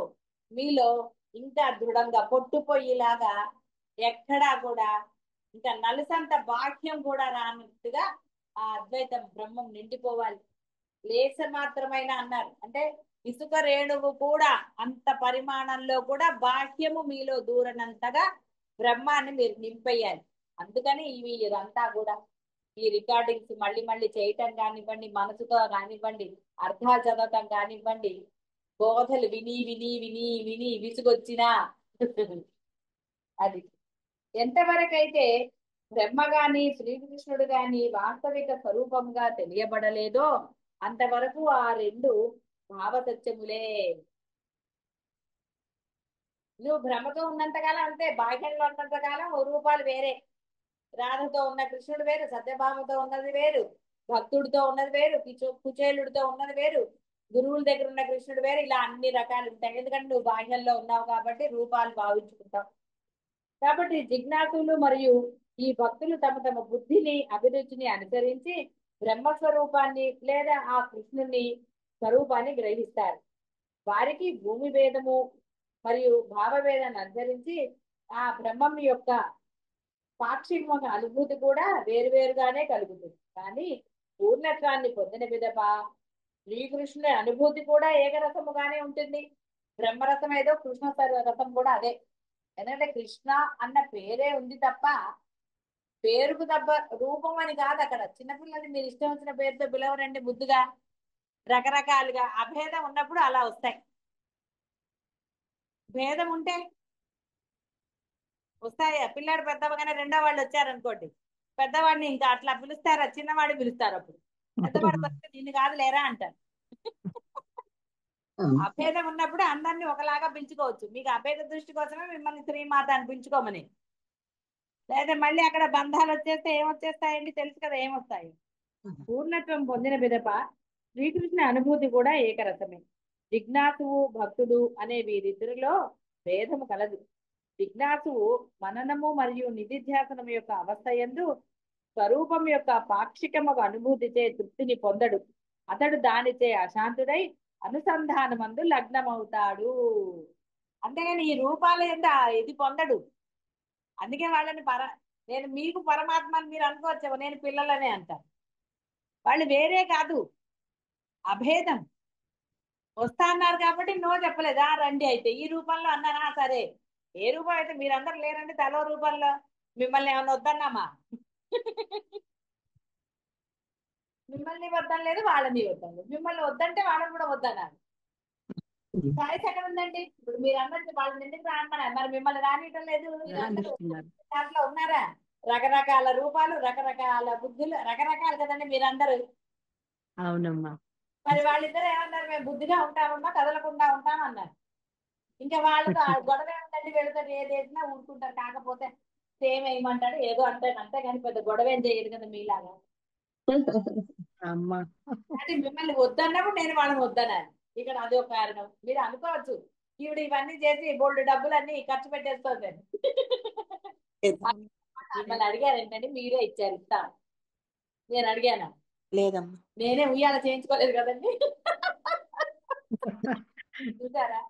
మీలో ఇంకా దృఢంగా పొట్టుపోయేలాగా ఎక్కడా కూడా ఇంకా నలుసంత బాహ్యం కూడా రానట్టుగా ఆ అద్వైతం బ్రహ్మం నిండిపోవాలి. లేస మాత్రమైన అన్నారు అంటే ఇసుక రేణువు కూడా అంత పరిమాణంలో కూడా బాహ్యము మీలో దూరనంతగా బ్రహ్మాన్ని మీరు నింపేయాలి. అందుకని ఇదంతా కూడా ఈ రికార్డింగ్స్ మళ్ళీ మళ్ళీ చేయటం కానివ్వండి, మనసుతో కానివ్వండి, అర్థాలు చదవటం కానివ్వండి, బోధలు విని విని విని విని విసుగొచ్చినా అది ఎంతవరకైతే బ్రహ్మ గాని శ్రీకృష్ణుడు గాని వాస్తవిక స్వరూపంగా తెలియబడలేదో అంతవరకు ఆ రెండు భావసత్యములే. నువ్వు భ్రమతో ఉన్నంతకాలం అంతే, బాహ్యంలో ఉన్నంతకాలం ఓ రూపాలు వేరే. రాధతో ఉన్న కృష్ణుడు వేరు, సత్యభామతో ఉన్నది వేరు, భక్తుడితో ఉన్నది వేరు, కుచేలుడితో ఉన్నది వేరు, గురువుల దగ్గర ఉన్న కృష్ణుడు వేరు, ఇలా అన్ని రకాలు ఉంటాయి. ఎందుకంటే నువ్వు బాహ్యంలో ఉన్నావు కాబట్టి రూపాలు భావించుకుంటావు. కాబట్టి జిజ్ఞాసులు మరియు ఈ భక్తులు తమ తమ బుద్ధిని అభిరుచిని అనుసరించి బ్రహ్మస్వరూపాన్ని లేదా ఆ కృష్ణుని స్వరూపాన్ని గ్రహిస్తారు. వారికి భూమి భేదము మరియు భావభేదాన్ని అనుసరించి ఆ బ్రహ్మం యొక్క పాక్షిక అనుభూతి కూడా వేరువేరుగానే కలుగుతుంది. కానీ పూర్ణత్వాన్ని పొందిన విధప శ్రీకృష్ణుని అనుభూతి కూడా ఏకరసముగానే ఉంటుంది. బ్రహ్మరసం ఏదో కృష్ణ రసం కూడా అదే. ఎందుకంటే కృష్ణ అన్న పేరే ఉంది తప్ప పేరుకు తప్ప రూపం అని కాదు. అక్కడ చిన్నపిల్లల్ని మీరు ఇష్టం వచ్చిన పేరుతో పిలవరండి ముద్దుగా. రకరకాలుగా అభేదం ఉన్నప్పుడు అలా వస్తాయి. భేదం ఉంటే వస్తాయా? పిల్లాడు పెద్దవగానే రెండో వాళ్ళు వచ్చారనుకోండి, పెద్దవాడిని ఇంకా అట్లా పిలుస్తారా? చిన్నవాడిని పిలుస్తారు. అప్పుడు పెద్దవాడు వస్తే నిన్ను కాదు లేరా అంటారు. అభేదం ఉన్నప్పుడు అందరినీ ఒకలాగా పిలుచుకోవచ్చు. మీకు అభేద దృష్టి కోసమే మిమ్మల్ని శ్రీమాత అని పిలుచుకోమని. లేదా మళ్ళీ అక్కడ బంధాలు వచ్చేస్తే ఏమొచ్చేస్తాయండి? తెలుసు కదా ఏమొస్తాయి. పూర్ణత్వం పొందిన పిదప శ్రీకృష్ణ అనుభూతి కూడా ఏకరసమే. జిజ్ఞాసువు భక్తుడు అనే వీరిద్దరిలో భేదము కలదు. జిజ్ఞాసువు మననము మరియు నిధిధ్యాసనం యొక్క అవస్థ యందు స్వరూపం యొక్క పాక్షికముగా అనుభూతిచే తృప్తిని పొందడు. అతడు దానిచే అశాంతుడై అనుసంధానమందు లగ్నమవుతాడు. అంతేగాని ఈ రూపాల యందు ఇది పొందడు. అందుకే వాళ్ళని నేను మీకు పరమాత్మ అని మీరు అనుకోవచ్చేమో, నేను పిల్లలనే అంటారు. వాళ్ళు వేరే కాదు, అభేదం. వస్తా అన్నారు కాబట్టి నో చెప్పలేదు. రండి అయితే ఈ రూపంలో అన్నారా? సరే, ఏ రూపం అయితే మీరందరూ లేరండి తలో రూపంలో. మిమ్మల్ని ఏమన్నా వద్దన్నామా? మిమ్మల్ని వద్దని లేదు, వాళ్ళని వద్దాం లేదు. మిమ్మల్ని వద్దంటే వాళ్ళని కూడా వద్దన్నారు. చాయిస్ ఎక్కడ ఉందండి? ఇప్పుడు మీరు అన్నట్టు వాళ్ళని ఎందుకు రానమన్నారు? మరి మిమ్మల్ని రానియటం లేదు. దాంట్లో ఉన్నారా? రకరకాల రూపాలు, రకరకాల బుద్ధులు, రకరకాలు కదండి మీరందరూ. అవునమ్మా. మరి వాళ్ళిద్దరు ఏమన్నారు? మేము బుద్ధిగా ఉంటామమ్మా, కదలకుండా ఉంటామన్నారు. ఇంకా వాళ్ళతో గొడవ ఏముందండి? వీళ్ళతో ఏది వేసినా ఊరుకుంటారు. కాకపోతే సేమ్ వేయమంటాడు ఏదో అంతే కానీ పెద్ద గొడవ ఏం చేయదు కదా మీలాగా. అమ్మా అంటే మిమ్మల్ని వద్దన్నప్పుడు నేను వాళ్ళని వద్దన్నాను. ఇక్కడ అదో కారణం. మీరు అనుకోవచ్చు ఈవిడ ఇవన్నీ చేసి బోల్డ్ డబ్బులన్నీ ఖర్చు పెట్టేస్తుంది. మిమ్మల్ని అడిగారు ఏంటంటే మీరే ఇచ్చారు ఇస్తాను. నేను అడిగాను లేదమ్మా. నేనే ఉయ్యాల చేయించుకోలేదు కదండి. చూసారా?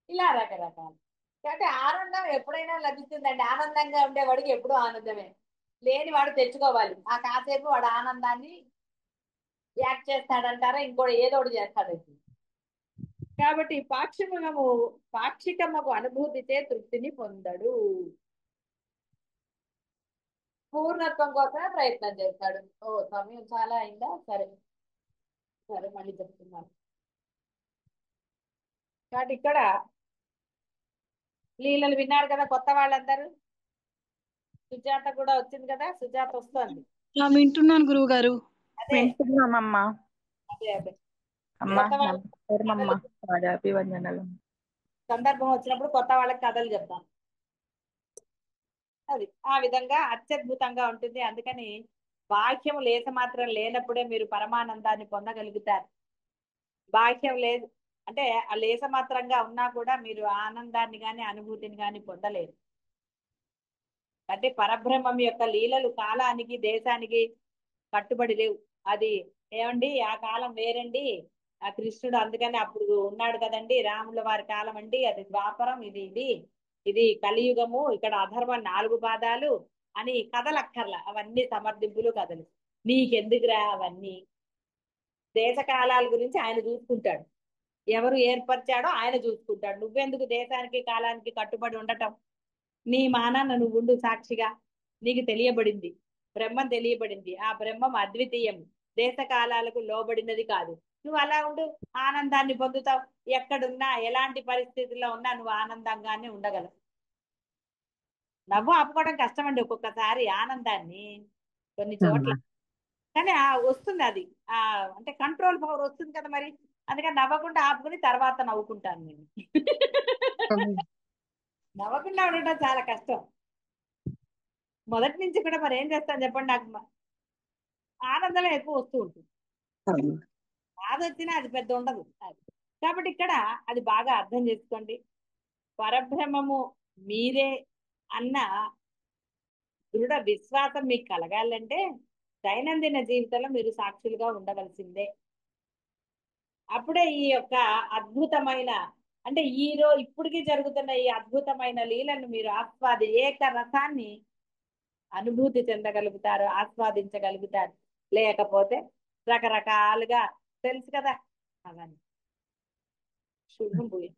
ఇలా రకరకాలు. కాబట్టి ఆనందం ఎప్పుడైనా లభిస్తుందండి. ఆనందంగా ఉండేవాడికి ఎప్పుడూ ఆనందమే. లేని వాడు తెచ్చుకోవాలి. ఆ కాసేపు వాడు ఆనందాన్ని యాక్ట్ చేస్తాడంటారా, ఇంకోటి ఏదో ఒకటి చేస్తాడండి. కాబట్టి పాక్షికముకు అనుభూతితే తృప్తిని పొందడు. పూర్ణత్వం కోసమే ప్రయత్నం చేస్తాడు. సమయం చాలా అయిందా? సరే సరే మళ్ళీ చెప్తున్నాను. కాబట్టి ఇక్కడ లీలలు విన్నారు కదా కొత్త వాళ్ళందరూ. సుజాత కూడా వచ్చింది కదా. సుజాత వస్తుంది. వింటున్నాను గురువు గారు. అదే వింటున్నామమ్మా. అదే అదే అమ్మా కొత్త వాళ్ళ నమస్కారమమ్మా. పాదాభివందనాలు. సందర్భం వచ్చినప్పుడు కొత్త వాళ్ళకి కథలు చెప్తాం. అది ఆ విధంగా అత్యద్భుతంగా ఉంటుంది. అందుకని బాహ్యం లేస మాత్రం లేనప్పుడే మీరు పరమానందాన్ని పొందగలుగుతారు. బాహ్యం లేదు అంటే ఆ లేస మాత్రంగా ఉన్నా కూడా మీరు ఆనందాన్ని గాని అనుభూతిని గాని పొందలేరు. అంటే పరబ్రహ్మం యొక్క లీలలు కాలానికి దేశానికి కట్టుబడి లేవు. అది ఏమండి ఆ కాలం వేరండి, ఆ కృష్ణుడు అందుకని అప్పుడు ఉన్నాడు కదండి, రాముల వారి కాలం అండి, అది ద్వాపరం, ఇది కలియుగము, ఇక్కడ అధర్వం 4 పాదాలు అని కథలక్కర్లా, అవన్నీ సమర్థింపులు కథలు. నీకెందుకురా అవన్నీ? దేశ కాలాల గురించి ఆయన చూసుకుంటాడు, ఎవరు ఏర్పరిచాడో ఆయన చూసుకుంటాడు. నువ్వెందుకు దేశానికి కాలానికి కట్టుబడి ఉండటం? నీ మానాన్న నువ్వు ఉండు సాక్షిగా. నీకు తెలియబడింది, బ్రహ్మం తెలియబడింది, ఆ బ్రహ్మం అద్వితీయం, దేశ కాలాలకు లోబడినది కాదు. నువ్వు అలా ఉండు, ఆనందాన్ని పొందుతావు. ఎక్కడున్నా ఎలాంటి పరిస్థితుల్లో ఉన్నా నువ్వు ఆనందంగానే ఉండగలవు. నవ్వు ఆపుకోవడం కష్టమండి ఒక్కొక్కసారి ఆనందాన్ని, కొన్ని చోట్ల. అమ్మా కానీ వస్తుంది అది, ఆ అంటే కంట్రోల్ పవర్ వస్తుంది కదా మరి. అందుకని నవ్వకుండా ఆపుకుని తర్వాత నవ్వుకుంటాను నేను. నవ్వకుండా ఉండటం చాలా కష్టం. మొదటి నుంచి కూడా మరి ఏం చేస్తాను చెప్పండి, నాకు ఆనందమే ఎక్కువ వస్తూ ఉంటుంది. బాధ వచ్చినా అది పెద్ద ఉండదు అది. కాబట్టి ఇక్కడ అది బాగా అర్థం చేసుకోండి. పరబ్రహ్మము మీరే అన్న దృఢ విశ్వాసం మీకు కలగాలంటే దైనందిన జీవితంలో మీరు సాక్షులుగా ఉండవలసిందే. అప్పుడే ఈ యొక్క అద్భుతమైన, అంటే ఇప్పటికీ జరుగుతున్న ఈ అద్భుతమైన లీలను మీరు ఏక రసాన్ని అనుభూతి చెందగలుగుతారు, ఆస్వాదించగలుగుతారు. లేకపోతే రకరకాలుగా తెలుసు కదా అవన్నీ. శుభం భూయ.